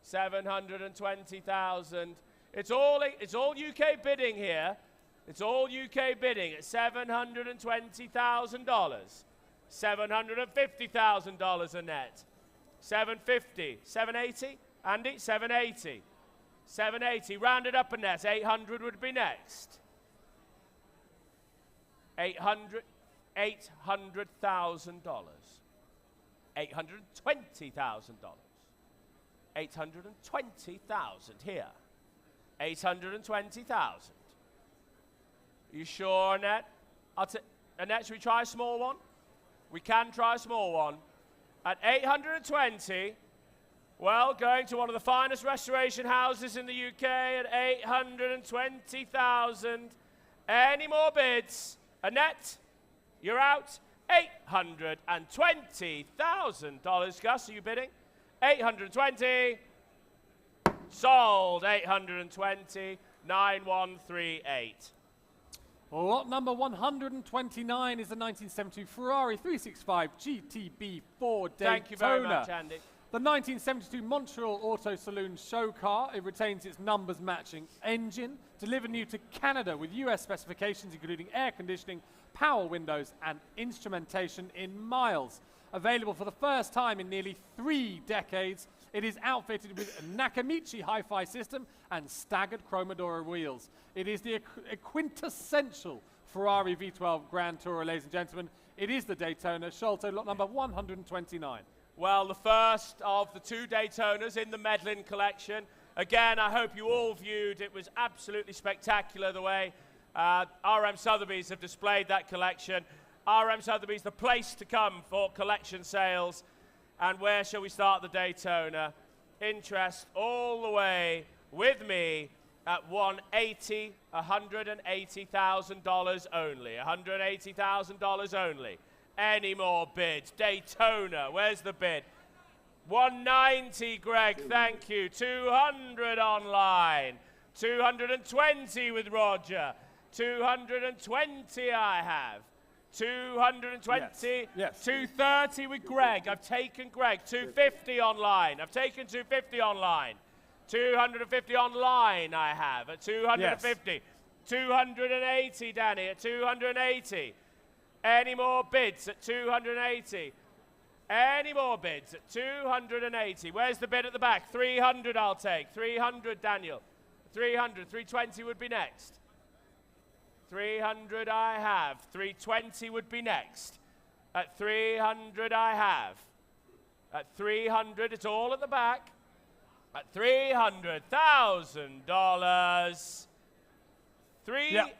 720,000. It's all UK bidding here. It's all UK bidding at $720,000. $750,000 a net. 750, 780, Andy, 780. 780, rounded up a net, 800 would be next. 800, $800,000. $820,000. 820,000 here. 820,000. You sure, Annette? Annette, should we try a small one? We can try a small one. At 820, well, going to one of the finest restoration houses in the UK at 820,000. Any more bids? Annette, you're out. $820,000. Gus, are you bidding? 820. Sold. 820. 9138. Lot number 129 is the 1972 Ferrari 365 GTB 4 Daytona. Thank you very much, Andy. The 1972 Montreal Auto Saloon show car. It retains its numbers matching engine, delivered new to Canada with US specifications including air conditioning, power windows and instrumentation in miles. Available for the first time in nearly 3 decades, it is outfitted with a Nakamichi hi-fi system and staggered Chromadora wheels. It is the quintessential Ferrari V12 Grand Tourer, ladies and gentlemen. It is the Daytona Sholto, lot number 129. Well, the first of the 2 Daytonas in the Medlin collection. Again, I hope you all viewed. It was absolutely spectacular the way RM Sotheby's have displayed that collection. RM Sotheby's, the place to come for collection sales. And where shall we start the Daytona? Interest all the way with me at $180,000 only. $180,000 only. Any more bids? Daytona, where's the bid? 190, Greg, thank you. 200 online. 220 with Roger. 220 I have. 220. Yes. 230 with Greg. I've taken Greg. 250 online. I've taken 250 online. 250 online I have at 250. Yes. 280, Danny, at 280. Any more bids at 280? Any more bids at 280? Where's the bid at the back? 300 I'll take. 300, Daniel. 300. 320 would be next. 300 I have. 320 would be next. At 300 I have. At 300, it's all at the back. At $300,000. Yep.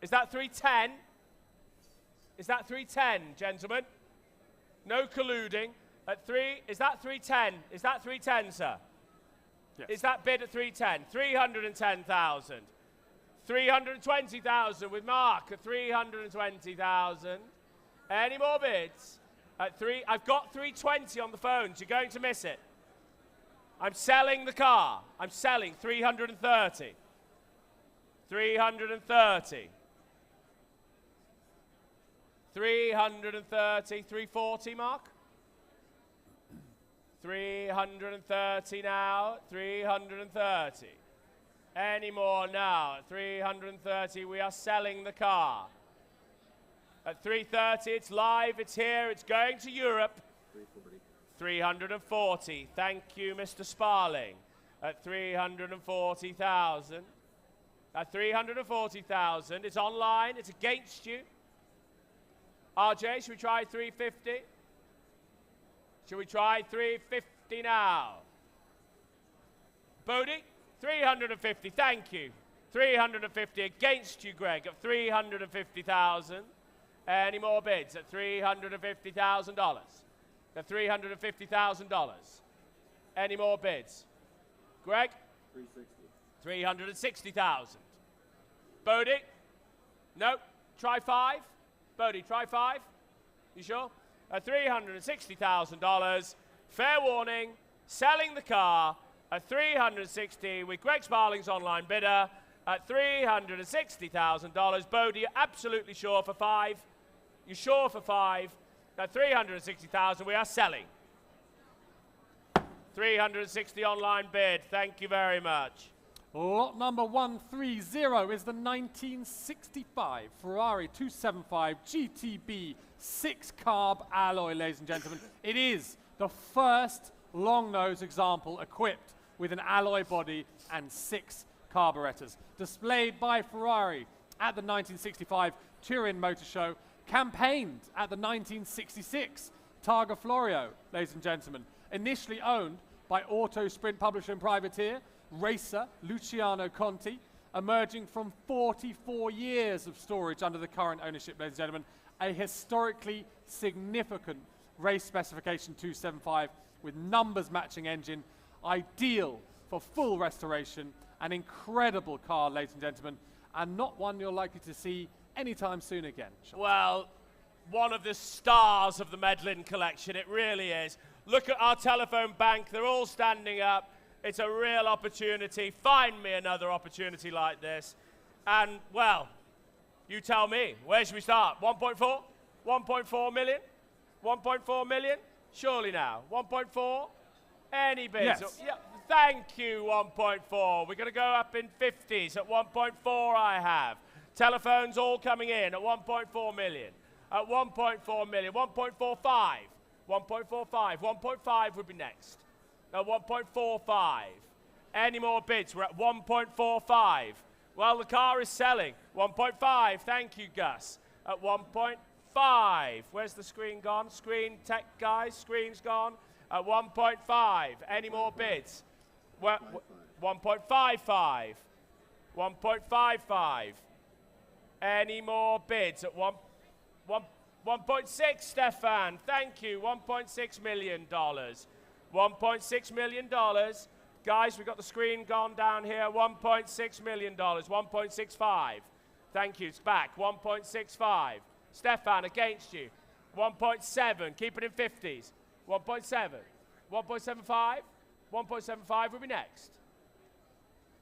Is that 310? Is that 310, gentlemen? No colluding. At is that 310? Is that 310, sir? Yes. Is that bid at 310? 310,000. 320,000 with Mark at 320,000. Any more bids? At I've got 320 on the phones. You're going to miss it. I'm selling the car. I'm selling 330. 330. 330, 340, Mark? 330 now, 330. Any more now, at 330, we are selling the car. At 330, it's live, it's here, it's going to Europe. 340, thank you, Mr. Sparling. At 340,000. At 340,000, it's online, it's against you. RJ, should we try 350? Should we try 350 now? Bodie, 350, thank you. 350 against you, Greg, at 350,000. Any more bids at $350,000? At $350,000. Any more bids? Greg? 360,000. Bodie? No. Try 5. Bodie, try 5. You sure? At $360,000. Fair warning. Selling the car at 360 with Greg Sparling's online bidder at $360,000. Bodie, you're absolutely sure for 5? You're sure for 5? At 360,000, we are selling. 360 online bid. Thank you very much. Lot number 130 is the 1965 Ferrari 275 GTB 6-carb alloy, ladies and gentlemen. It is the first long-nose example equipped with an alloy body and 6 carburetors. Displayed by Ferrari at the 1965 Turin Motor Show, campaigned at the 1966 Targa Florio, ladies and gentlemen. Initially owned by Auto Sprint publisher and privateer, racer Luciano Conti, emerging from 44 years of storage under the current ownership, ladies and gentlemen. A historically significant race specification 275 with numbers matching engine, ideal for full restoration. An incredible car, ladies and gentlemen, and not one you're likely to see anytime soon again. Well, one of the stars of the Medlin collection, it really is. Look at our telephone bank, they're all standing up. It's a real opportunity. Find me another opportunity like this. And, well, you tell me. Where should we start? 1.4? 1.4 million? 1.4 million? Surely now. 1.4? Any bids? Yes. Yeah, thank you, 1.4. We're going to go up in 50s. At 1.4 I have. Telephones all coming in at 1.4 million. At 1.4 million. 1.45. 1.45. 1.5 would be next. At 1.45. Any more bids? We're at 1.45. Well, the car is selling. 1.5. Thank you, Gus. At 1.5. Where's the screen gone? Screen tech guys. Screen's gone. At 1.5. Any more bids? 1.55. 1.55. Any more bids at 1.6, Stefan? Thank you. $1.6 million. $1.6 million. Guys, we've got the screen gone down here. $1.6 million. 1.65. Thank you. It's back. 1.65. Stefan, against you. 1.7. Keep it in 50s. 1.7. 1.75. 1.75 will be next.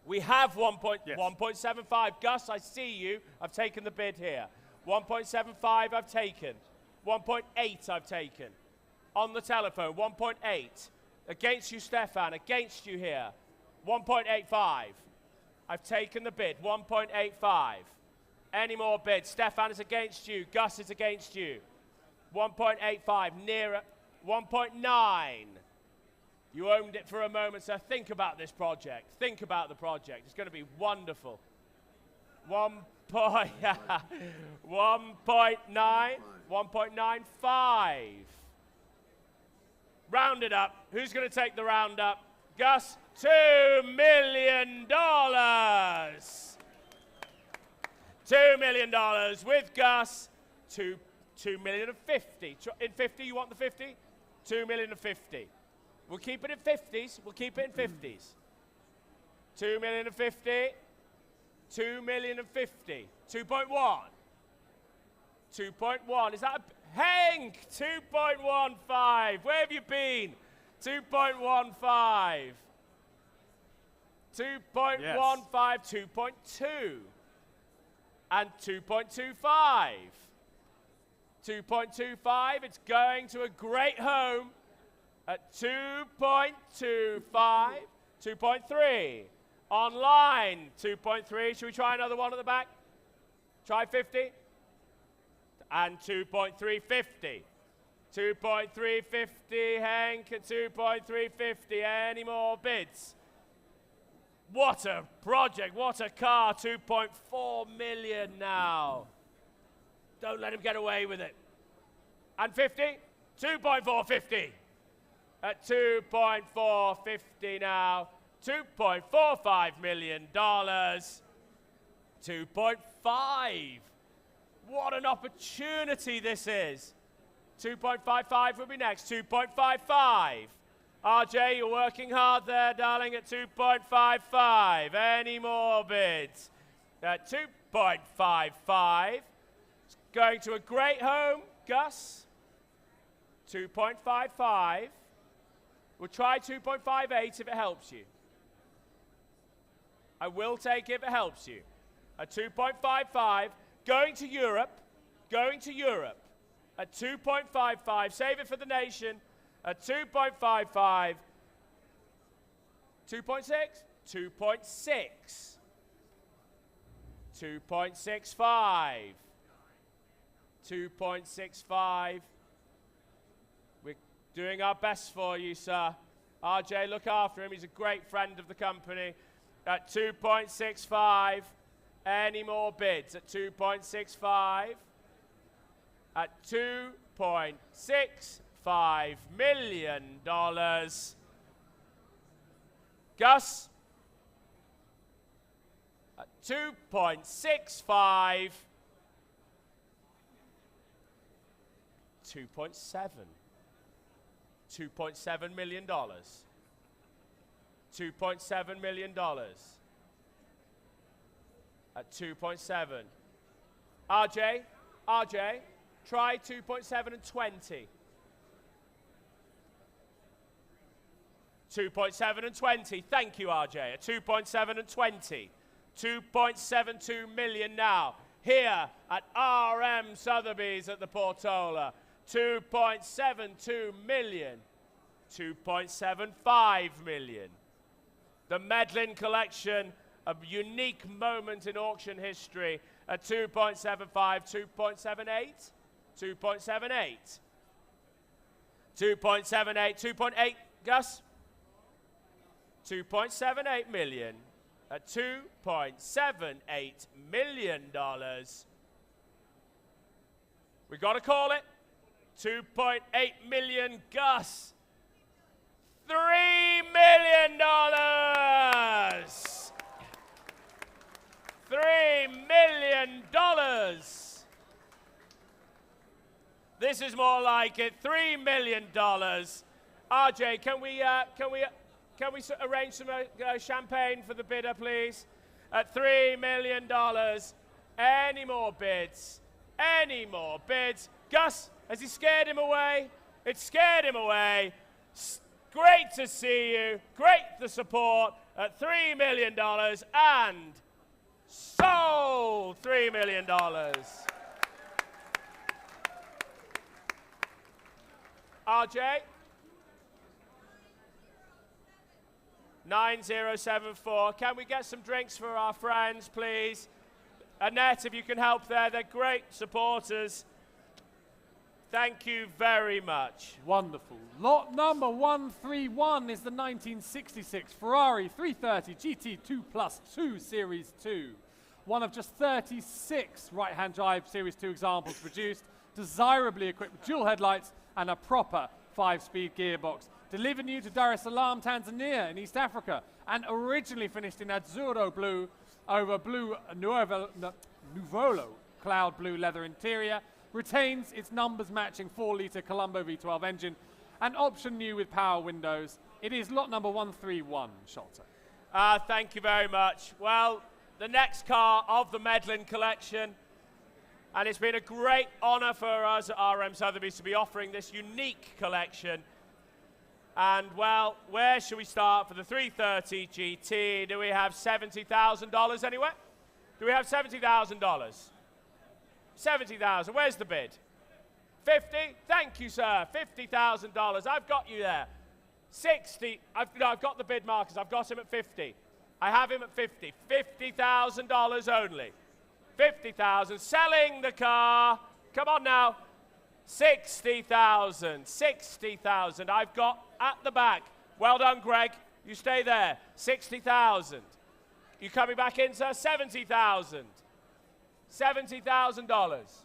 We have 1.75. Gus, I see you. I've taken the bid here. 1.75 I've taken. 1.8 I've taken. On the telephone, 1.8. Against you, Stefan. Against you here. 1.85. I've taken the bid. 1.85. Any more bids? Stefan is against you. Gus is against you. 1.85. Nearer. 1.9. You owned it for a moment, so think about this project. Think about the project. It's going to be wonderful. 1.9. 1.95. Round it up. Who's going to take the round up? Gus, $2 million. $2 million with Gus. $2 million and 50. In 50, you want the 50? $2 million and 50. We'll keep it in 50s. We'll keep it in 50s. 2 million and 50. 2 million and 50. 2.1. 2.1. Is that a... Hank! 2.15. Where have you been? 2.15. 2.15. Yes. 2.2. And 2.25. 2.25. It's going to a great home. At 2.25, 2.3. Online, 2.3. Should we try another one at the back? Try 50. And 2.350. 2.350, Hank at 2.350. Any more bids? What a project, what a car. 2.4 million now. Don't let him get away with it. And 50? 2.450. At 2.450 now, $2.45 million. 2.5. What an opportunity this is. 2.55 will be next. 2.55. RJ, you're working hard there, darling, at 2.55. Any more bids? At 2.55. It's going to a great home, Gus. 2.55. We'll try 2.58 if it helps you. I will take it if it helps you. At 2.55, going to Europe, at 2.55, save it for the nation, at 2.55, 2.6, 2.6, 2.65, 2.65, doing our best for you, sir. RJ, look after him. He's a great friend of the company. At 2.65. Any more bids at 2.65? At $2.65 million. Gus? At 2.65. 2.7. $2.7 million. $2.7 million. At 2.7. RJ, try 2.7 and 20. 2.7 and 20. Thank you, RJ. At 2.7 and 20. 2.72 million now. Here at RM Sotheby's at the Portola. 2.72 million. 2.75 million. The Medlin collection, a unique moment in auction history at 2.75, 2.78, 2.78, 2.78, 2.8, Gus? 2.78 million at $2.78 million. We got to call it. 2.8 million, Gus. $3 million. $3 million. This is more like it. $3 million. RJ, can we arrange some champagne for the bidder, please? At $3 million. Any more bids? Any more bids? Gus, has he scared him away? It scared him away. Great to see you. Great the support at $3 million and sold $3 million. 9074. Can we get some drinks for our friends, please? Annette, if you can help there. They're great supporters. Thank you very much. Wonderful. Lot number 131 is the 1966 Ferrari 330 GT2 Plus 2 Series 2. One of just 36 right-hand drive Series 2 examples produced, desirably equipped with dual headlights and a proper 5-speed gearbox. Delivered new to Dar es Salaam, Tanzania in East Africa, and originally finished in Azzurro blue over blue Nuvolo cloud blue leather interior. Retains its numbers matching 4-litre Colombo V12 engine and option new with power windows. It is lot number 131, Sholto. Thank you very much. Well, the next car of the Medlin collection, and it's been a great honour for us at RM Sotheby's to be offering this unique collection. And, well, where should we start for the 330 GT? Do we have $70,000 anywhere? Do we have $70,000? 70,000. Where's the bid? 50? Thank you, sir. $50,000. I've got you there. 60. I've got the bid markers. I've got him at 50. I have him at 50. $50,000 only. 50,000. Selling the car. Come on now. 60,000. 60,000. I've got at the back. Well done, Greg. You stay there. 60,000. You coming back in, sir? 70,000. $70,000.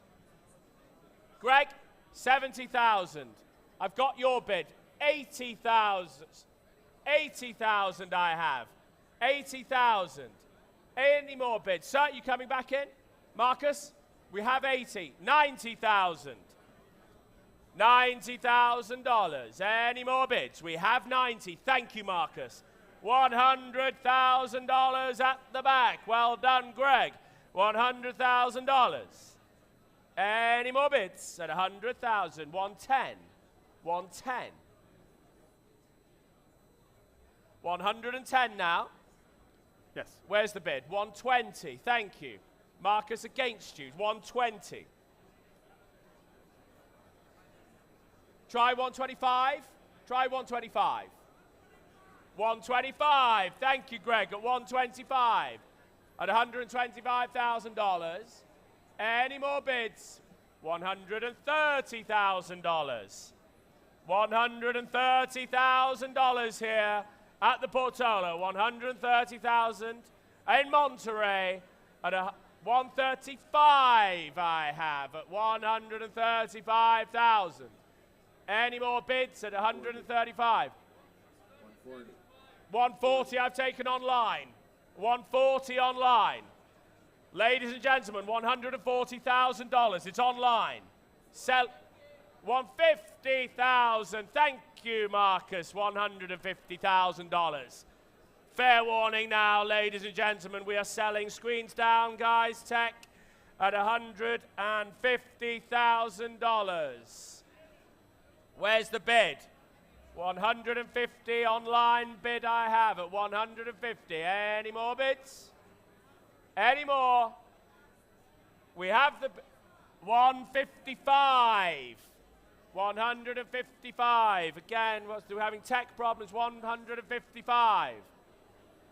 Greg, 70,000. I've got your bid. 80,000. 80,000 I have. 80,000. Any more bids? Sir, you coming back in? Marcus, we have 80. 90,000. $90,000. Any more bids? We have 90. Thank you, Marcus. $100,000 at the back. Well done, Greg. $100,000. Any more bids at 100,000? 110. 110. 110 now. Yes. Where's the bid? 120. Thank you. Marcus against you. 120. Try 125. Try 125. 125. Thank you, Greg. At 125. At $125,000. Any more bids? $130,000. $130,000 here at the Portola. $130,000 in Monterey at 135. I have at 135,000. Any more bids at 135? 140. 140 I've taken online. 140 online. Ladies and gentlemen, $140,000. It's online. Sell 150,000. Thank you, Marcus. $150,000. Fair warning now, ladies and gentlemen. We are selling screens down, guys. Tech at $150,000. Where's the bid? 150 online bid I have at 150. Any more bids? Any more? We have the 155. 155. Again, we're having tech problems. 155.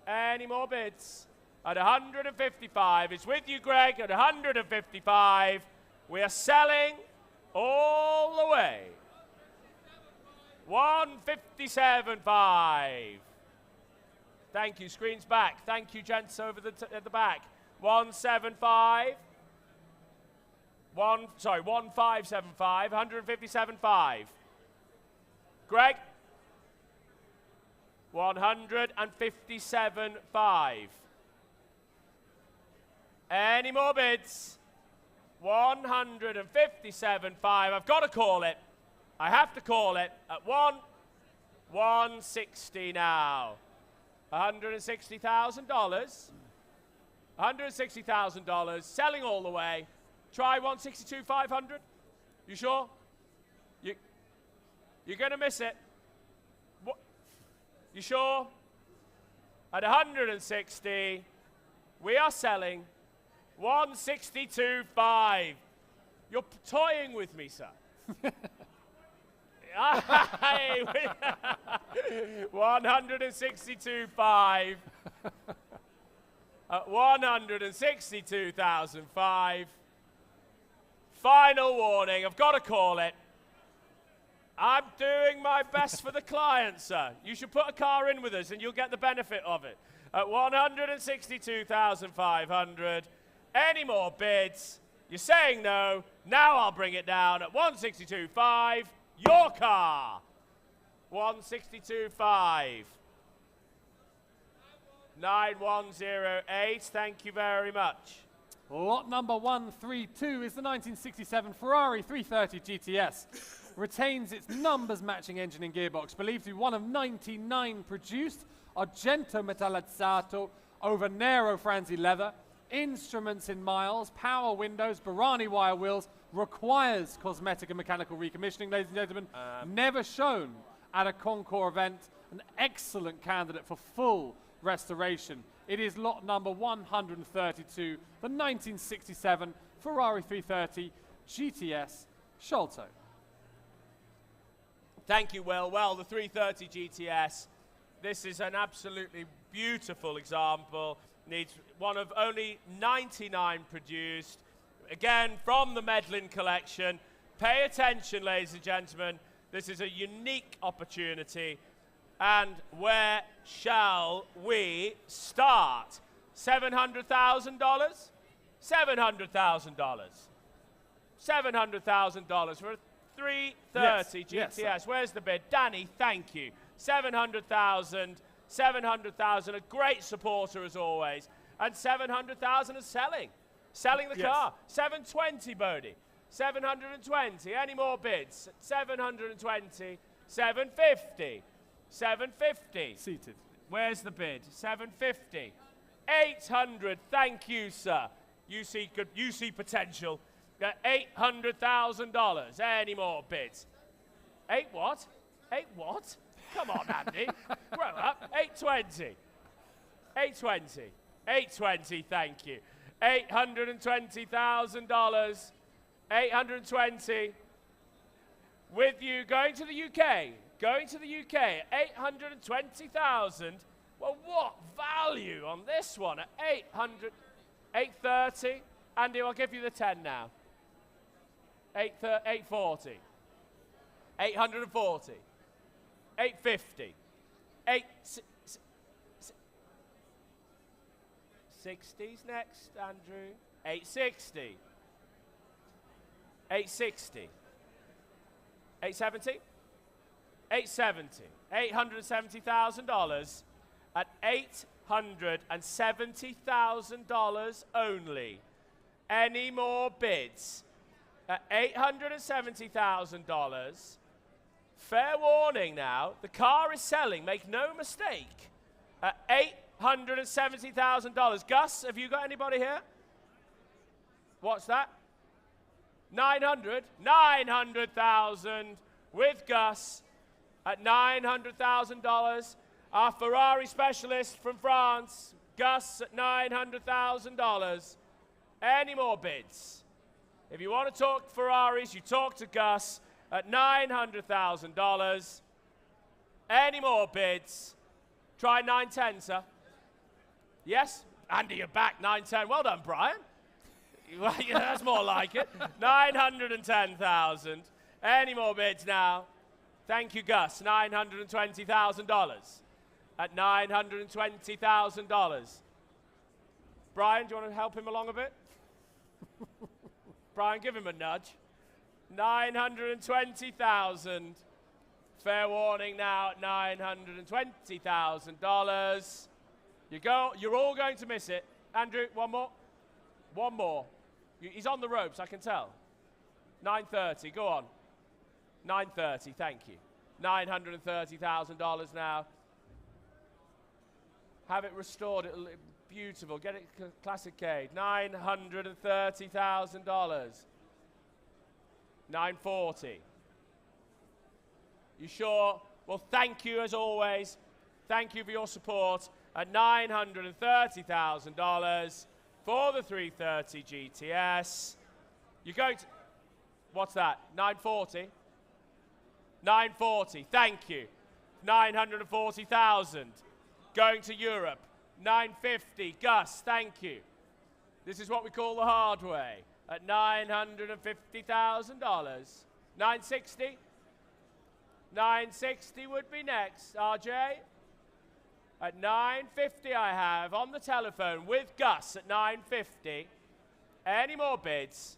Any more bids? At 155. It's with you, Greg, at 155. We are selling all the way. 157.5. Thank you. Screen's back. Thank you, gents over at the back. 175. 1575. 157.5. Greg. 157.5. Any more bids? 157.5. I've got to call it. I have to call it at 160 now. $160,000. $160,000. Selling all the way. Try 162,500. You sure? You're going to miss it. What? You sure? At 160, we are selling 162.5. You're toying with me, sir. 162.5 at 162,005. Final warning. I've got to call it. I'm doing my best for the client, sir. You should put a car in with us and you'll get the benefit of it. At 162,500. Any more bids? You're saying no. Now I'll bring it down at 162.5. Your car. 162.5. 9108. Thank you very much. Lot number 132 is the 1967 Ferrari 330 GTS. Retains its numbers-matching engine and gearbox, believed to be one of 99 produced. Argento metallizzato over Nero Franzi leather. Instruments in miles, power windows, Barani wire wheels. Requires cosmetic and mechanical recommissioning, ladies and gentlemen. Never shown at a Concours event. An excellent candidate for full restoration. It is lot number 132, the 1967 Ferrari 330 GTS Sholto. Thank you, Will. Well, the 330 GTS, this is an absolutely beautiful example. Needs one of only 99 produced. Again, from the Medlin collection. Pay attention, ladies and gentlemen. This is a unique opportunity. And where shall we start? $700,000? $700,000. $700,000 for a 330 GTS. Yes, where's the bid? Danny, thank you. 700,000. 700,000, a great supporter as always. And 700,000 is selling. Selling the car. 720, Bodie. 720. Any more bids? 720. 750. 750. Seated. Where's the bid? 750. 800. Thank you, sir. You see potential. $800,000. Any more bids? 8 what? 8 what? Come on, Andy. Grow up. 820. 820. 820, thank you. $820,000. 820. With you going to the UK. Going to the UK. 820,000. Well, what value on this one at 830. Andy, I'll give you the 10 now. 840. 840. 850. 60's next, Andrew. 860. 860. 870. 870. $870,000 at $870,000 only. Any more bids? At $870,000. Fair warning now, the car is selling, make no mistake, at $870,000. Gus, have you got anybody here? What's that? 900? 900,000 with Gus. at $900,000. Our Ferrari specialist from France, Gus, at $900,000. Any more bids? If you want to talk Ferraris, you talk to Gus at $900,000. Any more bids? Try 910, sir. Yes? Andy, you're back, 910. Well done, Brian. Well, yeah, that's more like it. 910,000. Any more bids now? Thank you, Gus. $920,000. At $920,000. Brian, do you want to help him along a bit? Brian, give him a nudge. 920,000. Fair warning now at $920,000. You're all going to miss it. Andrew, one more. One more. He's on the ropes, I can tell. 930, go on. 930, thank you. $930,000 now. Have it restored, beautiful. Get it classic K. $930,000. 940. You sure? Well, thank you as always. Thank you for your support at $930,000 for the 330 GTS. You're going to, what's that? 940? 940, thank you. 940,000. Going to Europe. 950, Gus, thank you. This is what we call the hard way. At $950,000. 960? 960 would be next. RJ? At 950 I have on the telephone with Gus at 950. Any more bids?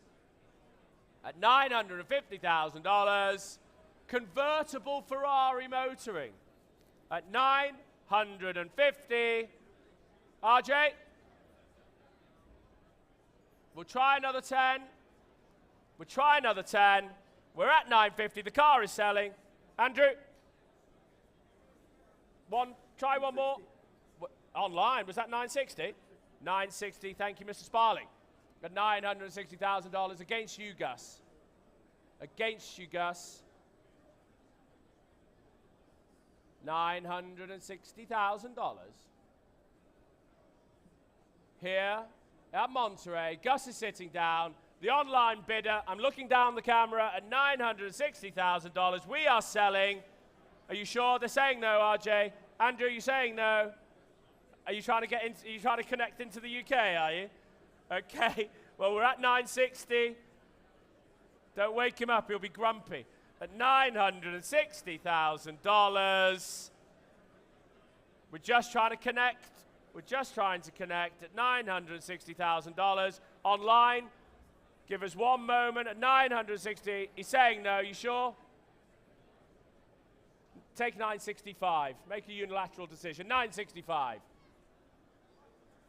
At $950,000. Convertible Ferrari motoring. At 950. RJ? We'll try another 10. We'll try another 10. We're at 950. The car is selling. Andrew? Try one more. Online, was that 960? 960, thank you, Mr. Sparling. At $960,000 against you, Gus. Against you, Gus. $960,000. Here at Monterey, Gus is sitting down. The online bidder, I'm looking down the camera at $960,000. We are selling. Are you sure? They're saying no, RJ. Andrew, are you saying no? Are you trying to get into? Are you trying to connect into the UK? Are you? Okay. Well, we're at 960. Don't wake him up; he'll be grumpy. At $960,000. We're just trying to connect. We're just trying to connect at $960,000 online. Give us one moment at 960. He's saying no. You sure? Take 965. Make a unilateral decision. 965.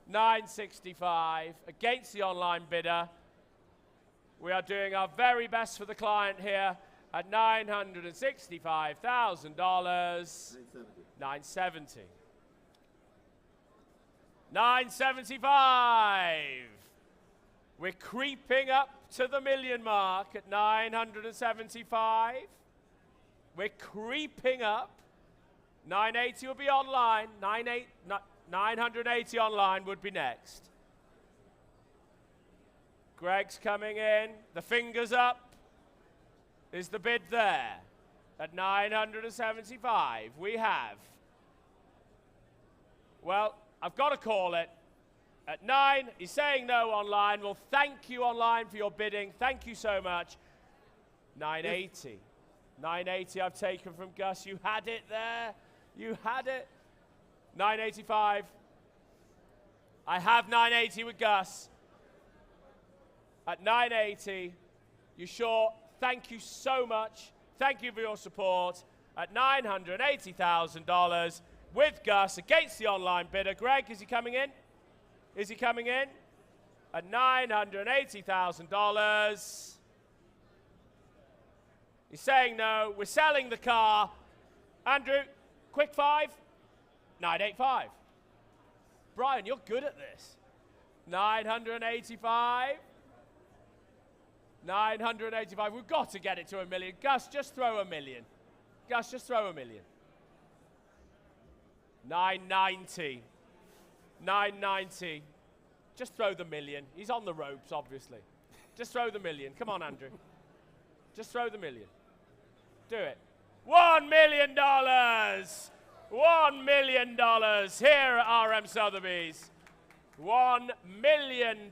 965 against the online bidder. We are doing our very best for the client here at $965,000. 970. 975. We're creeping up to the million mark at 975. We're creeping up. 980 will be online. 980 online would be next. Greg's coming in. The fingers up. Is the bid there? At 975 we have. Well, I've got to call it. At 9, he's saying no online. Well, thank you online for your bidding. Thank you so much. 980. 980 I've taken from Gus. You had it there. You had it. 985. I have 980 with Gus. At 980. You sure? Thank you so much. Thank you for your support. At $980,000 with Gus against the online bidder. Greg, is he coming in? Is he coming in? At $980,000. He's saying no. We're selling the car. Andrew, quick 5. 985. Brian, you're good at this. 985. 985. We've got to get it to $1 million. Gus, just throw $1 million. Gus, just throw $1 million. 990. 990. Just throw the $1 million. He's on the ropes, obviously. Just throw the $1 million. Come on, Andrew. Just throw the $1 million. Do it. $1 million. $1 million here at RM Sotheby's. $1 million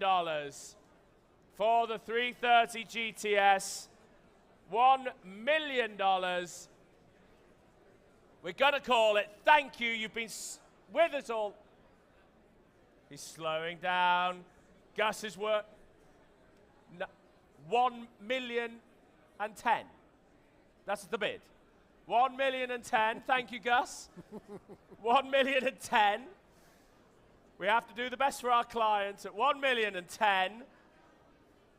for the 330 GTS. $1 million. We're going to call it. Thank you. You've been with us all. He's slowing down. Gus's work. No, 1,000,010. That's the bid. 1,000,010. Thank you, Gus. 1,000,010. We have to do the best for our clients at 1,000,010.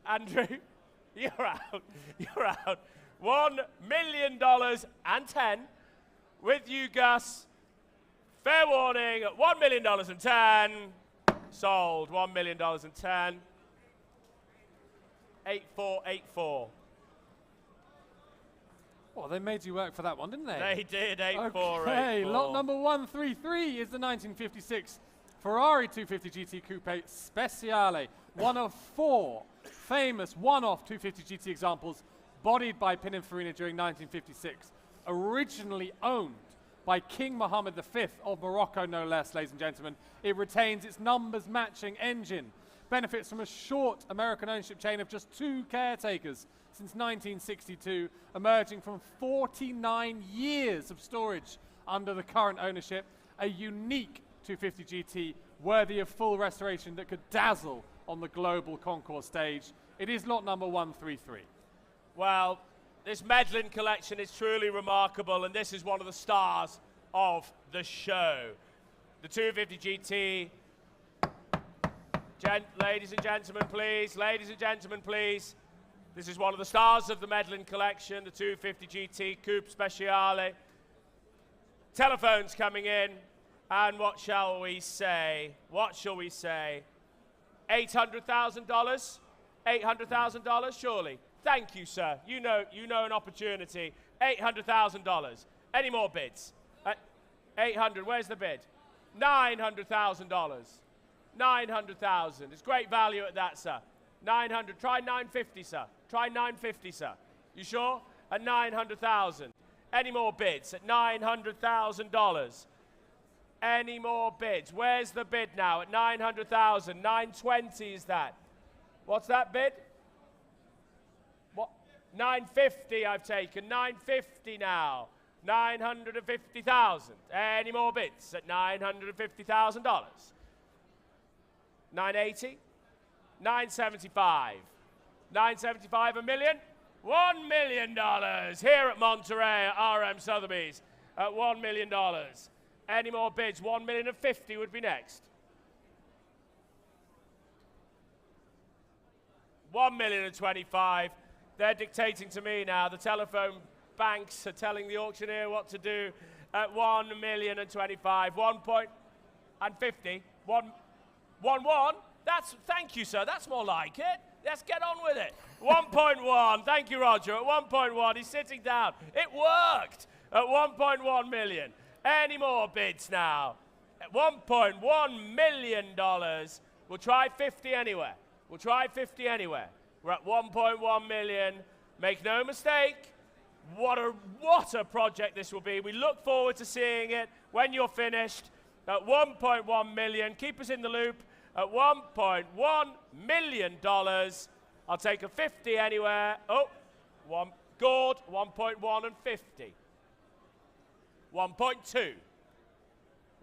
Andrew, you're out. You're out. $1,000,010 with you, Gus. Fair warning at $1,000,010. Sold. $1,000,010. 8484. Well, they made you work for that one, didn't they? They did. 8484. Okay, lot number 133 is the 1956 Ferrari 250 GT Coupe Speciale. One of 4 famous one-off 250 GT examples bodied by Pininfarina during 1956. Originally owned by King Mohammed V of Morocco, no less, ladies and gentlemen. It retains its numbers-matching engine. Benefits from a short American ownership chain of just 2 caretakers since 1962, emerging from 49 years of storage under the current ownership. A unique 250 GT worthy of full restoration that could dazzle on the global concours stage. It is lot number 133. Well, this Medlin collection is truly remarkable, and this is one of the stars of the show. The 250 GT. Ladies and gentlemen, please. Ladies and gentlemen, please. This is one of the stars of the Medlin collection, the 250 GT Coupe Speciale. Telephones coming in, and what shall we say? What shall we say? $800,000? $800,000, surely. Thank you, sir. You know an opportunity. $800,000. Any more bids? 800. Where's the bid? $900,000. 900,000. It's great value at that, sir. 900. Try 950, sir. Try 950, sir. You sure? At 900,000. Any more bids at $900,000? Any more bids? Where's the bid now at 900,000? 920 is that. What's that bid? What? 950 I've taken. 950 now. 950,000. Any more bids at $950,000? 980? 975. 975, $1 million? $1 million here at Monterey at RM Sotheby's at $1 million. Any more bids? 1,050,000 would be next. 1,025,000. They're dictating to me now. The telephone banks are telling the auctioneer what to do at 1,025,000. 1.50. 1.1. That's, thank you, sir. That's more like it. Let's get on with it. 1.1. Thank you, Roger. At 1.1, he's sitting down. It worked at 1.1 million. Any more bids now? At $1.1 million. We'll try 50 anywhere. We'll try 50 anywhere. We're at 1.1 million. Make no mistake. What a project this will be. We look forward to seeing it when you're finished at 1.1 million. Keep us in the loop at $1.1 million. I'll take a 50 anywhere. Oh, good. 1.1 and 50. 1.2.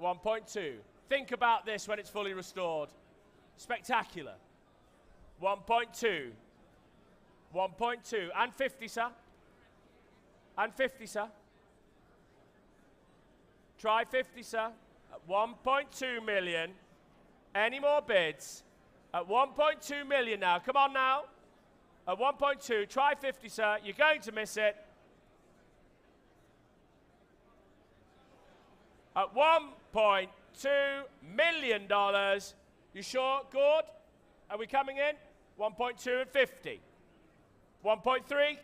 1.2. Think about this when it's fully restored. Spectacular. 1.2. 1.2. And 50, sir. And 50, sir. Try 50, sir. At 1.2 million. Any more bids? At 1.2 million now. Come on now. At 1.2. Try 50, sir. You're going to miss it. At $1.2 million. You sure? Good. Are we coming in? 1.2 and 50. 1.3.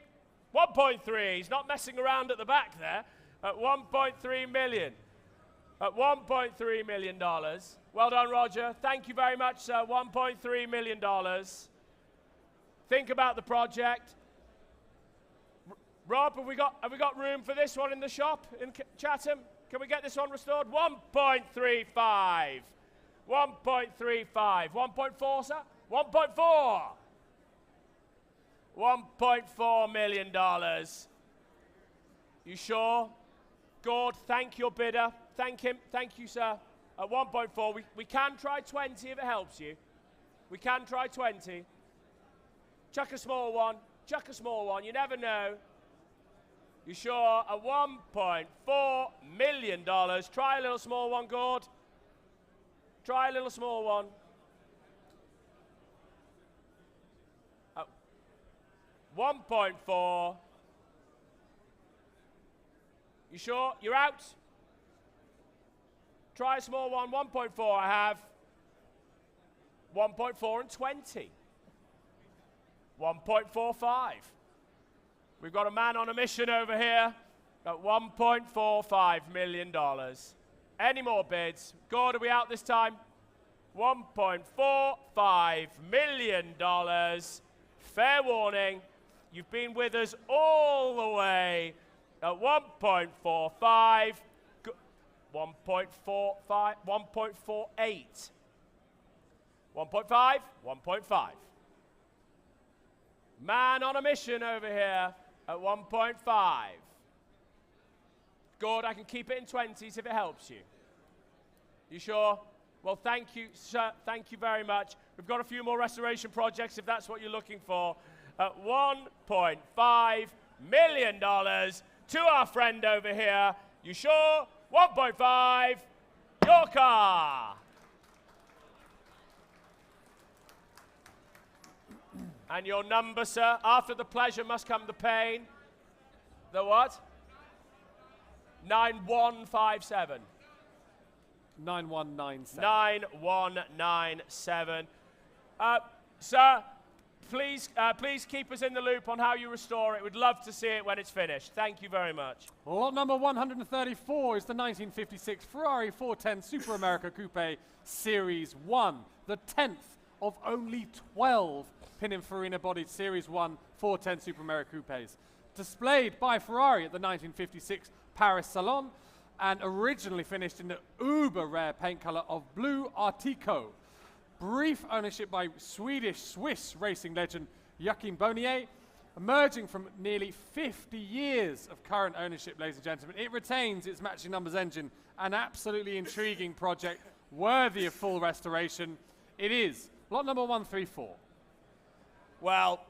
1.3. He's not messing around at the back there. at $1.3 million. At $1.3 million. Well done, Roger. Thank you very much, sir. $1.3 million. Think about the project. Rob, have we got room for this one in the shop in Chatham? Can we get this one restored? 1.35. 1.35. 1.4, sir? 1.4. $1.4 million. You sure? Gord, thank your bidder. Thank him. Thank you, sir. At 1.4, we can try 20 if it helps you. We can try 20. Chuck a small one. Chuck a small one. You never know. You sure? At $1.4 million. Try a little small one, Gord. Try a little small one. 1.4. You sure? You're out? Try a small one. 1.4 I have. 1.4 and 20. 1.45. We've got a man on a mission over here at $1.45 million. Any more bids? Gord, are we out this time? $1.45 million. Fair warning. You've been with us all the way at 1.45. 1.45, 1.48. 1.5, 1.5. Man on a mission over here at 1.5. Good, I can keep it in 20s if it helps you. You sure? Well, thank you, sir. Thank you very much. We've got a few more restoration projects if that's what you're looking for. At $1.5 million to our friend over here. You sure? 1.5, your car. And your number, sir. After the pleasure must come the pain. The what? 9157. 9197. 9197. Sir, please keep us in the loop on how you restore it. We'd love to see it when it's finished. Thank you very much. Lot number 134 is the 1956 Ferrari 410 Super America Coupe Series 1, the 10th of only 12 Pininfarina-bodied Series 1 410 Super America Coupes. Displayed by Ferrari at the 1956 Paris Salon and originally finished in the uber-rare paint color of Blue Artico. Brief ownership by Swedish-Swiss racing legend Joachim Bonnier. Emerging from nearly 50 years of current ownership, ladies and gentlemen, it retains its matching numbers engine, an absolutely intriguing project worthy of full restoration. It is lot number 134. Well,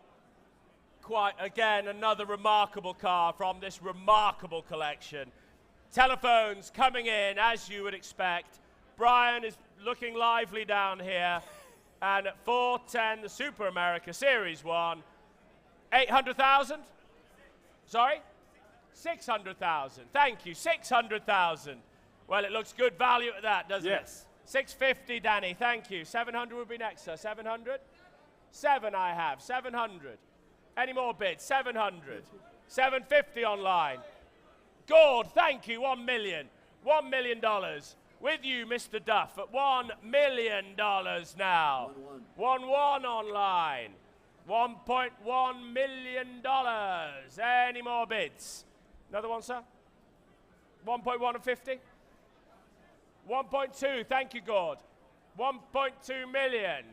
quite again, another remarkable car from this remarkable collection. Telephones coming in as you would expect. Brian is looking lively down here. And at 410, the Super America Series 1, 800,000? Sorry? 600,000. Thank you, 600,000. Well, it looks good value at that, doesn't it? Yes. 650, Danny, thank you. 700 would be next, sir. 700? 7 I have, 700. Any more bids? 700. 750 online. Gord, thank you, $1 million. $1 million. With you, Mr. Duff, at $1 million now. 1-1 online. $1.1 million. Any more bids? Another one, sir? 1.1 and 50? 1.2, thank you, Gord. 1.2 million.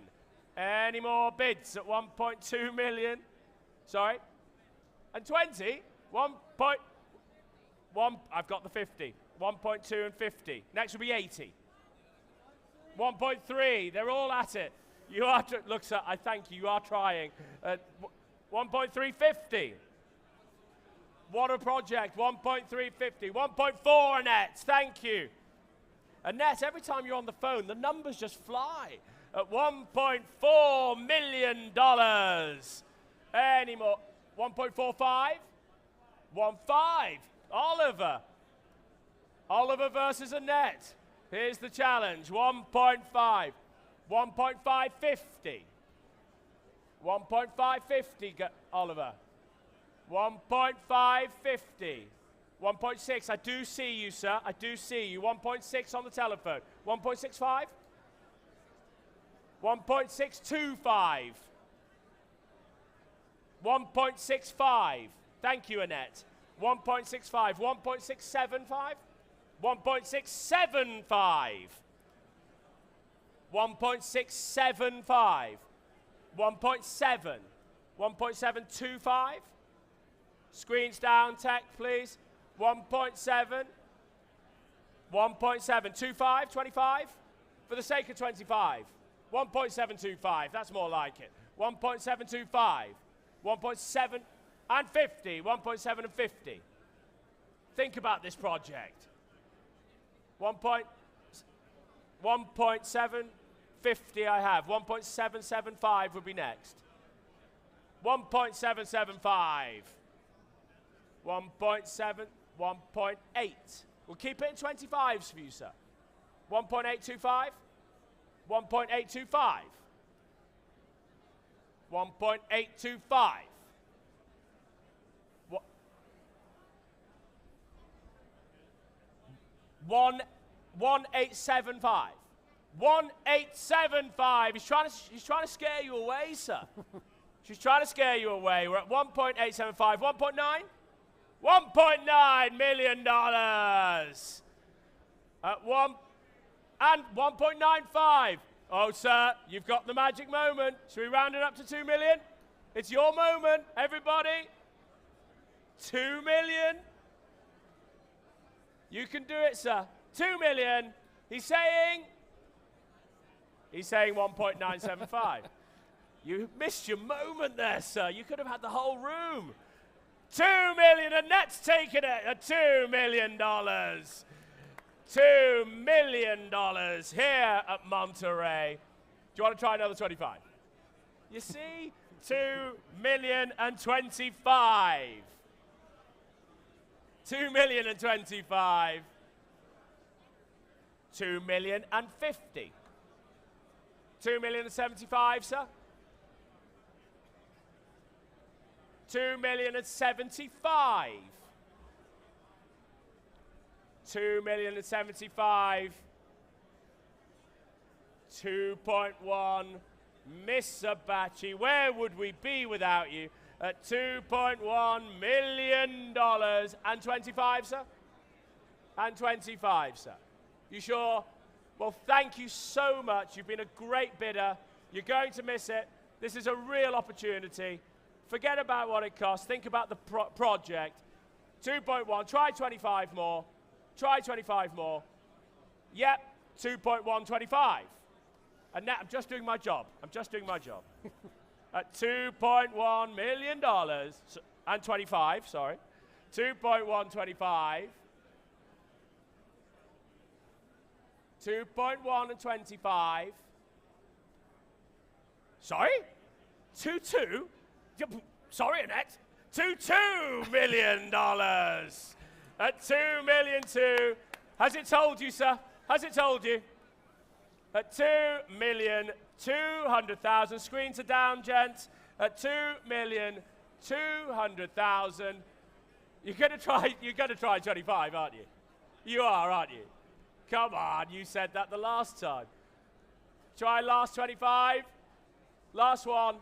Any more bids at 1.2 million? Sorry? And 20? 1.1, I've got the 50. 1.2 and 50. Next will be 80. 1.3, they're all at it. You are, look, sir, I thank you, you are trying. 1.350. What a project, 1.350. 1.4, Annette, thank you. Annette, every time you're on the phone, the numbers just fly. At $1.4 million. Any more? 1.45? 1.5. Oliver. Oliver versus Annette. Here's the challenge. 1.5. 1.550. 1.550, Oliver. 1.550. 1.6. I do see you, sir. I do see you. 1.6 on the telephone. 1.65. 1.625. 1.65. Thank you, Annette. 1.65. 1.675. 1.675. 1.675. 1.7. 1.725. Screens down, tech, please. 1.7. 1.725. 25. For the sake of 25. 1.725. That's more like it. 1.725. 1.7 and 50. 1.7 and 50. Think about this project. 1.750 I have. 1.775 would be next. 1.775. 1.7, 1.8. We'll keep it in 25s for you, sir. 1.825. 1.825. 1.825. 1.875. 1.875. He's trying to scare you away, sir. She's trying to scare you away. We're at 1.875. 1.9? $1.9 million. At 1.95. Oh, sir, you've got the magic moment. Should we round it up to 2 million? It's your moment, everybody. 2 million. You can do it, sir. 2 million. He's saying 1.975. You missed your moment there, sir. You could have had the whole room. 2 million, and that's taken it at $2 million. $2 million here at Monterey. Do you want to try another 25? You see? 2 million and 25. 2 million and 25. 2 million and 50. 2 million and 75, sir. 2 million and 75. 2 million and 75. 2.1. Miss Abachi, where would we be without you? At $2.1 million. And 25, sir? And 25, sir. You sure? Well, thank you so much. You've been a great bidder. You're going to miss it. This is a real opportunity. Forget about what it costs. Think about the project. 2.1. Try 25 more. Try 25 more. Yep. 2.125. And now I'm just doing my job. I'm just doing my job. At $2.1 million. And 25, sorry. 2.125. 2.1 and 25. Sorry? 2.2? Sorry, Annette. $2 million. At $2 million too. Has it told you, sir? Has it told you? At $2,200,000. Screens are down, gents. At $2,200,000. You're gonna try 25, aren't you? You are, aren't you? Come on, you said that the last time. Try last 25. Last one.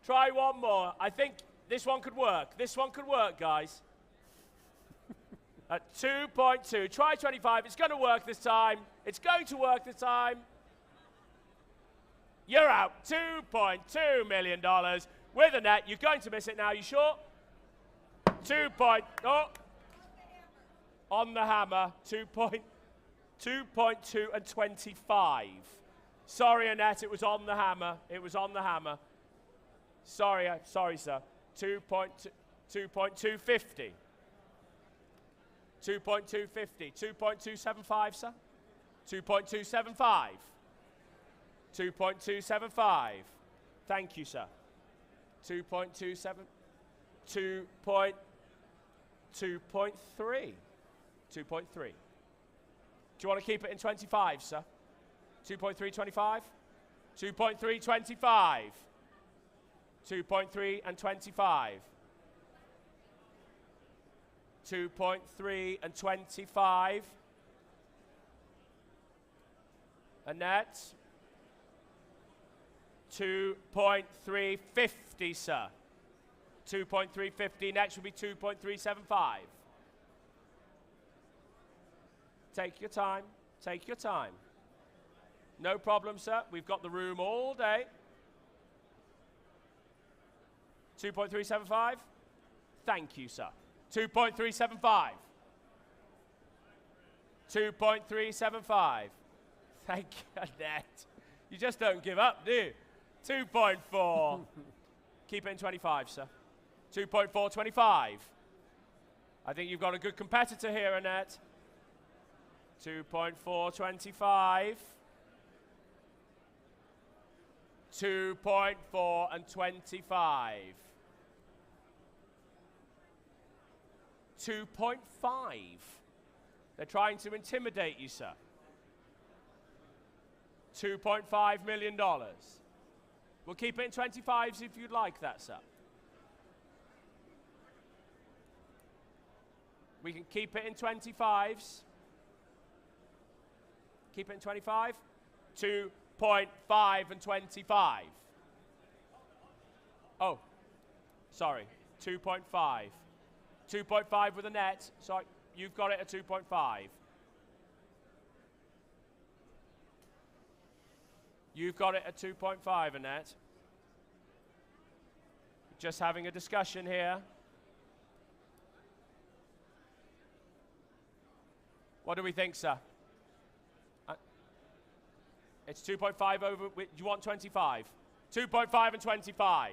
Try one more. I think this one could work. This one could work, guys. At 2.2. Try 25. It's going to work this time. It's going to work this time. You're out. $2.2 million with a net. You're going to miss it now. You sure? 2. Oh. On the hammer. 2.2 and 25. Sorry, Annette. It was on the hammer. It was on the hammer. Sorry, sir. 2.250. 2.250. 2.275, sir. 2.275. 2.275. Thank you, sir. 2.27. 2.3. 2.3. Do you want to keep it in 25, sir? 2.325. 2.325. 2.3 and 25. 2.3 and 25. Annette. 2.350, sir. 2.350. Next will be 2.375. Take your time. Take your time. No problem, sir. We've got the room all day. 2.375. Thank you, sir. 2.375. 2.375. Thank you, Annette. You just don't give up, do you? 2.4. Keep it in 25, sir. 2.425. I think you've got a good competitor here, Annette. 2.425. 2.4 and 25. 2.5. They're trying to intimidate you, sir. $2.5 million. We'll keep it in 25s if you'd like that, sir. We can keep it in 25s. Keep it in 25. 2.5 and 25. Oh, sorry. 2.5. 2.5 with a net. So you've got it at 2.5. You've got it at 2.5, Annette. Just having a discussion here. What do we think, sir? It's 2.5 over. Do you want 25? 2.5 and 25.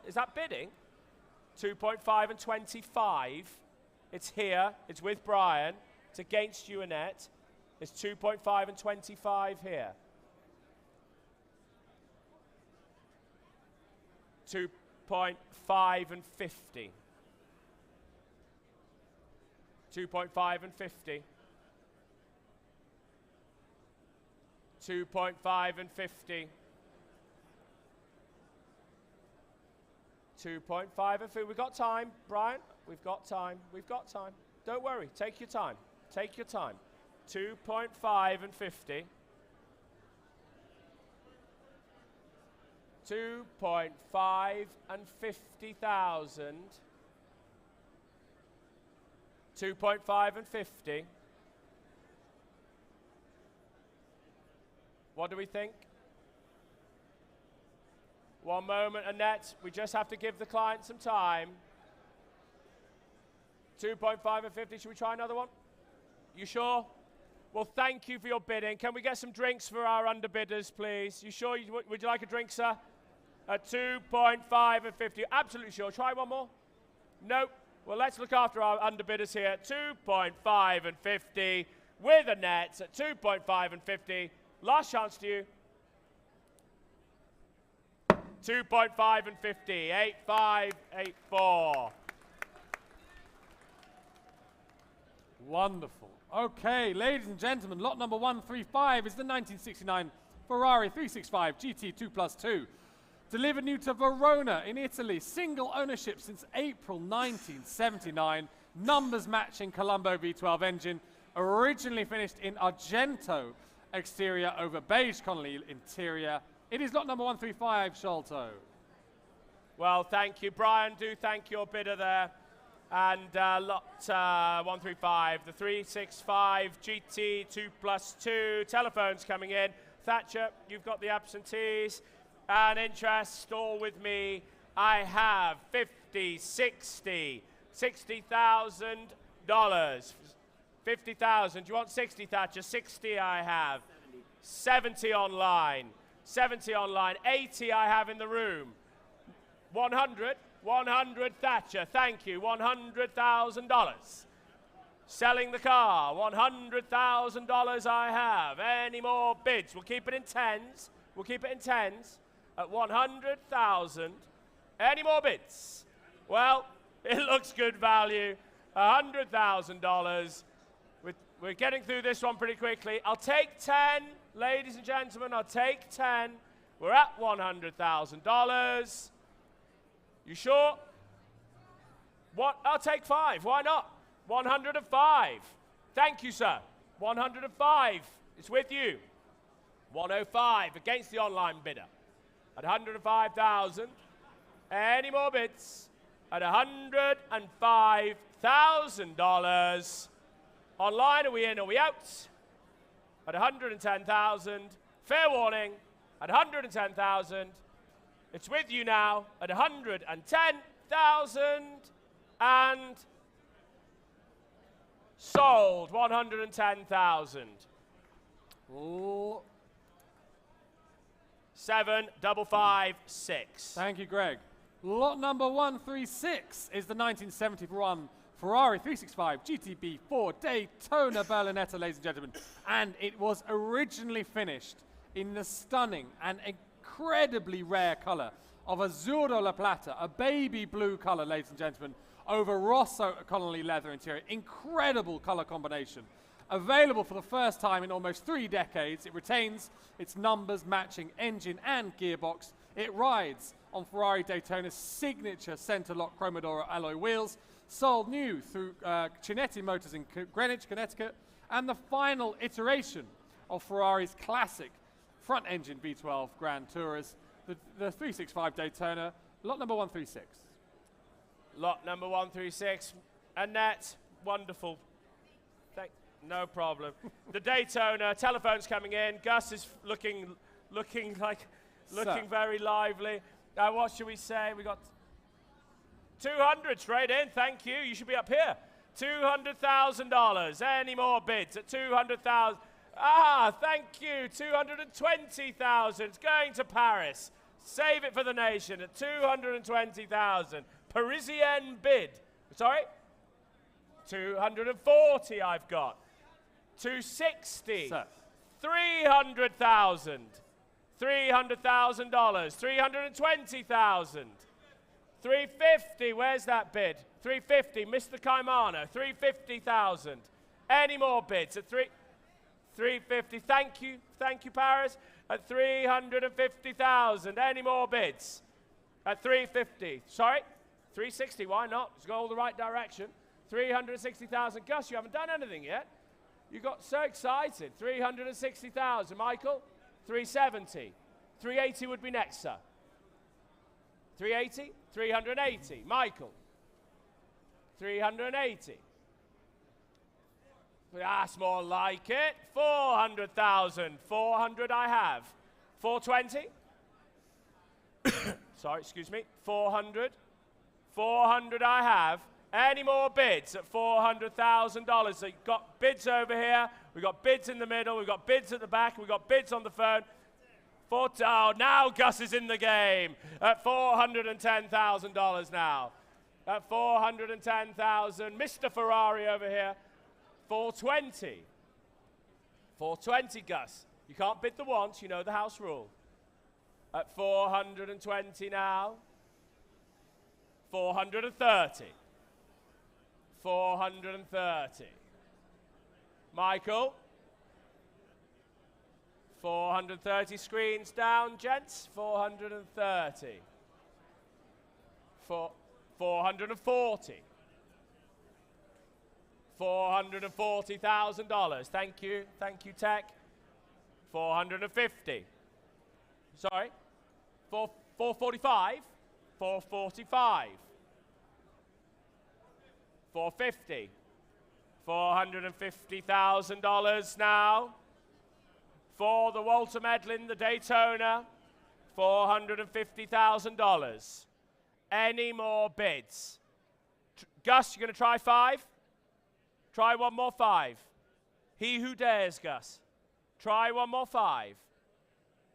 Is that bidding? 2.5 and 25. It's here. It's with Brian. It's against you, Annette. It's 2.5 and 25 here. 2.5 and 50. 2.5 and 50. 2.5 and 50. 2.5 and 50. We've got time, Brian. We've got time. We've got time. Don't worry. Take your time. Take your time. 2.5 and 50. 2.5 and 50,000. 2.5 and 50. What do we think? One moment, Annette. We just have to give the client some time. 2.5 and 50. Should we try another one? You sure? Well, thank you for your bidding. Can we get some drinks for our underbidders, please? You sure? Would you like a drink, sir? At 2.5 and 50. Absolutely sure. Try one more? Nope. Well, let's look after our underbidders here. 2.5 and 50 with a net at 2.5 and 50. Last chance to you. 2.5 and 50. 8.5, 8.4. Wonderful. Okay, ladies and gentlemen, lot number 135 is the 1969 Ferrari 365 GT 2+2. Delivered new to Verona in Italy. Single ownership since April 1979. Numbers matching Colombo V12 engine. Originally finished in Argento exterior over beige Connolly interior. It is lot number 135, Sholto. Well, thank you, Brian. Do thank your bidder there. And lot 135, the 365 GT 2+2. Telephones coming in. Thatcher, you've got the absentees. And interest, all with me. I have 50, 60, $60,000. 50,000. Do you want 60, Thatcher? 60 I have. 70 online. 70 online. 80 I have in the room. 100. 100 Thatcher. Thank you. $100,000. Selling the car. $100,000 I have. Any more bids? We'll keep it in tens. We'll keep it in tens at 100,000. Any more bids? Well, it looks good value. $100,000. We're getting through this one pretty quickly. I'll take 10, ladies and gentlemen. I'll take 10. We're at $100,000. You sure? What? I'll take 5. Why not? 105. Thank you, sir. 105. It's with you. 105 against the online bidder at 105,000. Any more bids? At $105,000. Online, are we in, are we out? At 110,000. Fair warning, at 110,000. It's with you now at 110,000 and sold 110,000. 75556. Thank you, Greg. Lot number 136 is the 1971 Ferrari 365 GTB 4 Daytona Berlinetta, ladies and gentlemen. And it was originally finished in the stunning and incredibly rare color of Azzurro La Plata, a baby blue color, ladies and gentlemen, over Rosso Connolly leather interior. Incredible color combination. Available for the first time in almost 3 decades. It retains its numbers matching engine and gearbox. It rides on Ferrari Daytona's signature center lock Chromodoro alloy wheels, sold new through Cinetti Motors in Greenwich, Connecticut, and the final iteration of Ferrari's classic front engine V12 Grand Tourers, the 365 Daytona, lot number 136. Lot number 136. Annette, wonderful. No problem. The Daytona, telephone's coming in. Gus is looking very lively. What should we say? We got 200 straight in. Thank you. You should be up here. $200,000. Any more bids at 200,000? Ah, thank you. 220,000. It's going to Paris. Save it for the nation at 220,000. Parisienne bid. Sorry? 240 I've got. 260. Sir. 300,000. $300,000. 320,000. 350. Where's that bid? 350. Mr. Caimano. 350,000. Any more bids at 350? Thank you. Thank you, Paris. At 350,000. Any more bids? At 350. Sorry? 360. Why not? Let's go all the right direction. 360,000. Gus, you haven't done anything yet. You got so excited. 360,000. Michael? 370. 380 would be next, sir. 380? 380. Michael? 380. That's more like it. 400,000. 400 I have. 420? Sorry, excuse me. 400. 400 I have. Any more bids at $400,000? So you've got bids over here. We've got bids in the middle. We've got bids at the back. We've got bids on the phone. Oh, now Gus is in the game at $410,000 now. At $410,000. Mr. Ferrari over here. 420. 420, Gus. You can't bid the once. You know the house rule. At 420 now. 430. 430. Michael. 430 screens down, gents. 430. 440. $440,000. Thank you. Thank you, Tech. 450. Sorry. 445. 445. 450. $450,000 now. For the Walter Medlin, the Daytona, $450,000. Any more bids? Gus, you're going to try 5? Try one more 5. He who dares, Gus. Try one more 5.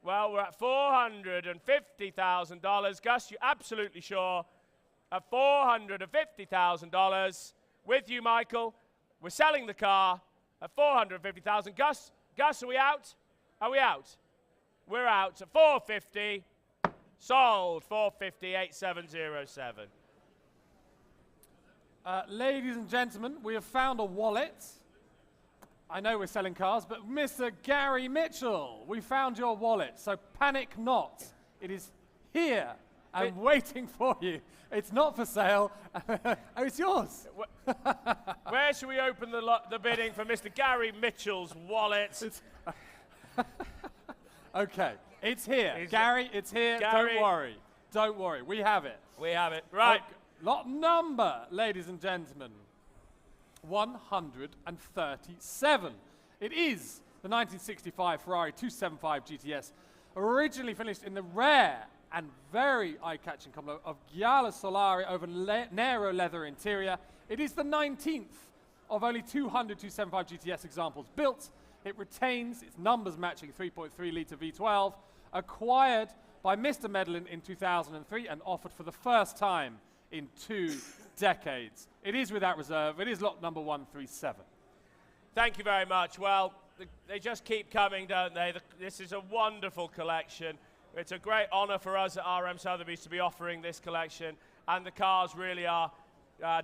Well, we're at $450,000. Gus, you're absolutely sure? At $450,000. With you, Michael. We're selling the car at $450,000. Gus, are we out? Are we out? We're out at $450,000. Sold. $450,8707. Ladies and gentlemen, we have found a wallet. I know we're selling cars, but Mr. Gary Mitchell, we found your wallet, so panic not. It is here and waiting for you. It's not for sale. Oh, it's yours. Where should we open the bidding for Mr. Gary Mitchell's wallet? Okay, it's here. Gary, it's here. Gary. Don't worry. Don't worry. We have it. We have it. Right. Lot number, ladies and gentlemen, 137. It is the 1965 Ferrari 275 GTS, originally finished in the rare and very eye-catching color of Gialla Solare over Nero leather interior. It is the 19th of only 200 275 GTS examples built. It retains its numbers matching 3.3-litre V12, acquired by Mr. Medlin in 2003 and offered for the first time in 2 decades. It is without reserve. It is lot number 137. Thank you very much. Well, they just keep coming, don't they? This is a wonderful collection. It's a great honor for us at RM Sotheby's to be offering this collection, and the cars really are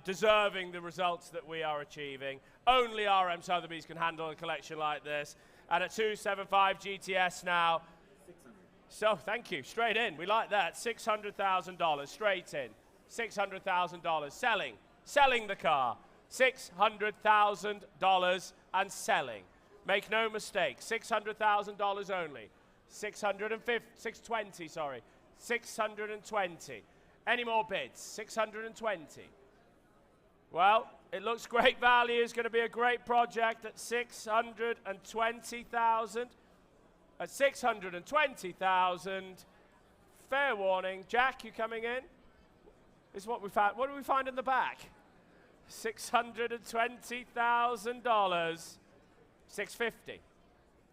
deserving the results that we are achieving. Only RM Sotheby's can handle a collection like this. And at 275 GTS now. 600. So, thank you. Straight in. We like that. $600,000. Straight in. $600,000. Selling the car. $600,000 and selling. Make no mistake. $600,000 only. 620, sorry. 620. Any more bids? 620. Well, it looks great value. It's going to be a great project at 620,000. At 620,000. Fair warning. Jack, you coming in? This is what we found. What do we find in the back? $620,000. 650.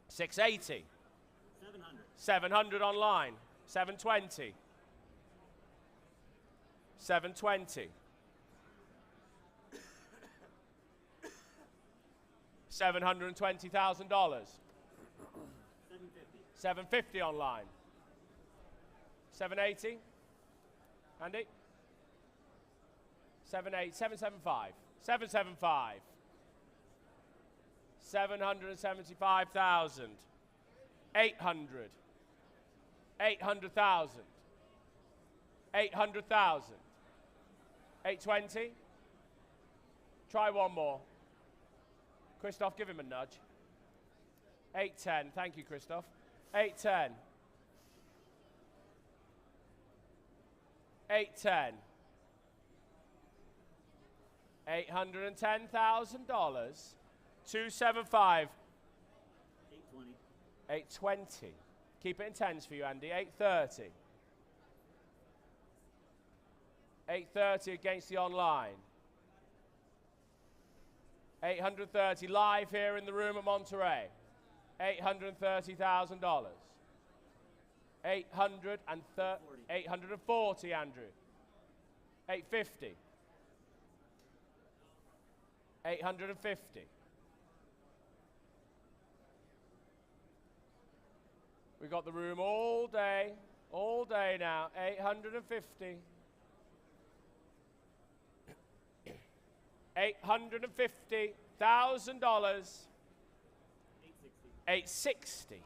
680. 700 online. 720. 720. 720,000. 750 online. 780. Andy? 775. 775. 775,000. 800. 800,000. 800,000. 820. Try one more. Christoph, give him a nudge. 810. Thank you, Christoph. 810. 810. $810,000. 275. 820. 820. Keep it in tens for you, Andy. 830. 830 against the online. 830 live here in the room at Monterey. $830,000. 840, Andrew. 850. 850. We've got the room all day now. 850. $850,000. 860.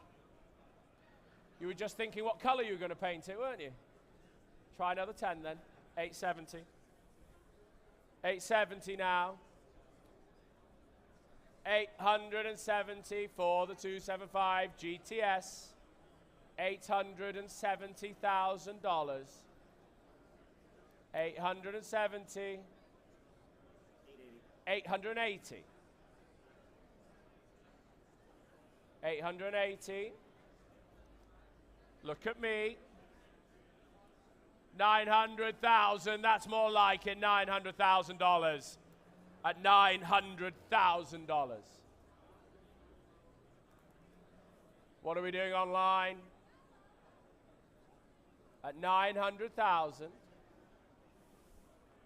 You were just thinking what color you were going to paint it, weren't you? Try another 10 then. 870. 870 now. 870 for the 275 GTS. $870,000. 870. 880. 880. Look at me. 900,000. That's more like it. $900,000. At $900,000. What are we doing online? At 900,000.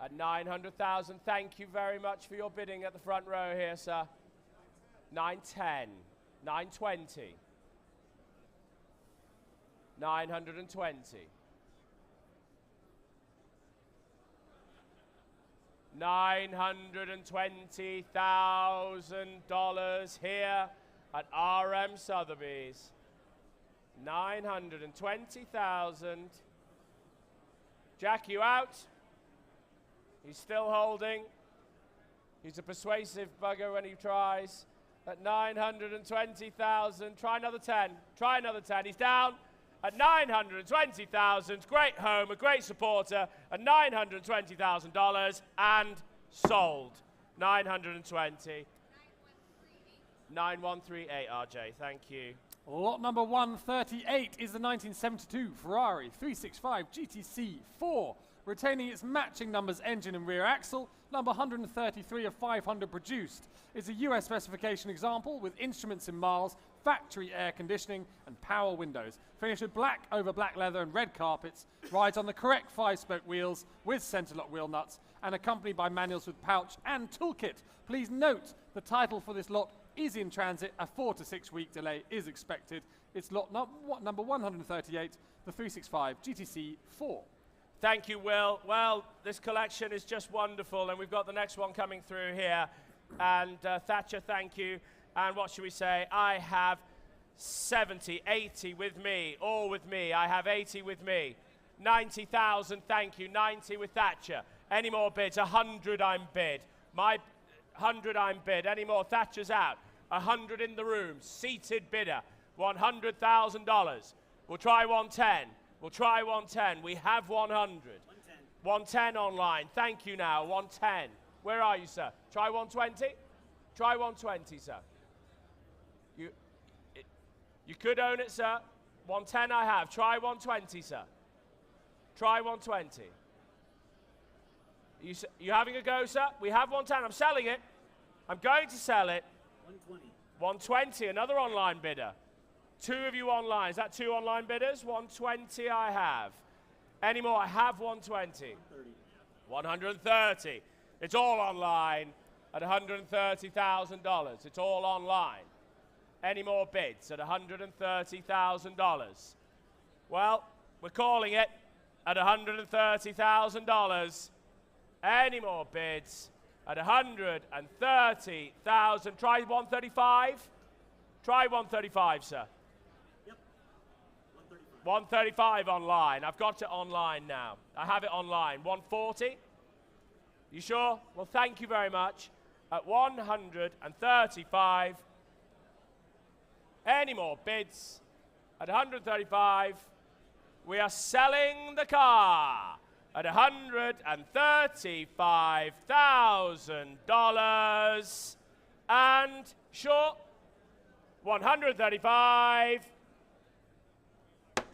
At 900,000. Thank you very much for your bidding at the front row here, sir. 910. 920. 920. $920,000 here at RM Sotheby's. 920,000. Jack, you out? He's still holding. He's a persuasive bugger when he tries. At 920,000. Try another 10. Try another 10. He's down at 920,000. Great home, a great supporter at $920,000 and sold. 920. 9138, RJ. Thank you. Lot number 138 is the 1972 Ferrari 365 GTC 4, retaining its matching numbers engine and rear axle. Number 133 of 500 produced. Is a US specification example with instruments in miles, factory air conditioning and power windows. Finished with black over black leather and red carpets. Rides on the correct 5-spoke wheels with centre-lock wheel nuts and accompanied by manuals with pouch and toolkit. Please note the title for this lot is in transit. A 4 to 6 week delay is expected. It's lot number 138, the 365 GTC 4. Thank you, Will. Well, this collection is just wonderful, and we've got the next one coming through here. And Thatcher, thank you. And what should we say? I have 70, 80 with me, all with me. I have 80 with me. 90,000, thank you. 90 with Thatcher. Any more bids? 100 I'm bid. My 100 I'm bid. Any more? Thatcher's out. 100 in the room. Seated bidder. $100,000. We'll try 110. We'll try 110. We have 100. 110. 110 online. Thank you now. 110. Where are you, sir? Try 120? Try 120, sir. You could own it, sir. 110 I have. Try 120, sir. Try 120. You having a go, sir? We have 110. I'm selling it. I'm going to sell it. 120. 120, another online bidder. 2 of you online. Is that 2 online bidders? 120 I have. Any more? I have 120. 130. It's all online at $130,000. It's all online. Any more bids at $130,000? Well, we're calling it at $130,000. Any more bids at 130,000? Try 135. Try 135, sir. Yep. 135 online. I've got it online now. I have it online. 140. You sure? Well, thank you very much. At 135. Any more bids? At 135. We are selling the car at $135,000. And sure, 135.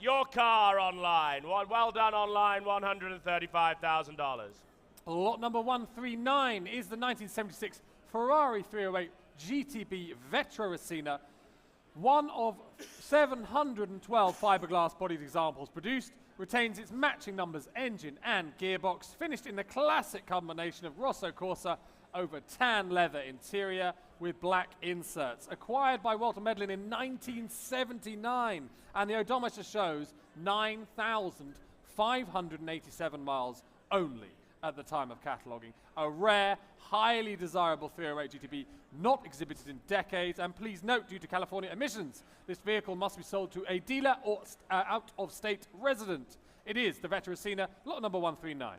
Your car online. Well done online, $135,000. Lot number 139 is the 1976 Ferrari 308 GTB Vetrosina, one of 712 fiberglass bodied examples produced, retains its matching numbers, engine and gearbox, finished in the classic combination of Rosso Corsa over tan leather interior with black inserts. Acquired by Walter Medlin in 1979, and the odometer shows 9,587 miles only at the time of cataloguing. A rare, highly desirable 308 GTB, not exhibited in decades, and please note, due to California emissions, this vehicle must be sold to a dealer or out-of-state resident. It is the Vetrosina, lot number 139.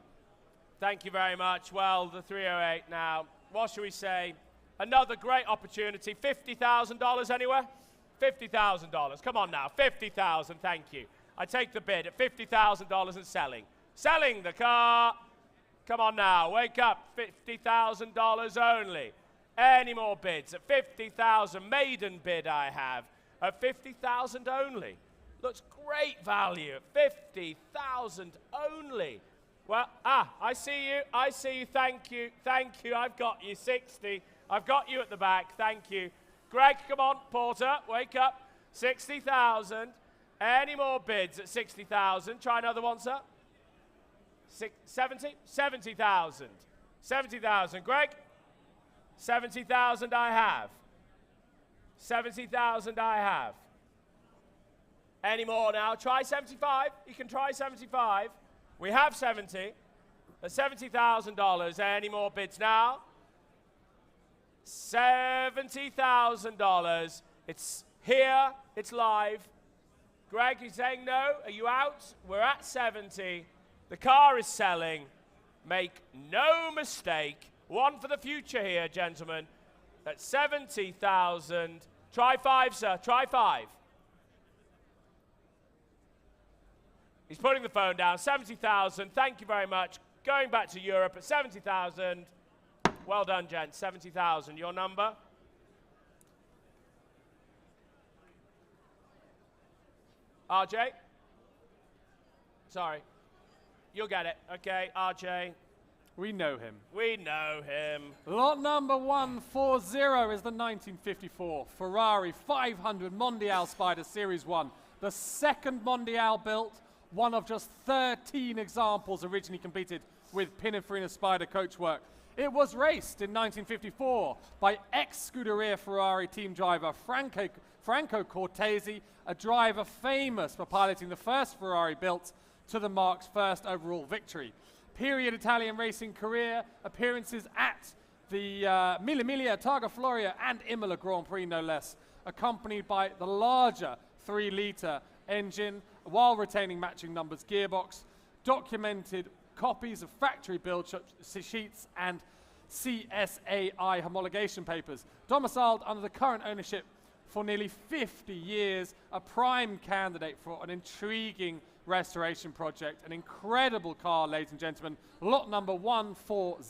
Thank you very much. Well, the 308 now, what should we say? Another great opportunity. $50,000 anywhere? $50,000. Come on now, $50,000, thank you. I take the bid at $50,000 and selling. Selling the car. Come on now, wake up. $50,000 only. Any more bids at $50,000? Maiden bid I have at $50,000 only. Looks great value at $50,000 only. Well, I see you, thank you, I've got you, 60. I've got you at the back, thank you. Greg, come on, Porter, wake up. 60,000. Any more bids at 60,000? Try another one, sir. 70? 70,000. 70,000. Greg? 70,000 I have. 70,000 I have. Any more now? Try 75. You can try 75. We have 70. At $70,000. Any more bids now? $70,000. It's here. It's live. Greg, you're saying no? Are you out? We're at 70. The car is selling. Make no mistake. One for the future here, gentlemen. At 70,000. Try 5, sir. Try 5. He's putting the phone down. 70,000. Thank you very much. Going back to Europe at 70,000. Well done, gents. 70,000. Your number? RJ? Sorry. You'll get it. Okay, RJ. We know him. We know him. Lot number 140 is the 1954 Ferrari 500 Mondial Spider Series 1. The second Mondial built, one of just 13 examples originally completed with Pininfarina Spider coachwork. It was raced in 1954 by ex-Scuderia Ferrari team driver Franco Cortese, a driver famous for piloting the first Ferrari built to the marque's first overall victory. Period Italian racing career, appearances at the Mille Miglia, Targa Florio and Imola Grand Prix no less, accompanied by the larger 3-litre engine while retaining matching numbers gearbox, documented copies of factory build sheets and CSAI homologation papers, domiciled under the current ownership for nearly 50 years, a prime candidate for an intriguing restoration project. An incredible car, ladies and gentlemen. Lot number 140.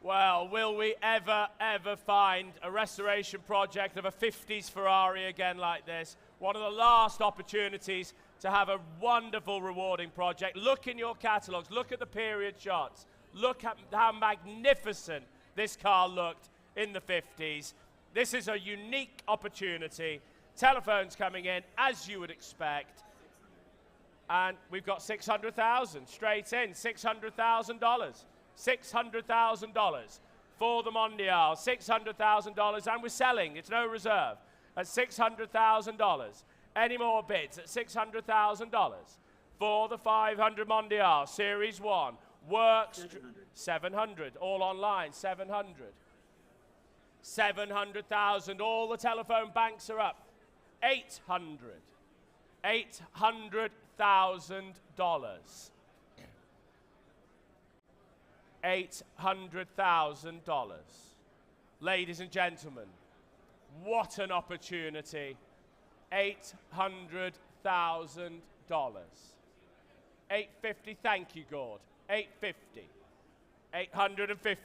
Well, will we ever find a restoration project of a 50s Ferrari again like this? One of the last opportunities to have a wonderful, rewarding project. Look in your catalogues. Look at the period shots. Look at how magnificent this car looked in the 50s. This is a unique opportunity. Telephones coming in, as you would expect. And we've got 600,000 straight in, $600,000. $600,000 for the Mondial, $600,000, and we're selling. It's no reserve at $600,000. Any more bids at $600,000 for the 500 Mondial Series 1. Works 700, all online, 700. 700,000, all the telephone banks are up. 800. $800,000. $800,000. Ladies and gentlemen, what an opportunity. $800,000. $850, thank you, Gord. $850. $850.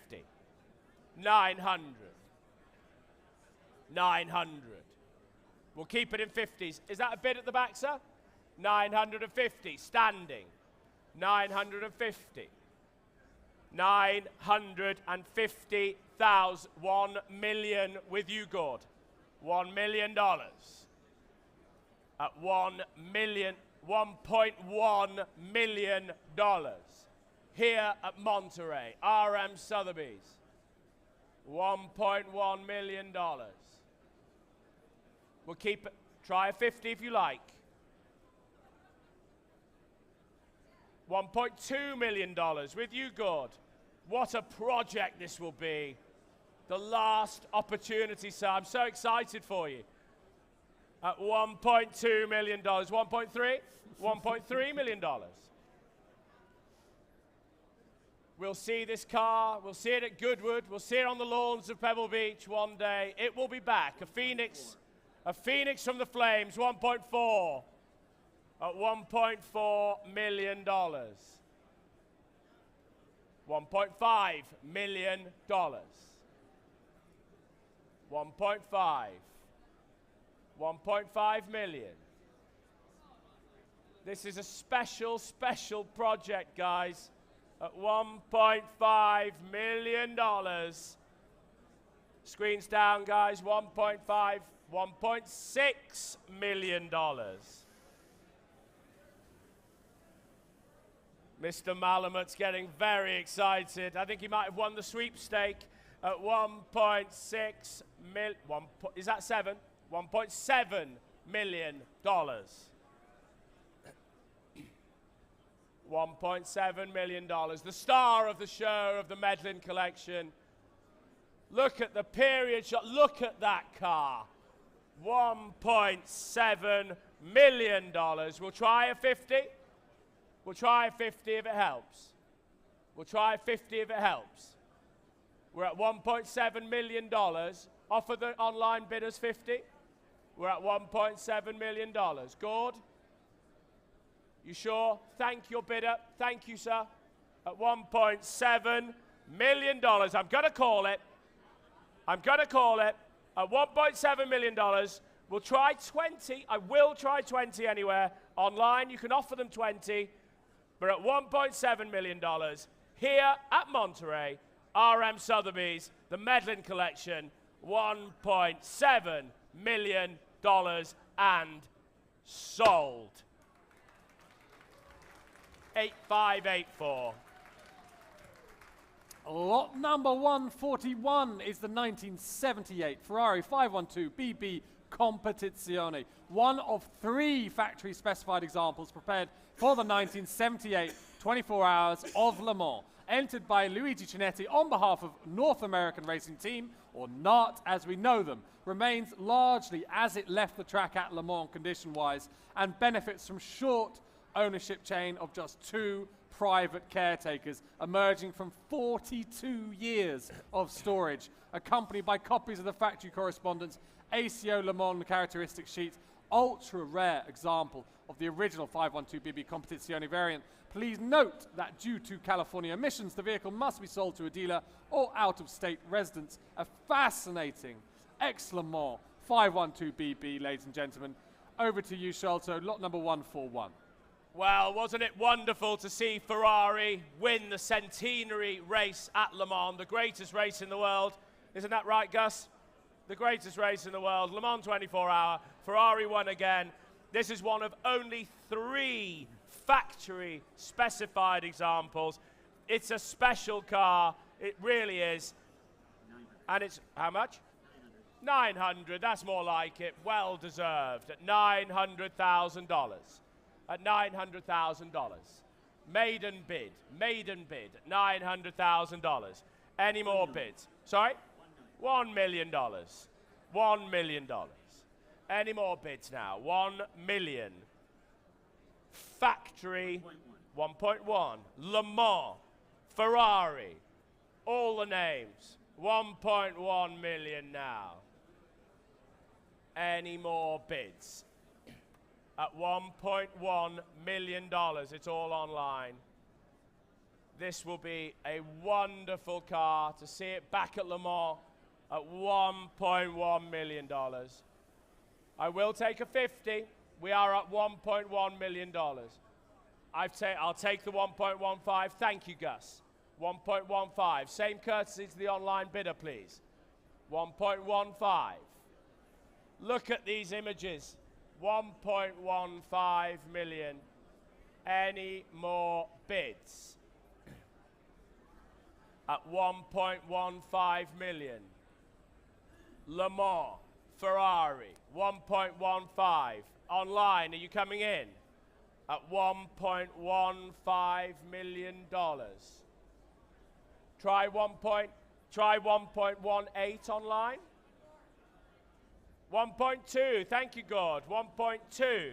$900. $900. We'll keep it in 50s. Is that a bid at the back, sir? 950, standing. 950. 950,000. 1 million with you, Gord. $1 million. At 1 million, $1.1 million. Here at Monterey, RM Sotheby's. $1.1 million. We'll keep it. Try a 50 if you like. $1.2 million with you, Gord. What a project this will be. The last opportunity, sir. I'm so excited for you. At $1.2 million. 1.3? $1.3 million. We'll see this car. We'll see it at Goodwood. We'll see it on the lawns of Pebble Beach one day. It will be back. A phoenix from the flames. 1.4. At $1.4 million. $1.5 million. 1.5. 1.5 million. This is a special, special project, guys. At $1.5 million. Screens down, guys. 1.5, $1.6 million. Mr. Malamuth's getting very excited. I think he might have won the sweepstake at 1.6 million. Is that 7? $1.7 million. $1.7 million. The star of the show of the Medlin collection. Look at the period shot. Look at that car. $1.7 million. We'll try a 50. We'll try 50 if it helps. We'll try 50 if it helps. We're at $1.7 million. Offer the online bidders 50. We're at $1.7 million. Gord? You sure? Thank your bidder. Thank you, sir. At $1.7 million. I'm going to call it. I'm going to call it. At $1.7 million. We'll try 20. I will try 20 anywhere. Online, you can offer them 20. But at $1.7 million, here at Monterey, RM Sotheby's, the Medlin Collection, $1.7 million and sold. 8584. Lot number 141 is the 1978 Ferrari 512 BB Competizione, one of 3 factory-specified examples prepared for the 1978 24 Hours of Le Mans, entered by Luigi Cinetti on behalf of North American Racing Team, or NART as we know them, remains largely as it left the track at Le Mans condition-wise and benefits from short ownership chain of just 2 private caretakers emerging from 42 years of storage, accompanied by copies of the factory correspondence, ACO Le Mans characteristic sheets, ultra-rare example of the original 512 BB Competizione variant. Please note that due to California emissions, the vehicle must be sold to a dealer or out-of-state residents. A fascinating ex-Le Mans 512 BB, ladies and gentlemen. Over to you, Sholto, lot number 141. Well, wasn't it wonderful to see Ferrari win the centenary race at Le Mans, the greatest race in the world? Isn't that right, Gus? The greatest race in the world, Le Mans 24 Hour. Ferrari won again. This is one of only 3 factory specified examples. It's a special car. It really is. And it's how much? 900. That's more like it. Well deserved at $900,000. At $900,000. Maiden bid at $900,000. Any more bids? Sorry? $1 million. $1 million. Any more bids now? 1 million. Factory 1.1. Le Mans. Ferrari. All the names. 1.1 million now. Any more bids? At $1.1 million. It's all online. This will be a wonderful car to see it back at Le Mans at $1.1 million. I will take a 50. We are at $1.1 million. I'll take the 1.15. Thank you, Gus. 1.15. Same courtesy to the online bidder, please. 1.15. Look at these images. 1.15 million. Any more bids? At 1.15 million. Le Mans, Ferrari, 1.15. Online, are you coming in? At $1.15 million. Try 1.18 online. 1.2, thank you, God. 1.2.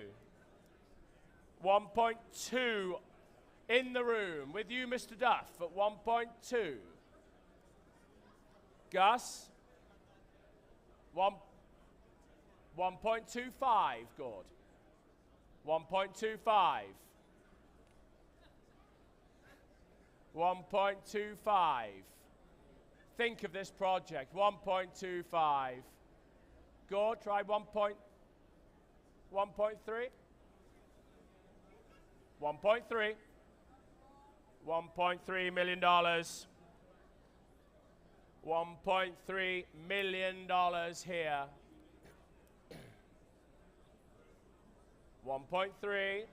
1.2 in the room with you, Mr. Duff, at 1.2. Gus? 1.25, God. 1.25. 1.25. Think of this project. 1.25. Go, try 1.3. 1.3. 1.3 million dollars. $1.3 million here. 1.3.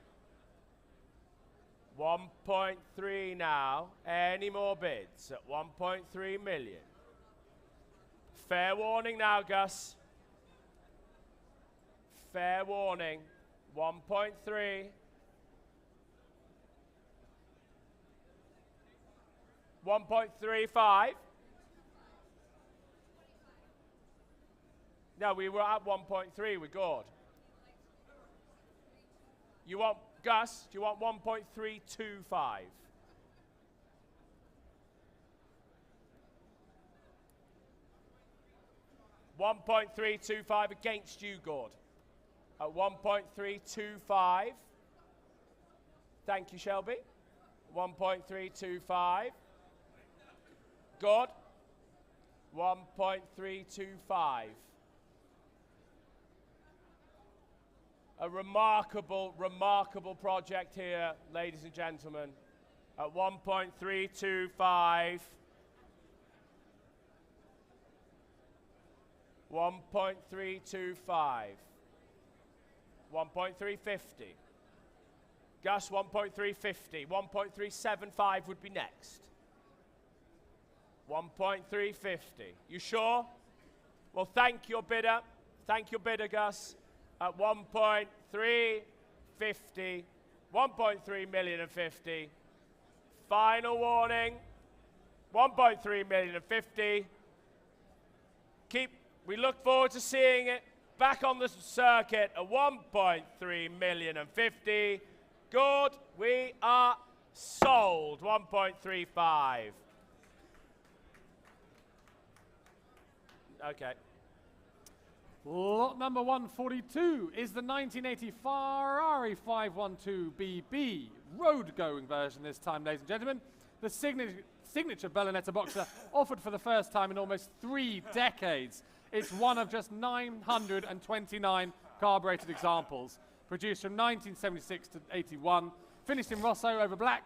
1.3 now. Any more bids at 1.3 million? Fair warning now, Gus. Fair warning. 1.3. 1.35. No, we were at 1.3 with Gord. You want Gus, do you want 1.325? $1.325 against you, Gord. At 1.325. Thank you, Shelby. 1.325. Gord. 1.325. A remarkable, remarkable project here, ladies and gentlemen. At 1.325. 1.325. 1.350. Gus, 1.350. 1.375 would be next. 1.350. You sure? Well, thank your bidder. Thank your bidder, Gus. At 1.350. 1.3 million and 50. Final warning. 1.3 million and 50. We look forward to seeing it back on the circuit at 1.3 million and 50. Good, we are sold. 1.35. Okay. Lot number 142 is the 1980 Ferrari 512BB road-going version this time, ladies and gentlemen. The signature Berlinetta boxer offered for the first time in almost 3 decades. It's one of just 929 carbureted examples, produced from 1976 to 81, finished in Rosso over black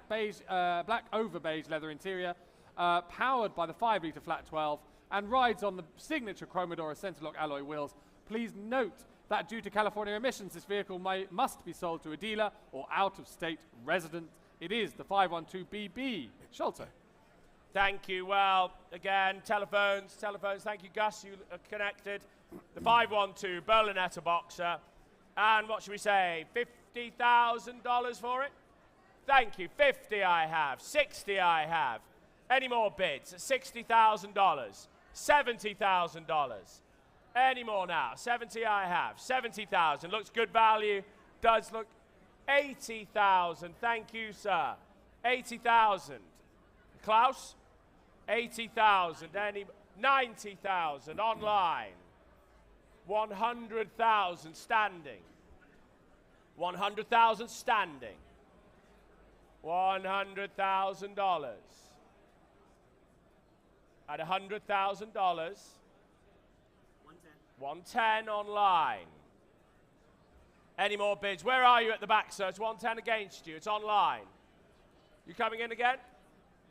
over beige leather interior, powered by the 5-litre flat 12, and rides on the signature Chromadora Centerlock alloy wheels. Please note that due to California emissions, this vehicle must be sold to a dealer or out-of-state resident. It is the 512BB. Sholto. Thank you. Well, again, telephones. Thank you, Gus. You are connected. The 512 Berlinetta boxer. And what should we say? $50,000 for it? Thank you. 50 I have. 60 I have. Any more bids? $60,000. $70,000. Any more now? 70 I have. 70,000. Looks good value. Does look 80,000. Thank you, sir. 80,000. Klaus? 80,000. Any 90,000 online. 100,000 standing. 100,000 standing. $100,000. At $100,000. 110 online. Any more bids? Where are you at the back, sir? It's 110 against you. It's online. You coming in again?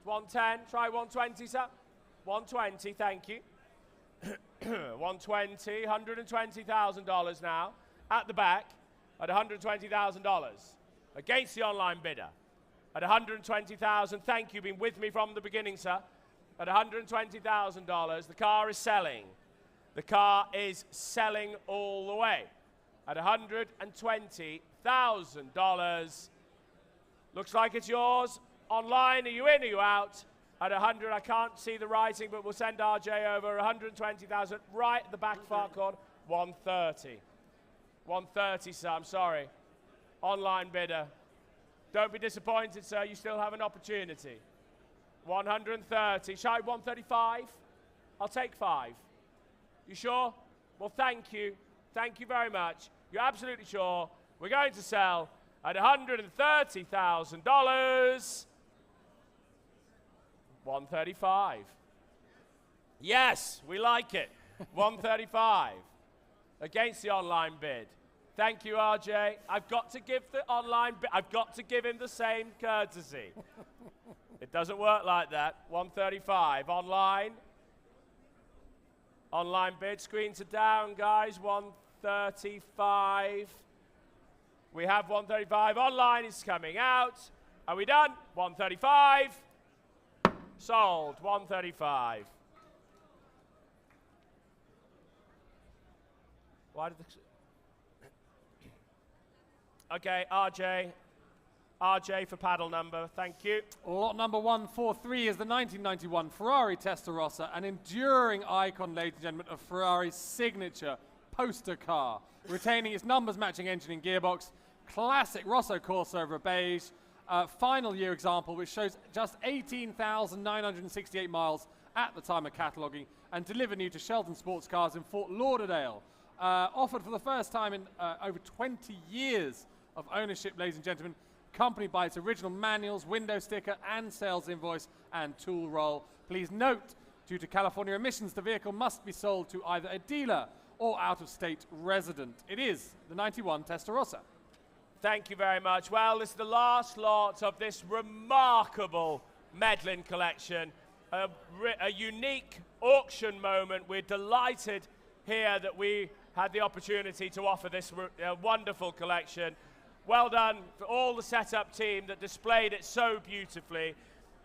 110. Try 120, sir. 120. Thank you. 120. $120,000 now. At the back. At $120,000. Against the online bidder. At $120,000. Thank you. Been with me from the beginning, sir. At $120,000. The car is selling. The car is selling all the way. At $120,000. Looks like it's yours. Online, are you in, are you out? At 100, I can't see the writing, but we'll send RJ over. 120,000, right at the back far corner. 130. 130, sir, I'm sorry. Online bidder. Don't be disappointed, sir, you still have an opportunity. 130, shall I 135? I'll take 5. You sure? Well, thank you. Thank you very much. You're absolutely sure. We're going to sell at $130,000. 135. Yes, we like it. 135. Against the online bid. Thank you, RJ. I've got to give the online bid. I've got to give him the same courtesy. It doesn't work like that. 135. Online. Online bid. Screens are down, guys. 135. We have 135. Online is coming out. Are we done? 135. Sold. 135. Why did the... Okay, RJ for paddle number. Thank you. Lot number 143 is the 1991 Ferrari Testarossa, an enduring icon, ladies and gentlemen, of Ferrari's signature poster car, retaining its numbers-matching engine and gearbox, classic Rosso Corsa of beige, final year example, which shows just 18,968 miles at the time of cataloguing, and delivered new to Sheldon Sports Cars in Fort Lauderdale. Offered for the first time in over 20 years of ownership, ladies and gentlemen, accompanied by its original manuals, window sticker, and sales invoice and tool roll. Please note, due to California emissions, the vehicle must be sold to either a dealer or out-of-state resident. It is the 91 Testarossa. Thank you very much. Well, this is the last lot of this remarkable Medlin collection, a unique auction moment. We're delighted here that we had the opportunity to offer this wonderful collection. Well done for all the setup team that displayed it so beautifully.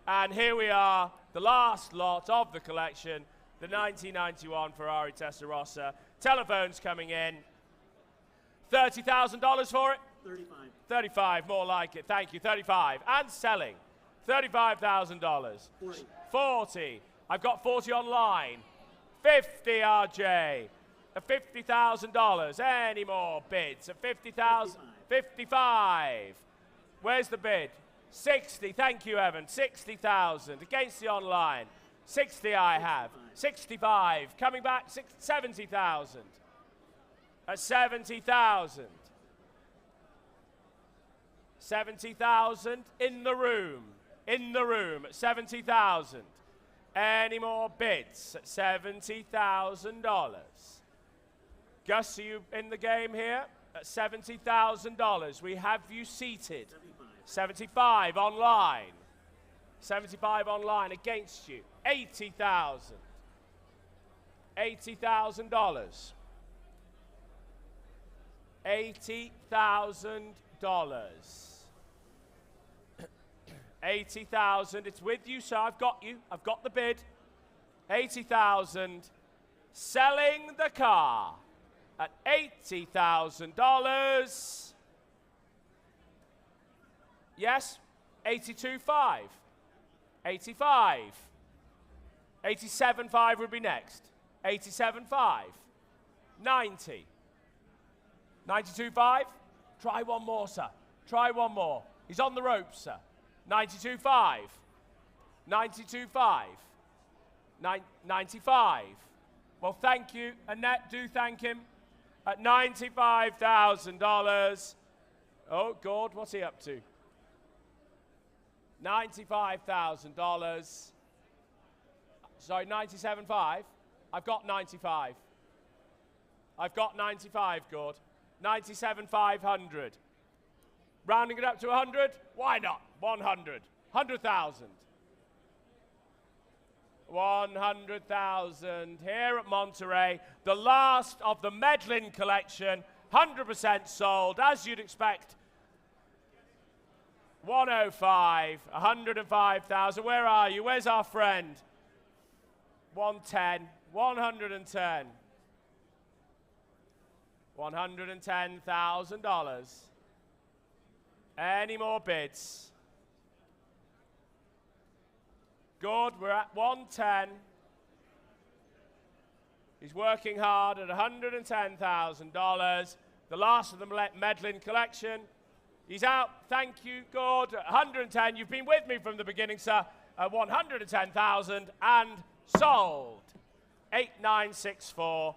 And here we are, the last lot of the collection, the 1991 Ferrari Testarossa. Telephones coming in. $30,000 for it? 35. 35, more like it. Thank you. 35. And selling. $35,000. 40. 40. I've got 40 online. 50, RJ. At $50,000. Any more bids? At 50,000. 55. Where's the bid? 60. Thank you, Evan. 60,000 against the online. 60 I have. 65. Coming back. 70,000. At 70,000. 70,000 in the room. In the room at 70,000. Any more bids at $70,000? Gus, are you in the game here? At $70,000. We have you seated. 75 online. 75 online against you. 80,000. $80,000. $80,000. 80,000. It's with you, so I've got you. I've got the bid. 80,000. Selling the car at $80,000. Yes, 82.5. 85. 87.5 would be next. 87.5. 90. 92.5. Try one more, sir. Try one more. He's on the ropes, sir. 92.5. 92.5. 95. Well, thank you, Annette. Do thank him. At $95,000. Oh, God, what's he up to? $95,000. Sorry, 97.5. I've got 95. I've got 95, Gord. 97,500. Rounding it up to 100? Why not? 100. 100,000. 100,000 here at Monterey. The last of the Medlin collection. 100% sold, as you'd expect. 105. 105,000. Where are you? Where's our friend? 110. 110. $110,000. Any more bids? Good, we're at 110. He's working hard at $110,000. The last of the Medlin collection. He's out. Thank you, Gord. At 110. You've been with me from the beginning, sir. At 110,000 and sold. 8964.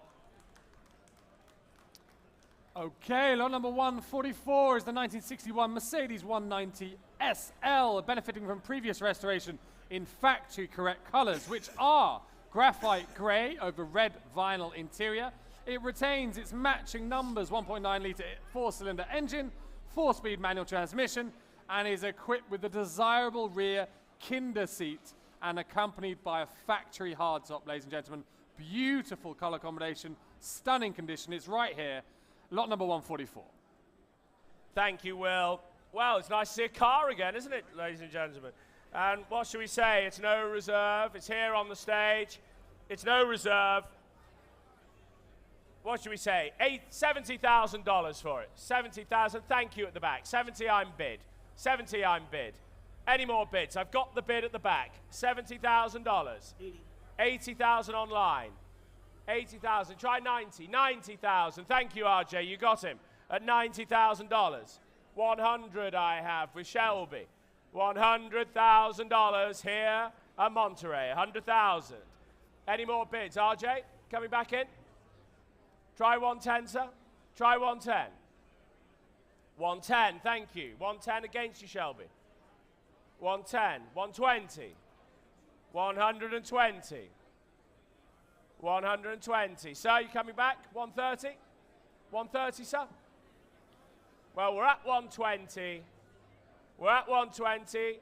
Okay, lot number 144 is the 1961 Mercedes 190 SL, benefiting from previous restoration in factory correct colors, which are graphite grey over red vinyl interior. It retains its matching numbers, 1.9 litre 4-cylinder engine, 4-speed manual transmission, and is equipped with the desirable rear Kinder seat and accompanied by a factory hardtop, ladies and gentlemen. Beautiful color combination, stunning condition. It's right here. Lot number 144. Thank you, Will. Well, it's nice to see a car again, isn't it, ladies and gentlemen? And what should we say? It's no reserve. It's here on the stage. It's no reserve. What should we say? $70,000 for it. 70,000. Thank you at the back. 70, I'm bid. 70, I'm bid. Any more bids? I've got the bid at the back. $70,000. 80,000 online. 80,000. Try 90. 90,000. Thank you, RJ. You got him at $90,000. 100 I have with Shelby. $100,000 here at Monterey. 100,000. Any more bids? RJ, coming back in. Try 110, sir. Try 110. 110, thank you. 110 against you, Shelby. 110, 120. 120. 120. Sir, you coming back? 130? 130, sir? Well, we're at 120. We're at 120.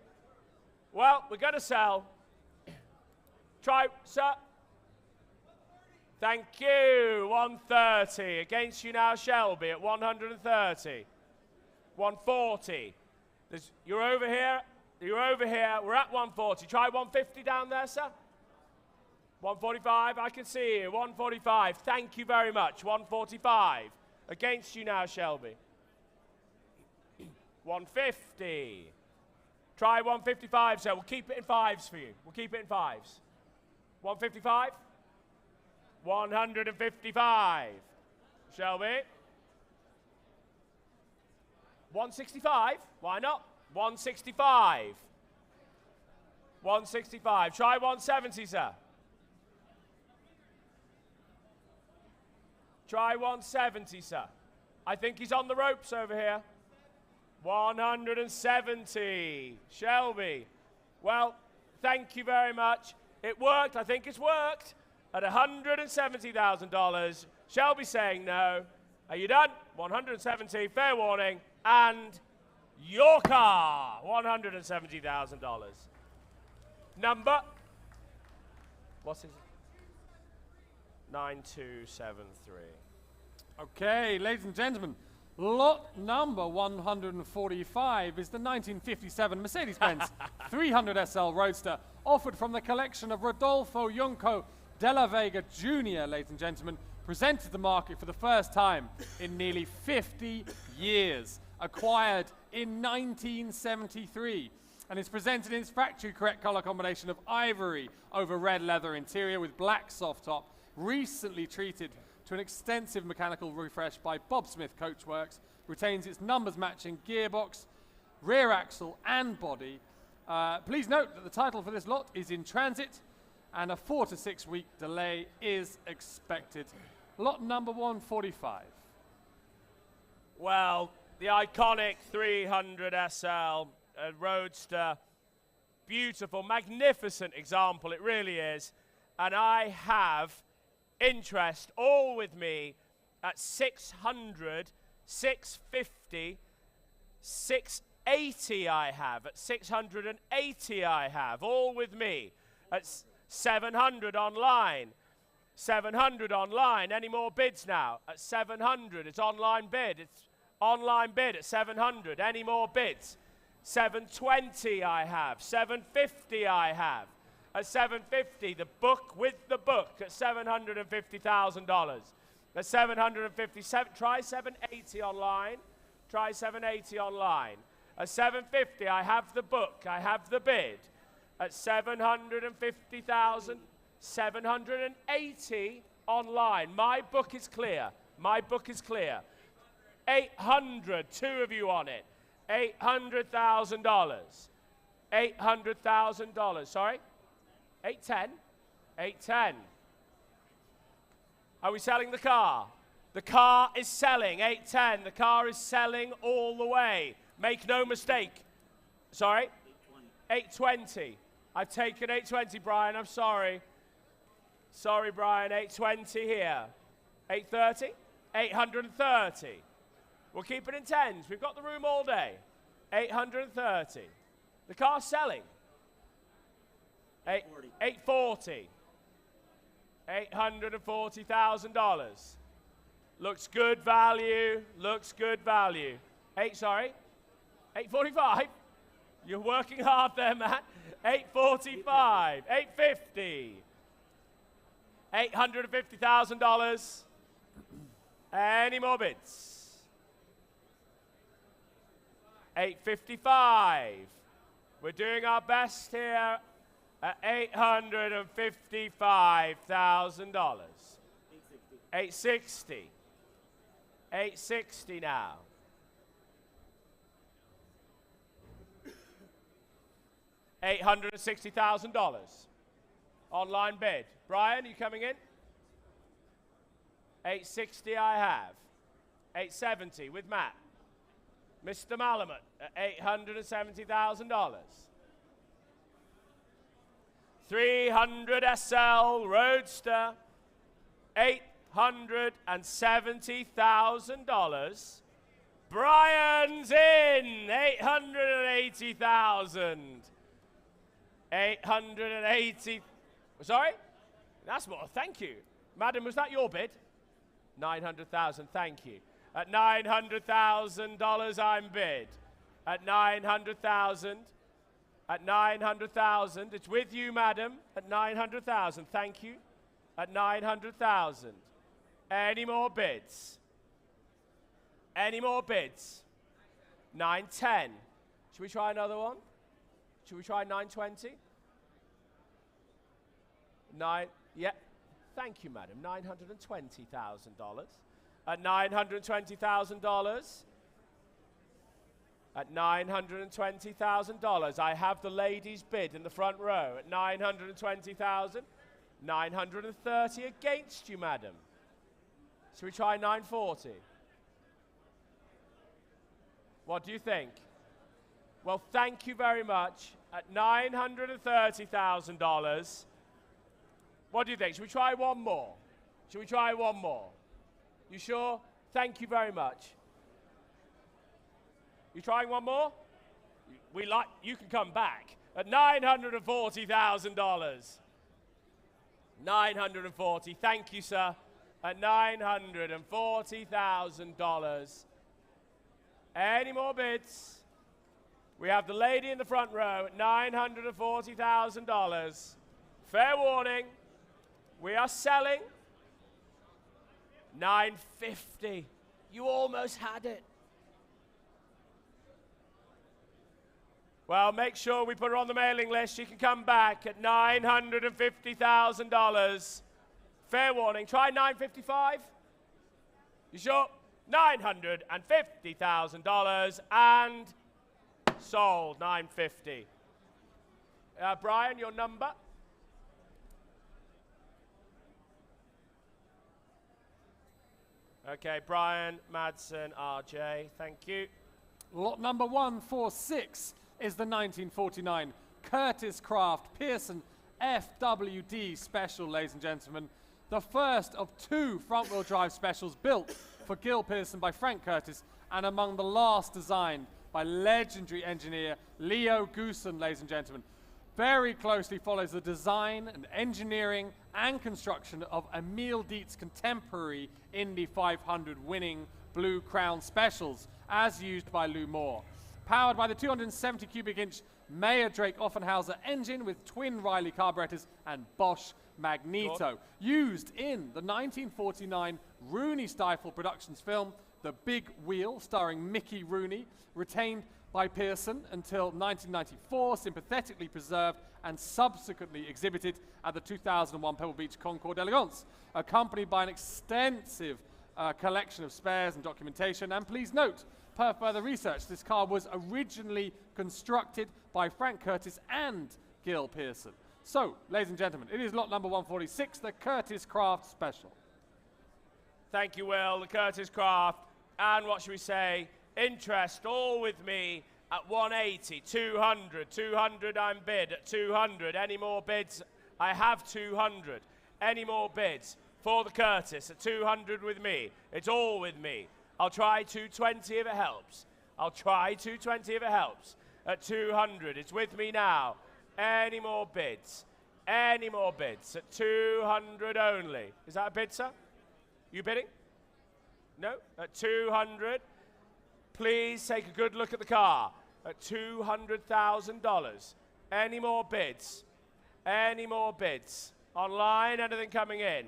Well, we're going to sell. Try, sir. Thank you. 130. Against you now, Shelby, at 130. 140. You're over here. You're over here. We're at 140. Try 150 down there, sir. 145. I can see you. 145. Thank you very much. 145. Against you now, Shelby. 150. Try 155, sir. We'll keep it in fives for you. We'll keep it in fives. 155. 155. Shelby. 165. Why not? 165. 165. Try 170, sir. Try 170, sir. I think he's on the ropes over here. 170. Shelby. Well, thank you very much. It worked. I think it's worked. At $170,000. Shelby saying no. Are you done? 170. Fair warning. And your car. $170,000. Number. What's his? 9273. Okay, ladies and gentlemen, lot number 145 is the 1957 Mercedes-Benz 300 SL Roadster, offered from the collection of Rodolfo Junco de la Vega Jr., ladies and gentlemen, presented to the market for the first time in nearly 50 years, acquired in 1973, and is presented in its factory-correct color combination of ivory over red leather interior with black soft top, recently treated to an extensive mechanical refresh by Bob Smith Coachworks, retains its numbers-matching gearbox, rear axle and body. Please note that the title for this lot is in transit and a 4 to 6 week delay is expected. Lot number 145. Well, the iconic 300 SL Roadster, beautiful, magnificent example, it really is. And I have interest all with me at 600, 650, 680 I have. At 680 I have, all with me. At 700 online. 700 online. Any more bids now? At 700, it's online bid. It's online bid at 700. Any more bids? 720 I have. 750 I have. At 750, the book with the book at $750,000. At 757, try 780 online. Try 780 online. At 750, I have the book. I have the bid. At 750,000, 780 online. My book is clear. My book is clear. 800, two of you on it. $800,000. $800,000. Sorry? 810. 810. Are we selling the car? The car is selling. 810. The car is selling all the way. Make no mistake. Sorry? 820. I've taken 820, Brian. I'm sorry. Sorry, Brian. 820 here. 830. 830. We'll keep it in tens. We've got the room all day. 830. The car's selling. 840. $840,000. Looks good value. Looks good value. 845. You're working hard there, Matt. 845. 850. $850,000. Any more bids? 855. We're doing our best here at $855,000. 860. 860 now. $860,000. Online bid. Brian, you coming in? 860 I have. 870 with Matt. Mr. Malamut at $870,000. 300 SL Roadster, $870,000. Brian's in, 880,000. 880, sorry? That's more, thank you. Madam, was that your bid? 900,000, thank you. At $900,000 I'm bid. At 900,000. At 900,000. It's with you, madam. At 900,000, thank you. At 900,000. Any more bids? Any more bids? 910. Should we try another one? Should we try 920? 9, yeah. Thank you, madam. $920,000. At $920,000. At $920,000. I have the ladies' bid in the front row. At $920,000. 930 against you, madam. Should we try 940? What do you think? Well, thank you very much. At $930,000. What do you think? Should we try one more? Should we try one more? You sure? Thank you very much. You trying one more? You can come back. At $940,000. 940, thank you, sir. At $940,000. Any more bids? We have the lady in the front row at $940,000. Fair warning, we are selling. 950. You almost had it. Well, make sure we put her on the mailing list. She can come back at $950,000. Fair warning. Try 955. You sure? $950,000 and sold. 950. Brian, your number? Okay, Brian, Madsen, RJ, thank you. Lot number 146 is the 1949 Curtis Craft Pearson FWD Special, ladies and gentlemen. The first of 2 front-wheel drive specials built for Gil Pearson by Frank Curtis, and among the last designed by legendary engineer Leo Goosen, ladies and gentlemen. Very closely follows the design and engineering and construction of Emil Dietz's contemporary Indy 500 winning Blue Crown Specials, as used by Lou Moore. Powered by the 270 cubic inch Meyer Drake Offenhauser engine with twin Riley carburetors and Bosch Magneto. Used in the 1949 Rooney Stifle Productions film, The Big Wheel, starring Mickey Rooney, retained by Pearson until 1994, sympathetically preserved and subsequently exhibited at the 2001 Pebble Beach Concours d'Elegance, accompanied by an extensive collection of spares and documentation. And please note, per further research, this car was originally constructed by Frank Curtis and Gil Pearson. So, ladies and gentlemen, it is lot number 146, the Curtis Craft Special. Thank you, Will. The Curtis Craft, and what should we say? Interest, all with me at 180, 200, 200 I'm bid at 200. Any more bids? I have 200. Any more bids for the Curtis at 200 with me? It's all with me. I'll try 220 if it helps. I'll try 220 if it helps. At 200, it's with me now. Any more bids? Any more bids? At 200 only. Is that a bid, sir? You bidding? No? At 200. Please take a good look at the car. At $200,000. Any more bids? Any more bids? Online, anything coming in?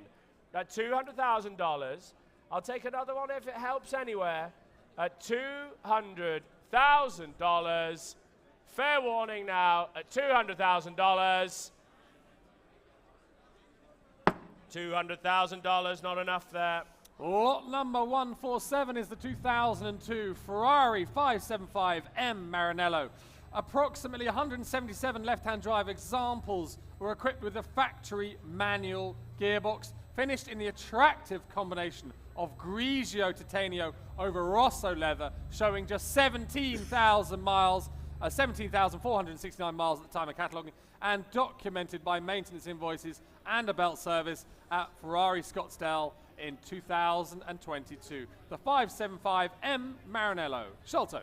At $200,000. I'll take another one if it helps anywhere. At $200,000. Fair warning now at $200,000. $200,000, not enough there. Lot number 147 is the 2002 Ferrari 575 M Maranello. Approximately 177 left-hand drive examples were equipped with a factory manual gearbox, finished in the attractive combination of Grigio titanium over Rosso leather, showing just 17,000 miles, 17,469 miles at the time of cataloguing, and documented by maintenance invoices and a belt service at Ferrari Scottsdale in 2022. The 575M Maranello. Sholto.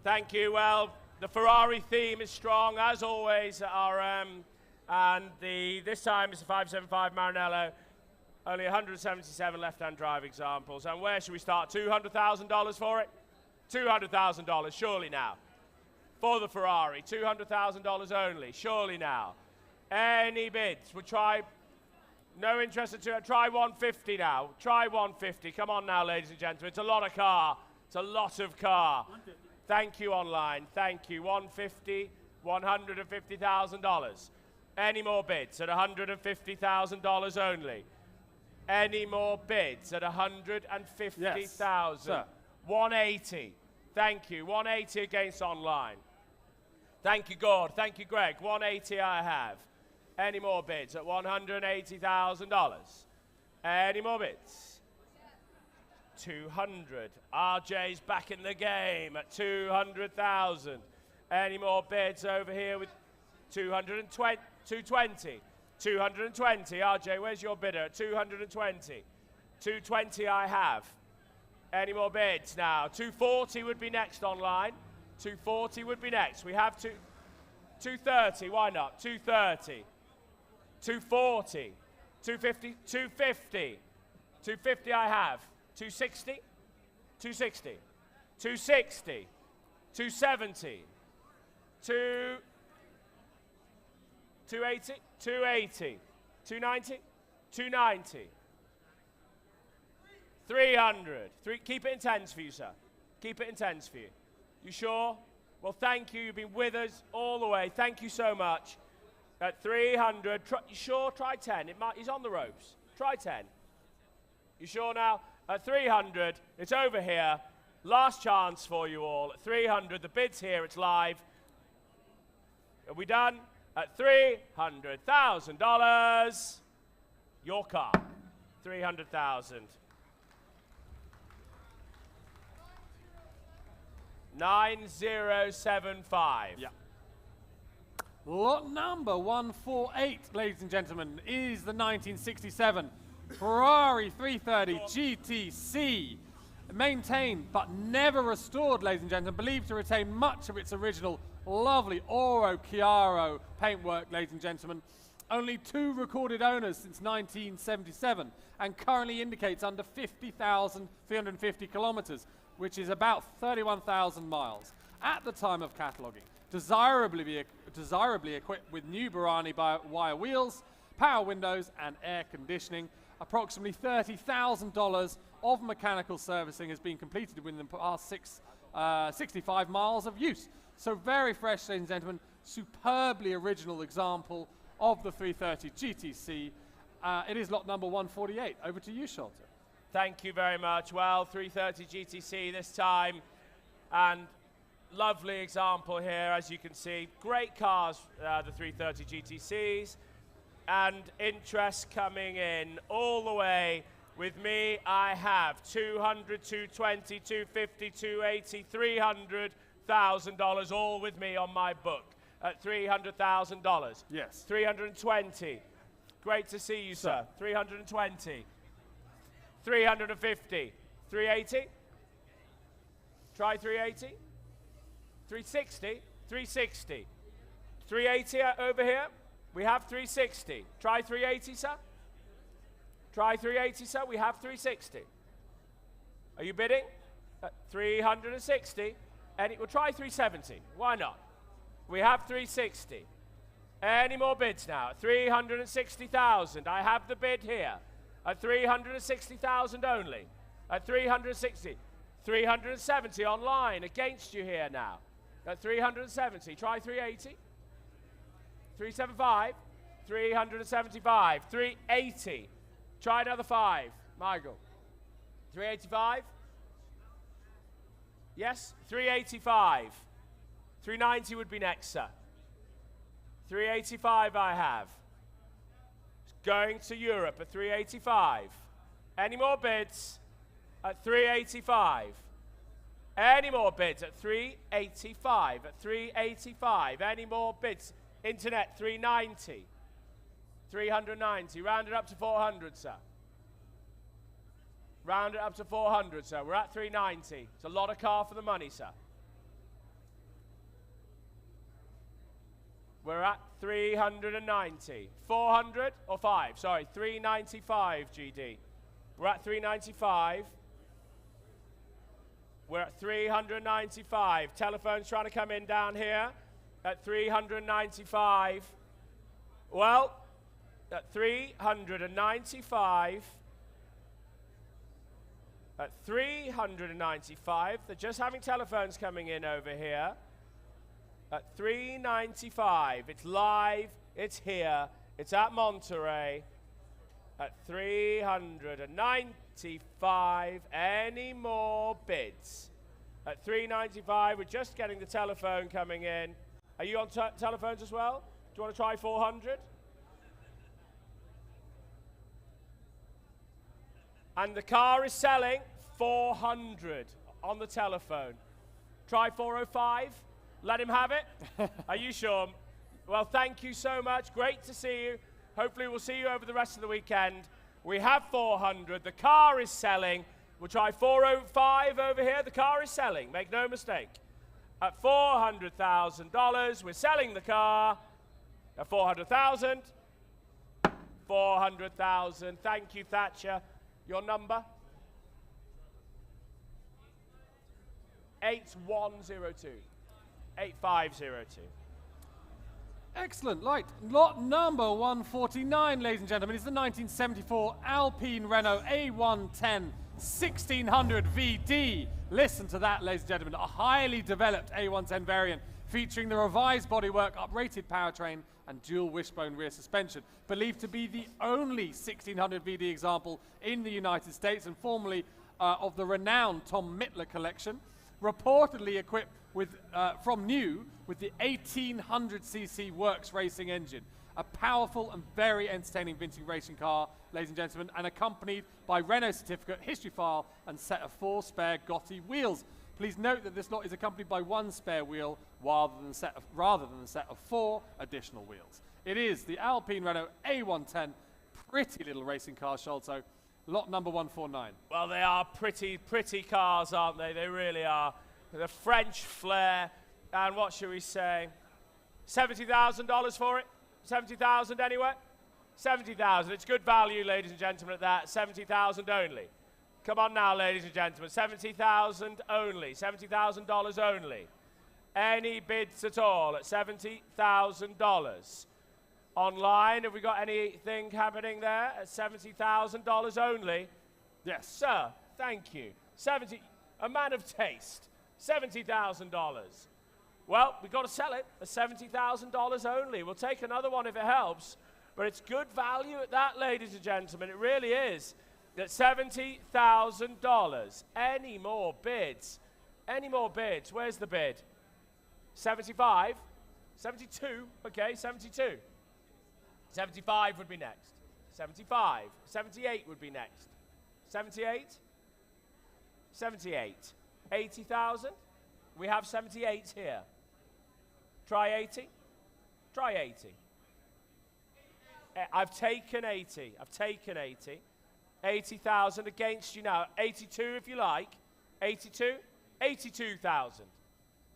Thank you. Well, the Ferrari theme is strong, as always, at RM. And this time it's the 575 Maranello. Only 177 left-hand drive examples. And where should we start? $200,000 for it? $200,000, surely now. For the Ferrari, $200,000 only, surely now. Any bids? We'll try, no interest in try 150 now. Try 150. Come on now, ladies and gentlemen. It's a lot of car. It's a lot of car. 150. Thank you online. Thank you. 150, $150,000. Any more bids at $150,000 only? Any more bids at $150,000? Yes, sir. 180. Thank you. 180 against online. Thank you, Gord. Thank you, Greg. 180 I have. Any more bids at $180,000? Any more bids? 200. RJ's back in the game at 200,000. Any more bids over here with 220? 220. 220. RJ, where's your bidder? At 220. 220 I have. Any more bids now? 240 would be next online. 240 would be next. We have 230. Why not? 230. 240. 250. 250. 250 I have. 260. 260. 260. 270. 280. 280. 290. 290. 300. Keep it in tens for you, sir. Keep it in tens for you. You sure? Well, thank you. You've been with us all the way. Thank you so much. At 300. You sure? Try 10. He's on the ropes. Try 10. You sure now? At 300. It's over here. Last chance for you all. At 300. The bid's here. It's live. Are we done? At $300,000. Your car. 300,000. 9075. Yeah. Lot number 148, ladies and gentlemen, is the 1967 Ferrari 330 GTC. Maintained but never restored, ladies and gentlemen, believed to retain much of its original lovely Oro Chiaro paintwork, ladies and gentlemen. Only 2 recorded owners since 1977 and currently indicates under 50,350 kilometers, which is about 31,000 miles. At the time of cataloguing, desirably equipped with new Barani wire wheels, power windows and air conditioning. Approximately $30,000 of mechanical servicing has been completed within the past 65 miles of use. So very fresh, ladies and gentlemen, superbly original example of the 330 GTC. It is lot number 148. Over to you, Sholto. Thank you very much. Well, 330 GTC this time, and lovely example here, as you can see. Great cars, the 330 GTCs, and interest coming in all the way. With me, I have 200, 220, 250, 280, $300,000, all with me on my book at $300,000. Yes. 320. Great to see you, sir. 320. 350. 380. Try 380. 360. 360. 380 over here. We have 360. Try 380, sir. Try 380, sir. We have 360. Are you bidding? 360. And we'll try 370. Why not? We have 360. Any more bids now? 360,000. I have the bid here. At 360,000 only. At 360. 370 online against you here now. At 370. Try 380. 375. 375. 380. Try another 5. Michael. 385. Yes? 385. 390 would be next, sir. 385 I have. It's going to Europe at 385. Any more bids at 385? Any more bids at 385? At 385. Any more bids? Internet, 390. 390. Round it up to 400, sir. Round it up to 400, sir. We're at 390. It's a lot of car for the money, sir. We're at 390. 400 or 5? Sorry, 395, GD. We're at 395. We're at 395. Telephone's trying to come in down here at 395. Well, at 395. At 395. They're just having telephones coming in over here. At 395. It's live. It's here. It's at Monterey. At 395. Any more bids? At 395. We're just getting the telephone coming in. Are you on telephones as well? Do you want to try 400? And the car is selling 400 on the telephone. Try 405. Let him have it. Are you sure? Well, thank you so much. Great to see you. Hopefully we'll see you over the rest of the weekend. We have 400. The car is selling. We'll try 405 over here. The car is selling. Make no mistake. At $400,000, we're selling the car. At 400,000. 400,000. Thank you, Thatcher. Your number? 8102. 8502. Excellent. Right. Lot number 149, ladies and gentlemen, is the 1974 Alpine Renault A110 1600 VD. Listen to that, ladies and gentlemen. A highly developed A110 variant featuring the revised bodywork, uprated powertrain, and dual wishbone rear suspension. Believed to be the only 1600 VD example in the United States and formerly of the renowned Tom Mittler collection. Reportedly equipped with, from new with the 1800cc Works racing engine. A powerful and very entertaining vintage racing car, ladies and gentlemen, and accompanied by Renault certificate, history file, and set of 4 spare Gotti wheels. Please note that this lot is accompanied by 1 spare wheel rather than the set of 4 additional wheels. It is the Alpine Renault A110, pretty little racing car, Sholto. Lot number 149. Well, they are pretty, pretty cars, aren't they? They really are. The French flair, and what should we say? $70,000 for it? 70,000 anyway? 70,000. It's good value, ladies and gentlemen, at that. 70,000 only. Come on now, ladies and gentlemen. 70,000 only. $70,000 only. Any bids at all at $70,000? Online, have we got anything happening there at $70,000 only? Yes, sir. Thank you. A man of taste. $70,000. Well, we've got to sell it at $70,000 only. We'll take another one if it helps, but it's good value at that, ladies and gentlemen. It really is. At $70,000. Any more bids? Any more bids? Where's the bid? 75? 72? Okay, 72. 75 would be next. 75. 78 would be next. 78? 78. 80,000? We have 78 here. Try 80? Try 80. I've taken 80. I've taken 80. 80,000 against you now. 82 if you like. 82? 82,000.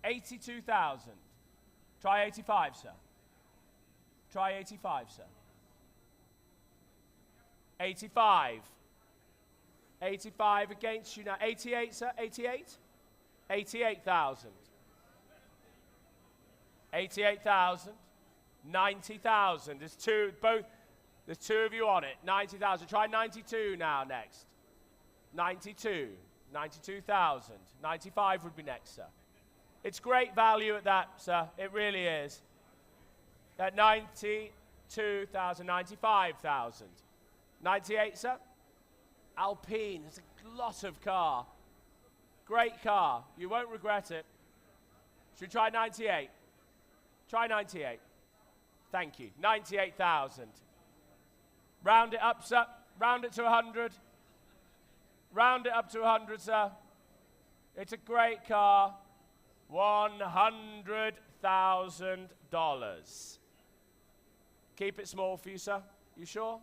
82,000. Try 85, sir. Try 85, sir. 85. 85 against you now. 88, sir. 88? 88,000. 88,000. 90,000. There's two of you on it. 90,000. Try 92 now next. 92. 92,000. 95 would be next, sir. It's great value at that, sir. It really is. At 92,000, 95,000. 98, sir? Alpine. It's a lot of car. Great car. You won't regret it. Should we try 98? Try 98. Thank you. 98,000. Round it up, sir. Round it to 100. Round it up to 100, sir. It's a great car. $100,000. Keep it small for you, sir. You sure?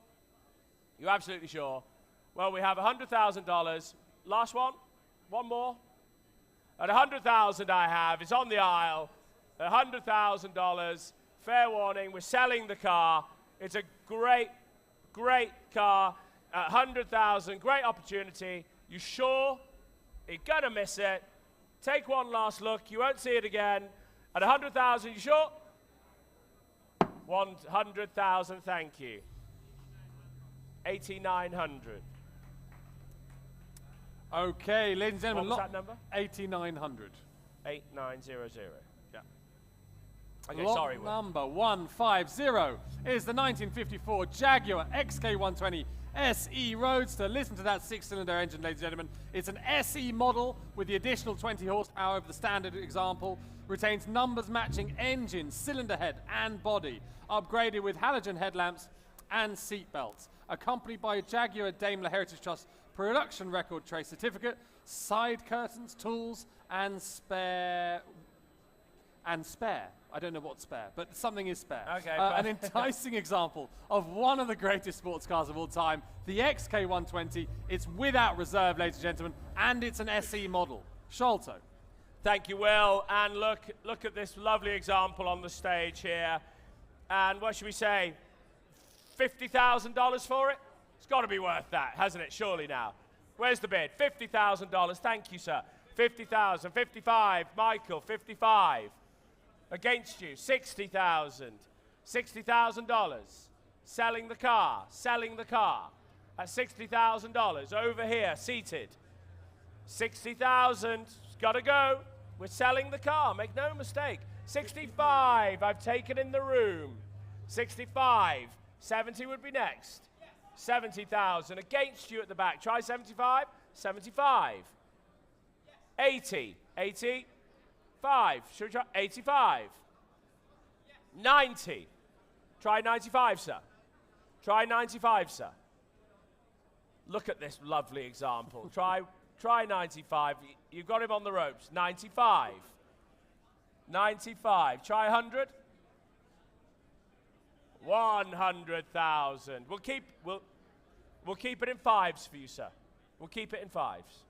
You absolutely sure? Well, we have $100,000. Last one? One more? At $100,000 I have. It's on the aisle. $100,000. Fair warning, we're selling the car. It's a great, great car. At $100,000, great opportunity. You sure? You're gonna miss it. Take one last look. You won't see it again. At $100,000, you sure? 100,000, thank you. 8,900. Okay, ladies and gentlemen. What was that number? 8,900. 8900. Yeah. Okay, Lot sorry, Will. number 150 is the 1954 Jaguar XK120 SE Roadster. Listen to that 6-cylinder engine, ladies and gentlemen. It's an SE model with the additional 20 horsepower of the standard example. Retains numbers matching engine, cylinder head and body. Upgraded with halogen headlamps and seat belts. Accompanied by a Jaguar Daimler Heritage Trust production record tray certificate, side curtains, tools, and spare. I don't know what's spare, but something is spare. Okay, an enticing example of one of the greatest sports cars of all time, the XK120. It's without reserve, ladies and gentlemen, and it's an SE model. Sholto. Thank you, Will. And look at this lovely example on the stage here. And what should we say? $50,000 for it? It's got to be worth that, hasn't it? Surely now. Where's the bid? $50,000. Thank you, sir. 50,000. 55. Michael, 55. Against you, 60,000. $60,000. Selling the car. Selling the car. At $60,000. Over here, seated. 60,000. It's got to go. We're selling the car. Make no mistake. 65. I've taken in the room. 65. 70 would be next. 70,000. Against you at the back. Try 75. 75. 80. 80. 5. Should we try 85? 90. Try 95, sir. Try 95, sir. Look at this lovely example. Try 95. You've got him on the ropes. 95. 95. Try 100. 100,000. We'll keep it in fives for you, sir. We'll keep it in fives.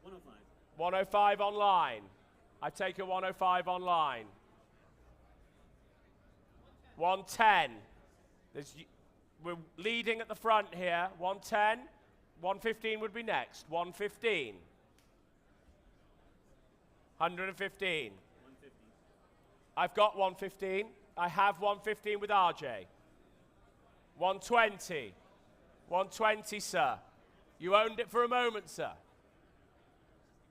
105. 105 online. I take a 105 online. 110. We're leading at the front here. 110. 115 would be next. 115. 115. 150. I've got 115. I have 115 with RJ. 120. 120, sir. You owned it for a moment, sir.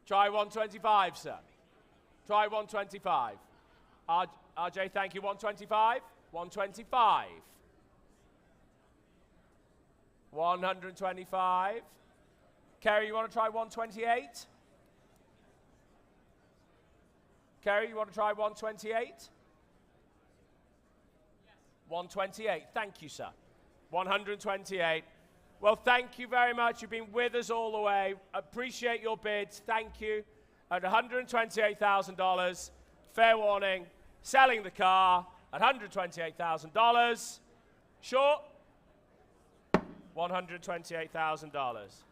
Try 125, sir. Try 125. RJ, thank you. 125. 125. 125. Kerry, you want to try 128? Kerry, you want to try 128? 128. Thank you, sir. 128. Well, thank you very much. You've been with us all the way. Appreciate your bids. Thank you. At $128,000. Fair warning. Selling the car at $128,000. Short. $128,000.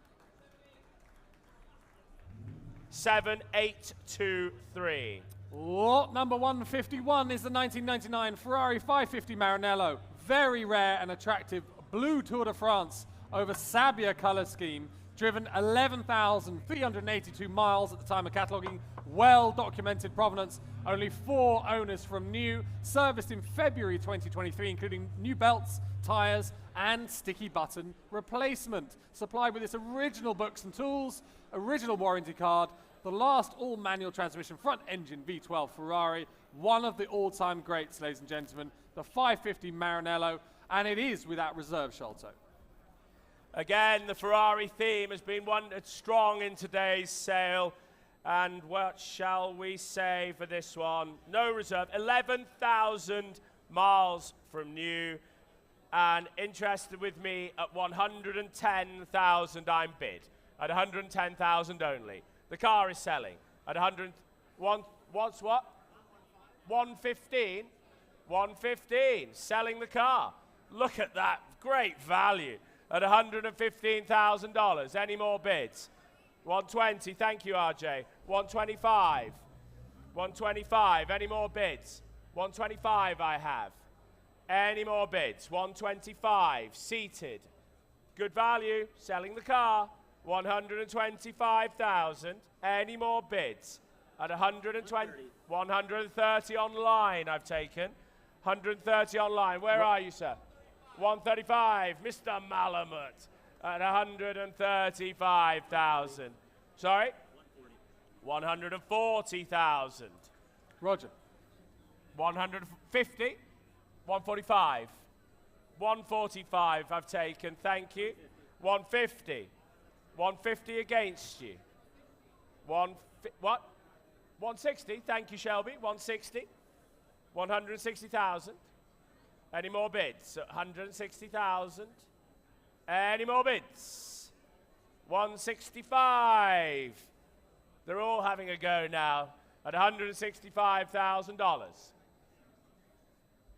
7823. Lot number 151 is the 1999 Ferrari 550 Maranello. Very rare and attractive blue Tour de France over Sabia color scheme. Driven 11,382 miles at the time of cataloguing. Well-documented provenance. Only 4 owners from new. Serviced in February 2023, including new belts, tyres, and sticky button replacement. Supplied with its original books and tools, original warranty card, the last all-manual transmission front-engine V12 Ferrari, one of the all-time greats, ladies and gentlemen, the 550 Maranello, and it is without reserve, Sholto. Again, the Ferrari theme has been one that's strong in today's sale. And what shall we say for this one? No reserve, 11,000 miles from new. And interested with me at 110,000 I'm bid. At 110,000 only. The car is selling at 115? 115, selling the car. Look at that, great value at $115,000. Any more bids? 120, thank you, RJ. 125, 125, any more bids? 125 I have. Any more bids? 125, seated. Good value, selling the car. 125,000. Any more bids? At 120, 130 online I've taken. 130 online. Where are you, sir? 135, Mr. Malamut at 135,000. Sorry? 140,000. Roger. 150, 145. 145 I've taken, thank you. 150. 150 against you. What? 160, thank you, Shelby. 160. 160,000. Any more bids? 160,000. Any more bids? 165. They're all having a go now at $165,000.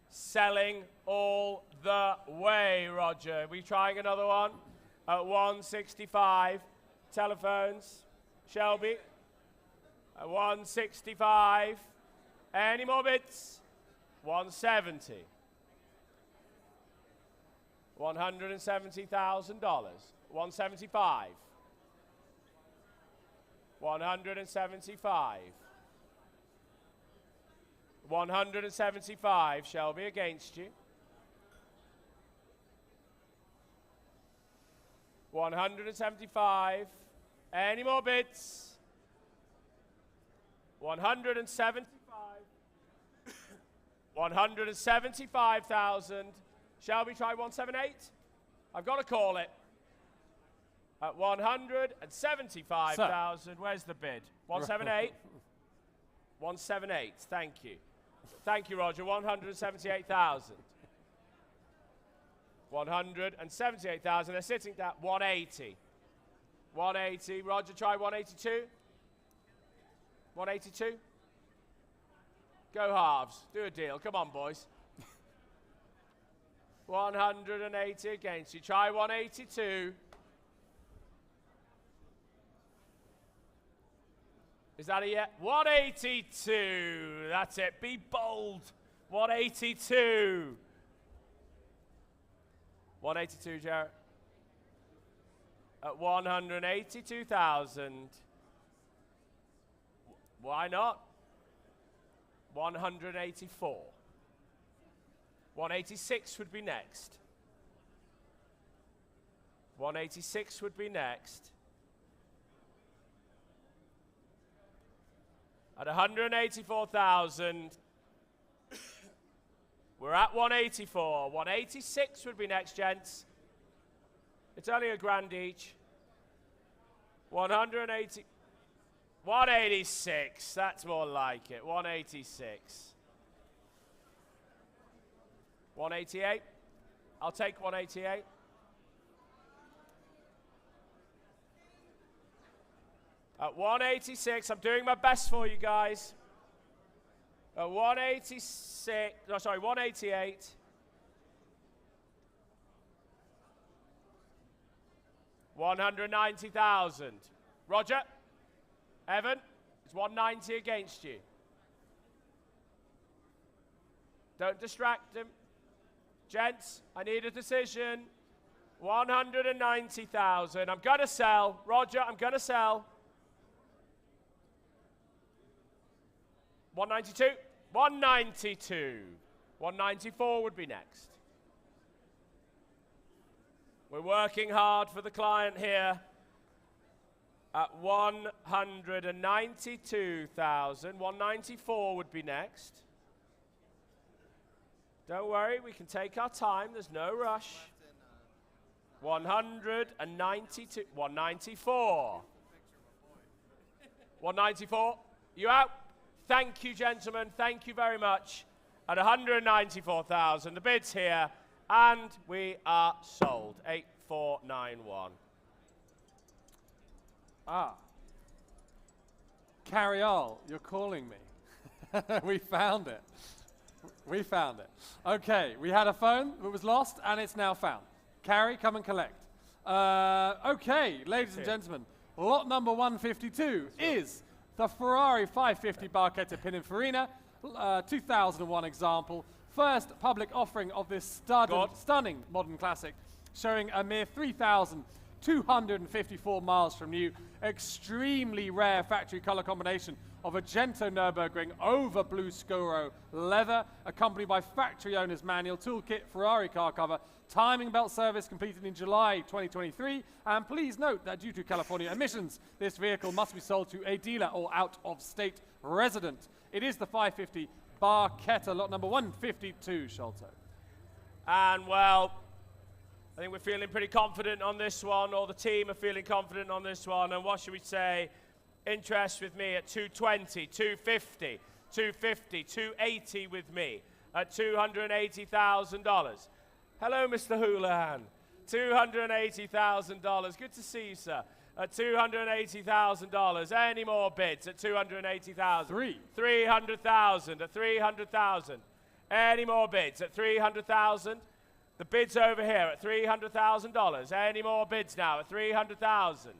Selling all the way, Roger. Are we trying another one? At 165. Telephones. Shelby. At 165. Any more bids? 170. $170,000. 175. 175. 175, Shelby, against you. 175. Any more bids? 175. 175,000. Shall we try 178? I've got to call it. At 175,000. Where's the bid? 178? 178. Thank you. Thank you, Roger. 178,000. 178,000. They're sitting at 180. 180. Roger, try 182. 182. Go halves. Do a deal. Come on, boys. 180 against you. Try 182. Is that a yet? 182. That's it. Be bold. 182. 182, Jarrett. At 182,000. Why not? 184. 186 would be next. 186 would be next. At 184,000, we're at 184. 186 would be next, gents. It's only a grand each. 180. 186. That's more like it. 186. 188. I'll take 188. At 186, I'm doing my best for you guys. At 186, no, sorry, 188. $190,000. Roger. Evan, it's 190 against you. Don't distract him. Gents, I need a decision. 190,000. I'm going to sell. Roger, I'm going to sell. 192. 192. 194 would be next. We're working hard for the client here. At 192,000. 194 would be next. Don't worry, we can take our time. There's no rush. 192. 194. 194. You out? Thank you, gentlemen. Thank you very much. At 194,000, the bid's here, and we are sold. 8491. Ah. Carryall, you're calling me. We found it. We found it. Okay, we had a phone that was lost, and it's now found. Carrie, come and collect. Okay, ladies and gentlemen, lot number 152 is the Ferrari 550 Barchetta Pininfarina, 2001 example. First public offering of this stunning modern classic, showing a mere 3,254 miles from new. Extremely rare factory color combination of Argento Nürburgring over blue Scuro leather, accompanied by factory owner's manual, toolkit, Ferrari car cover, timing belt service completed in July 2023. And please note that due to California emissions, this vehicle must be sold to a dealer or out-of-state resident. It is the 550 Barchetta, lot number 152, Sholto. And well, I think we're feeling pretty confident on this one, or the team are feeling confident on this one. And what should we say? Interest with me at 220, 250, 250, 280 with me at $280,000. Hello, Mr. Houlihan. $280,000. Good to see you, sir. At $280,000. Any more bids at $280,000? 300,000 at 300,000. Any more bids at 300,000? The bid's over here at $300,000. Any more bids now at 300,000?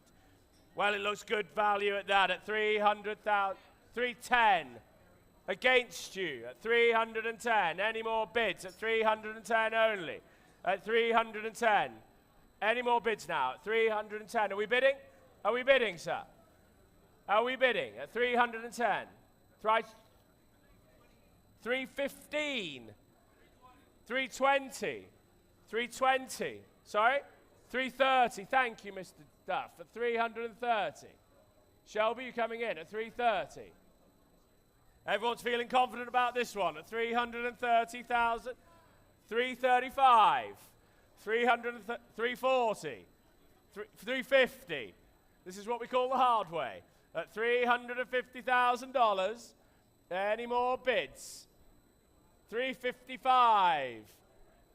Well, it looks good value at that at 300,000. 310 against you at 310. Any more bids at 310 only? At 310. Any more bids now at 310? Are we bidding? Are we bidding, sir? Are we bidding at 310? 315. 320. 320. Sorry? 330. Thank you, Mr. Duff. At 330. Shelby, you coming in at 330? Everyone's feeling confident about this one at 330,000. 335. 340. 350. This is what we call the hard way. At $350,000. Any more bids? 355.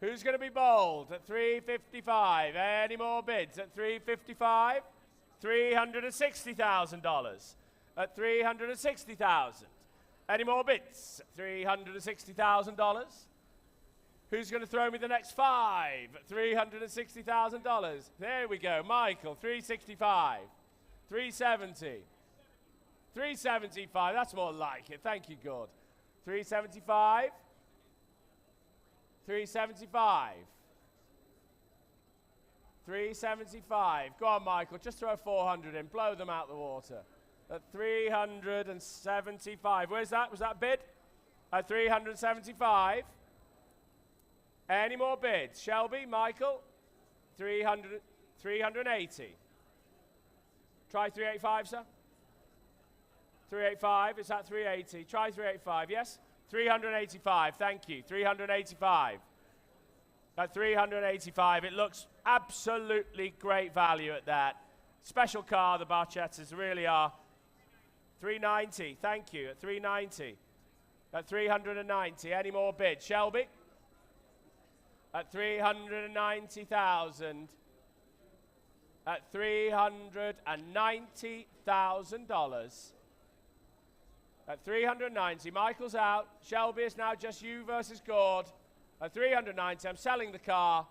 Who's going to be bold at 355? Any more bids at 355? $360,000 at 360,000. Any more bids at $360,000? Who's going to throw me the next five at $360,000? There we go. Michael, 365. 370. 375. That's more like it. Thank you, God. 375. 375. 375. Go on, Michael. Just throw 400 in. Blow them out the water. At 375. Where's that? Was that bid? At 375. Any more bids? Shelby, Michael? 300, 380. Try 385, sir. 385. Is that 380? Try 385, yes? 385. Thank you. 385. At 385, it looks absolutely great value at that. Special car, the Barchettas really are. 390. Thank you. At 390. At 390. Any more bids? Shelby? At 390,000. At $390,000. At 390, Michael's out. Shelby, is now just you versus Gord. At 390, I'm selling the car.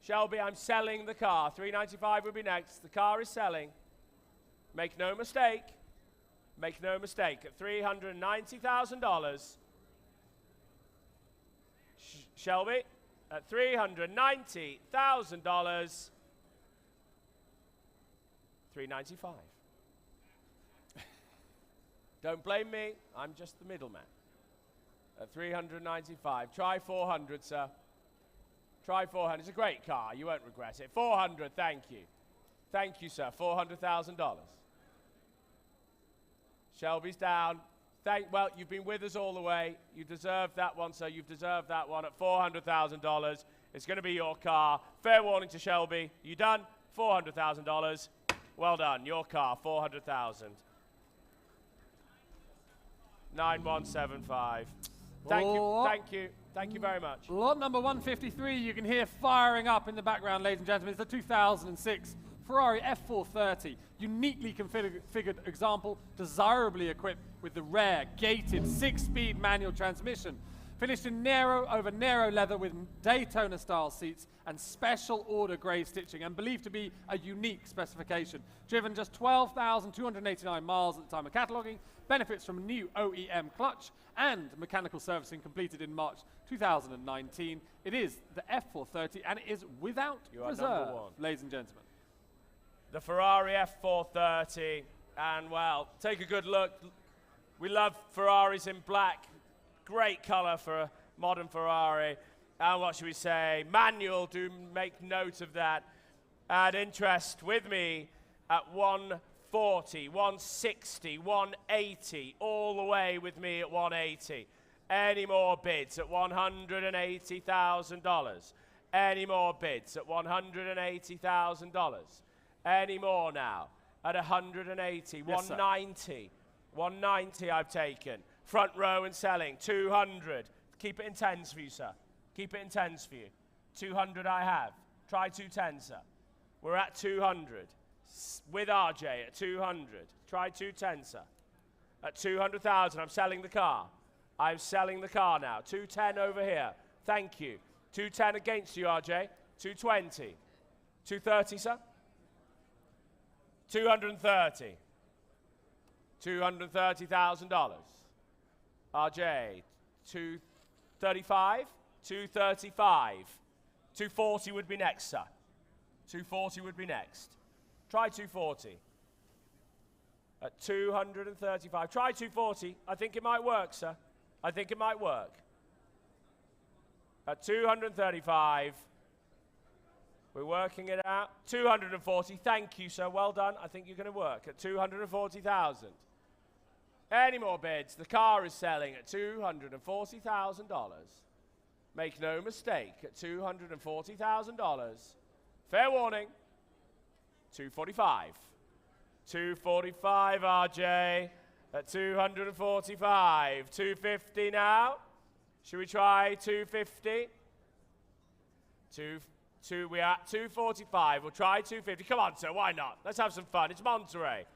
Shelby, I'm selling the car. 395 will be next. The car is selling. Make no mistake. Make no mistake. At $390,000. Shelby, at $390,000. 395. Don't blame me, I'm just the middleman. At 395. Try 400, sir. Try 400. It's a great car, you won't regret it. 400, thank you. Thank you, sir. $400,000. Shelby's down. Well, you've been with us all the way. You deserve that one, sir. You've deserved that one at $400,000. It's going to be your car. Fair warning to Shelby. You done? $400,000. Well done. Your car, $400,000. 9175. Thank you very much. Lot number 153, you can hear firing up in the background, ladies and gentlemen. It's the 2006 Ferrari F430. Uniquely configured example, desirably equipped with the rare, gated, 6-speed manual transmission. Finished in narrow over narrow leather with Daytona-style seats and special order grey stitching, and believed to be a unique specification. Driven just 12,289 miles at the time of cataloguing, benefits from a new OEM clutch and mechanical servicing completed in March 2019. It is the F430 and it is without reserve, ladies and gentlemen. The Ferrari F430, and well, take a good look. We love Ferraris in black. Great colour for a modern Ferrari. And what should we say? Manual, do make note of that. And interest with me at 140, 160, 180, all the way with me at 180. Any more bids at $180,000? Any more bids at $180,000? Any more now at 180, Yes, 190, 190 I've taken. Front row and selling, 200. Keep it in tens for you, sir. Keep it in tens for you. 200 I have. Try 210, sir. We're at 200. With RJ at 200. Try 210, sir. At 200,000, I'm selling the car. I'm selling the car now. 210 over here. Thank you. 210 against you, RJ. 220. 230, sir. 230. $230,000. RJ, 235, 235. 240 would be next, sir. 240 would be next. Try 240. At 235. Try 240. I think it might work, sir. I think it might work. At 235. We're working it out. 240. Thank you, sir. Well done. I think you're going to work at 240,000. Any more bids? The car is selling at $240,000. Make no mistake, at $240,000. Fair warning. 245. 245, RJ. At 245. 250 now. Should we try 250? We are at 245. We'll try 250. Come on, sir. Why not? Let's have some fun. It's Monterey.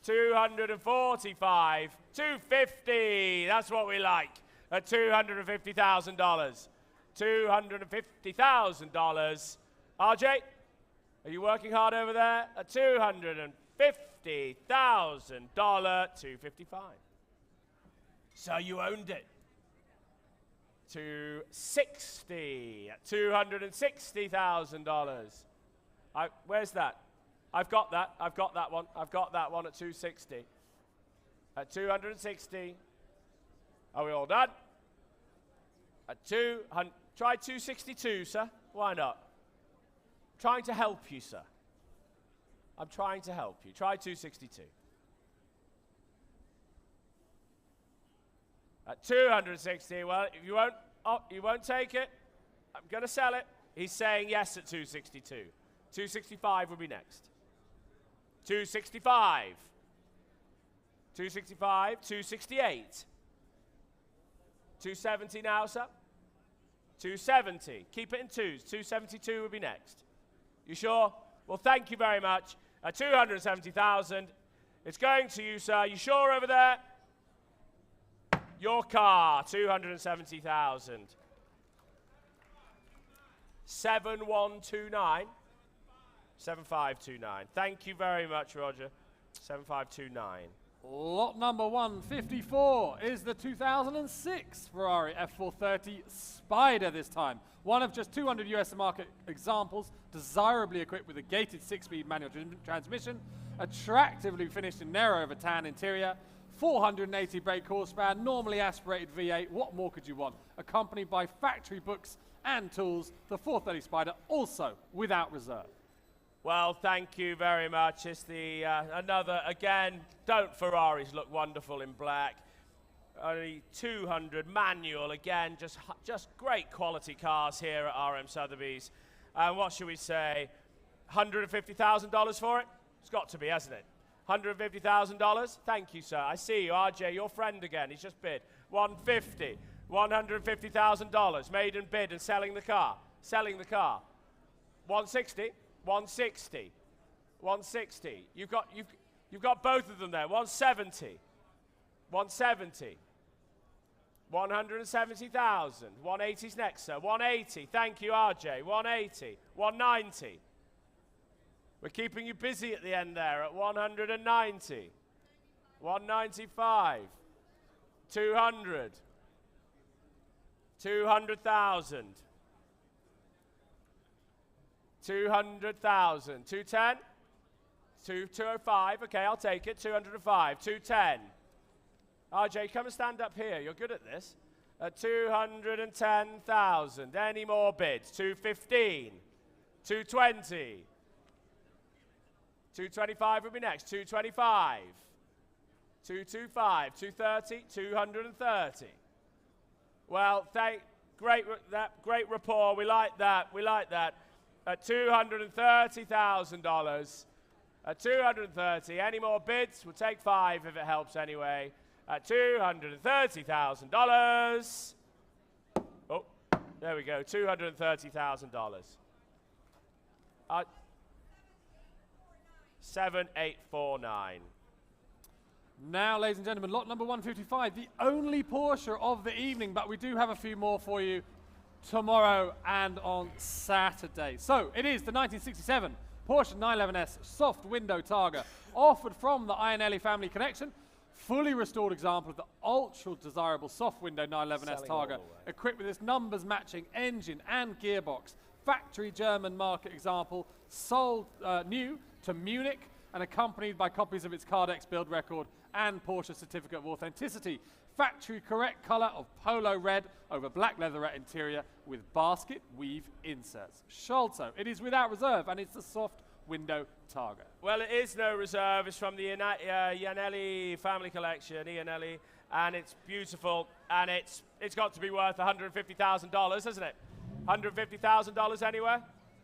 245, 250, that's what we like, at $250,000. $250,000. RJ, are you working hard over there? At $250,000, 255. So you owned it. 260, at $260,000. Where's that? I've got that one. I've got that one at 260. At 260. Are we all done? At 200. Try 262, sir. Why not? I'm trying to help you, sir. I'm trying to help you. Try 262. At 260. Well, if you won't take it, I'm going to sell it. He's saying yes at 262. 265 will be next. 265. 265, 268. 270 now, sir. 270. Keep it in twos. 272 will be next. You sure? Well, thank you very much. 270,000. It's going to you, sir. You sure over there? Your car, 270,000. 7129. 7529. Thank you very much, Roger. 7529. Lot number 154 is the 2006 Ferrari F430 Spider this time. One of just 200 US market examples, desirably equipped with a gated 6-speed manual transmission, attractively finished in narrow over tan interior, 480 brake horsepower, normally aspirated V8. What more could you want? Accompanied by factory books and tools, the 430 Spider also without reserve. Well, thank you very much. It's the another, again, don't Ferraris look wonderful in black? Only 200 manual, again, just great quality cars here at RM Sotheby's. And what should we say? $150,000 for it? It's got to be, hasn't it? $150,000? Thank you, sir. I see you. RJ, your friend again. He's just bid. 150. $150,000. Made and bid and selling the car. Selling the car. 160. 160. 160. You've got both of them there. 170. 170. 170,000. 180's next, sir. 180. Thank you, RJ. 180. 190. We're keeping you busy at the end there at 190. 195. 200. 200,000. 200,000. 210. 205. Okay, I'll take it. 205. 210. RJ, come and stand up here. You're good at this. 210,000. Any more bids? 215. 220. 225 will be next. 225. 225. 230. 230. Well, great rapport. We like that. We like that. At $230,000. At 230. Any more bids? We'll take 5 if it helps anyway. At $230,000. Oh, there we go. $230,000. 7849. Now, ladies and gentlemen, lot number 155, the only Porsche of the evening, but we do have a few more for you tomorrow and on Saturday. So, it is the 1967 Porsche 911S soft window Targa, offered from the Ionelli family connection. Fully restored example of the ultra desirable soft window 911S Targa, equipped with this numbers matching engine and gearbox. Factory German market example, sold new to Munich and accompanied by copies of its Cardex build record and Porsche certificate of authenticity. Factory correct color of polo red over black leatherette interior with basket weave inserts. Scholzo, it is without reserve and it's the soft window Targa. Well, it is no reserve. It's from the Ionelli family collection, Ionelli, and it's beautiful, and it's got to be worth $150,000, hasn't it? $150,000 anywhere?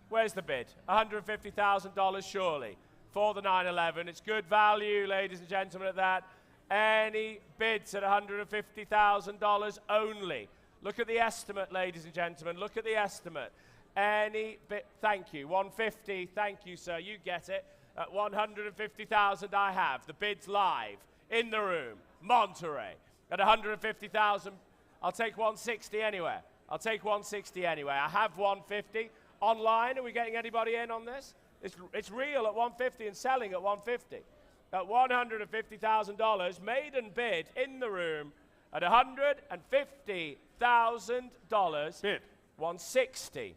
Where's the bid? $150,000 surely for the 911. It's good value, ladies and gentlemen, at that. Any bids at $150,000 only. Look at the estimate, ladies and gentlemen. Look at the estimate. Any bid, thank you. 150, thank you, sir. You get it. At 150,000 I have. The bid's live in the room. Monterey at 150,000. I'll take 160 anywhere. I'll take 160 anyway. I have 150 online. Are we getting anybody in on this? It's real at 150 and selling at 150. At $150,000, maiden bid in the room at $150,000. Bid. 160.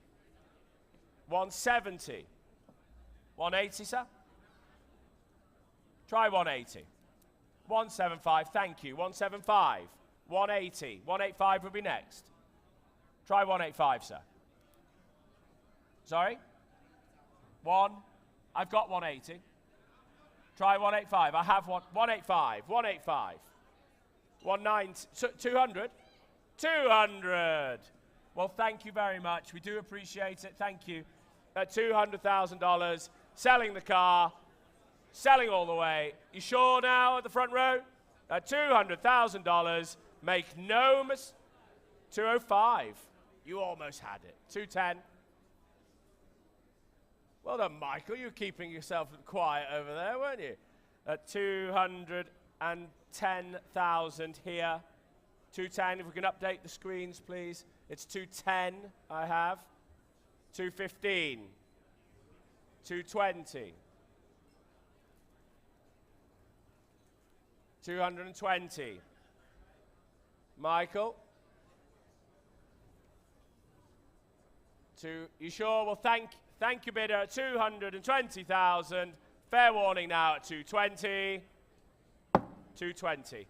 170. 180, sir? Try 180. 175, thank you. 175. 180. 185 will be next. Try 185, sir. Sorry? I've got 180. Try 185. I have 185. 185. 190. 200. 200. Well, thank you very much. We do appreciate it. Thank you. At $200,000, selling the car, selling all the way. You sure now at the front row? At $200,000, make no mistake. 205. You almost had it. 210. Well done, Michael. You were keeping yourself quiet over there, weren't you? At 210,000 here. 210, if we can update the screens, please. It's 210 I have. 215. 220. 220. Michael? You sure? Well, thank you, bidder, at 220,000. Fair warning now at 220. 220.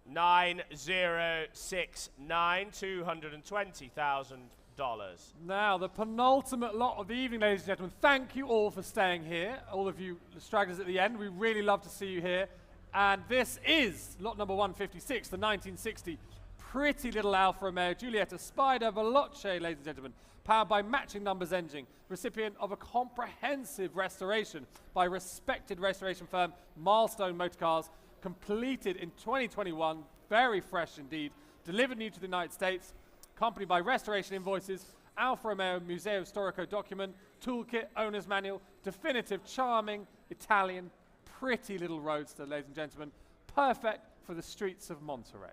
9069, $220,000. Now, the penultimate lot of the evening, ladies and gentlemen. Thank you all for staying here. All of you stragglers at the end, we really love to see you here. And this is lot number 156, the 1960 Pretty Little Alfa Romeo Giulietta Spider Veloce, ladies and gentlemen. powered by matching numbers engine, recipient of a comprehensive restoration by respected restoration firm Milestone Motorcars, completed in 2021, very fresh indeed, delivered new to the United States, accompanied by restoration invoices, Alfa Romeo Museo Storico document, toolkit, owner's manual, definitive, charming, Italian, pretty little roadster, ladies and gentlemen, perfect for the streets of Monterey.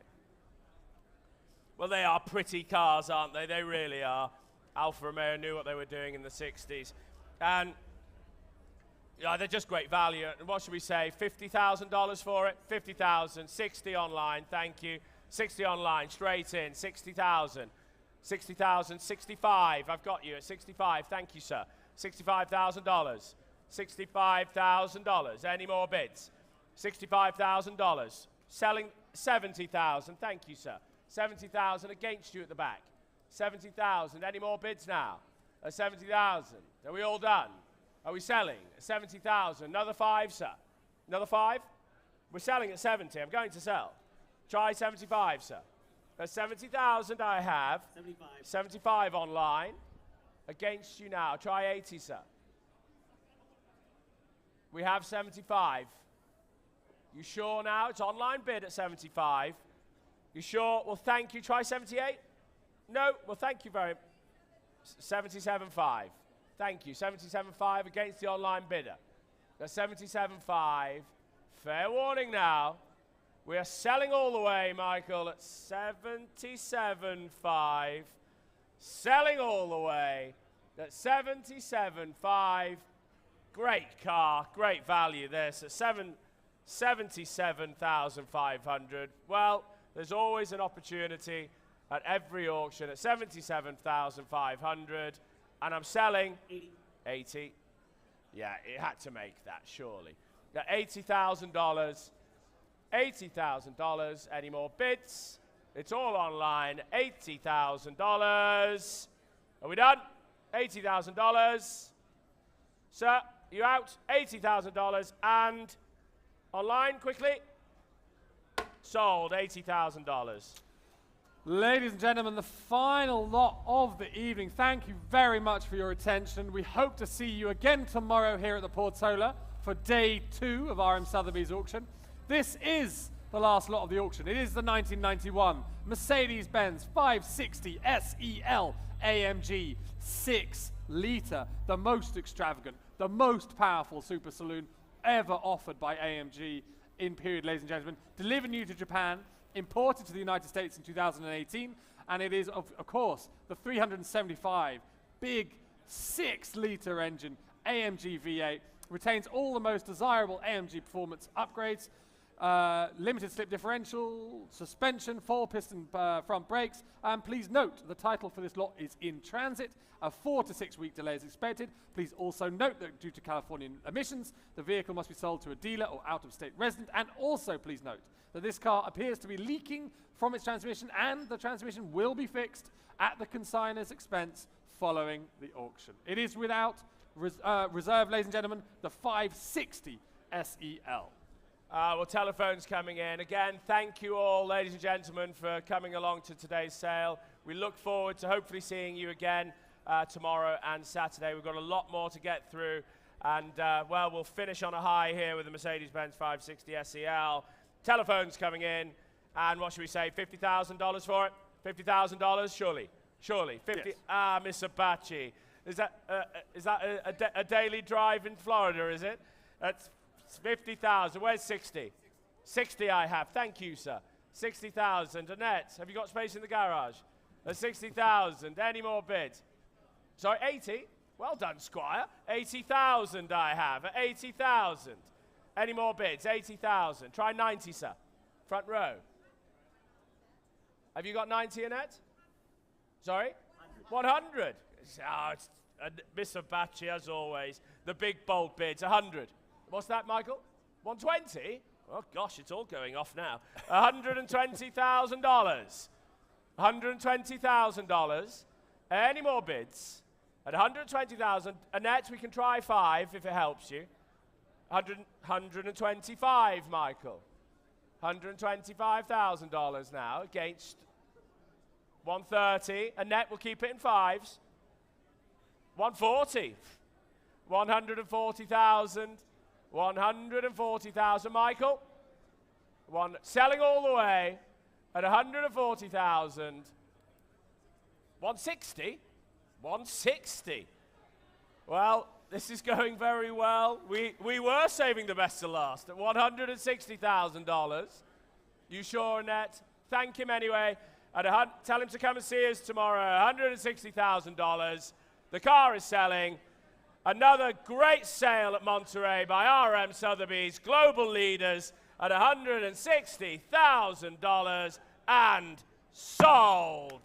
Well, they are pretty cars, aren't they? They really are. Alfa Romeo knew what they were doing in the 60s. And yeah, they're just great value. And what should we say? $50,000 for it? 50,000. 60 online, thank you. 60 online, straight in. 60,000. 60,000. 65. I've got you at 65. Thank you, sir. $65,000. $65,000. Any more bids? $65,000. Selling 70,000. Thank you, sir. 70,000 against you at the back. 70,000. Any more bids now? 70,000. Are we all done? Are we selling? 70,000. Another 5, sir. Another 5? We're selling at 70. I'm going to sell. Try 75, sir. 70,000 I have. 75. 75 online. Against you now. Try 80, sir. We have 75. You sure now? It's online bid at 75. You sure? Well, thank you. Try 78. No? Well, thank you very much. 77.5. Thank you. 77.5 against the online bidder. That's 77.5. Fair warning now. We are selling all the way, Michael, at 77.5. Selling all the way at 77.5. Great car, great value there. So 77,500. Well, there's always an opportunity at every auction at 77,500. And I'm selling 80. Yeah, it had to make that, surely. Yeah, $80,000. $80,000. Any more bids? It's all online. $80,000. Are we done? $80,000. Sir, you out? $80,000. And online, quickly. Sold. $80,000. Ladies and gentlemen, the final lot of the evening. Thank you very much for your attention. We hope to see you again tomorrow here at the Portola for day 2 of RM Sotheby's auction. This is the last lot of the auction. It is the 1991 Mercedes-Benz 560 SEL AMG 6-litre, the most extravagant, the most powerful super saloon ever offered by AMG in period, ladies and gentlemen. Delivered new to Japan, imported to the United States in 2018, and it is, of course, the 375 big 6-litre engine AMG V8, retains all the most desirable AMG performance upgrades, limited slip differential, suspension, 4-piston front brakes, and please note the title for this lot is in transit. A 4 to 6 week delay is expected. Please also note that due to Californian emissions, the vehicle must be sold to a dealer or out-of-state resident, and also please note that this car appears to be leaking from its transmission, and the transmission will be fixed at the consignor's expense following the auction. It is without reserve, ladies and gentlemen, the 560 SEL. Well, telephones coming in. Again, thank you all, ladies and gentlemen, for coming along to today's sale. We look forward to hopefully seeing you again tomorrow and Saturday. We've got a lot more to get through. And, well, we'll finish on a high here with the Mercedes-Benz 560 SEL. Telephones coming in. And what should we say, $50,000 for it? $50,000, surely. Surely. 50. Yes. Ah, Miss Abachi. Is that a daily drive in Florida, is it? That's 50,000. Where's 60? 60 I have. Thank you, sir. 60,000. Annette, have you got space in the garage? 60,000. Any more bids? Sorry, 80? Well done, Squire. 80,000 I have. 80,000. Any more bids? 80,000. Try 90, sir. Front row. Have you got 90, Annette? Sorry? 100. Oh, it's Miss Abachi, as always. The big bold bids. 100. What's that, Michael? 120? Oh, gosh, it's all going off now. $120,000. $120,000. Any more bids? At $120,000. Annette, we can try 5 if it helps you. 125, Michael. $125,000 now against 130. Annette will keep it in 5s. 140. 140,000. 140,000. Michael. Selling all the way at 140,000. 160. 160. Well, this is going very well. We were saving the best to last at $160,000. You sure, Annette? Thank him anyway. Tell him to come and see us tomorrow. $160,000. The car is selling. Another great sale at Monterey by RM Sotheby's global leaders at $160,000 and sold.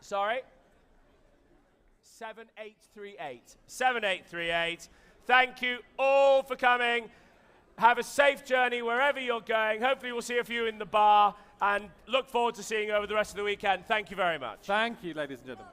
Sorry? 7838. 7838. Thank you all for coming. Have a safe journey wherever you're going. Hopefully we'll see a few in the bar and look forward to seeing you over the rest of the weekend. Thank you very much. Thank you, ladies and gentlemen.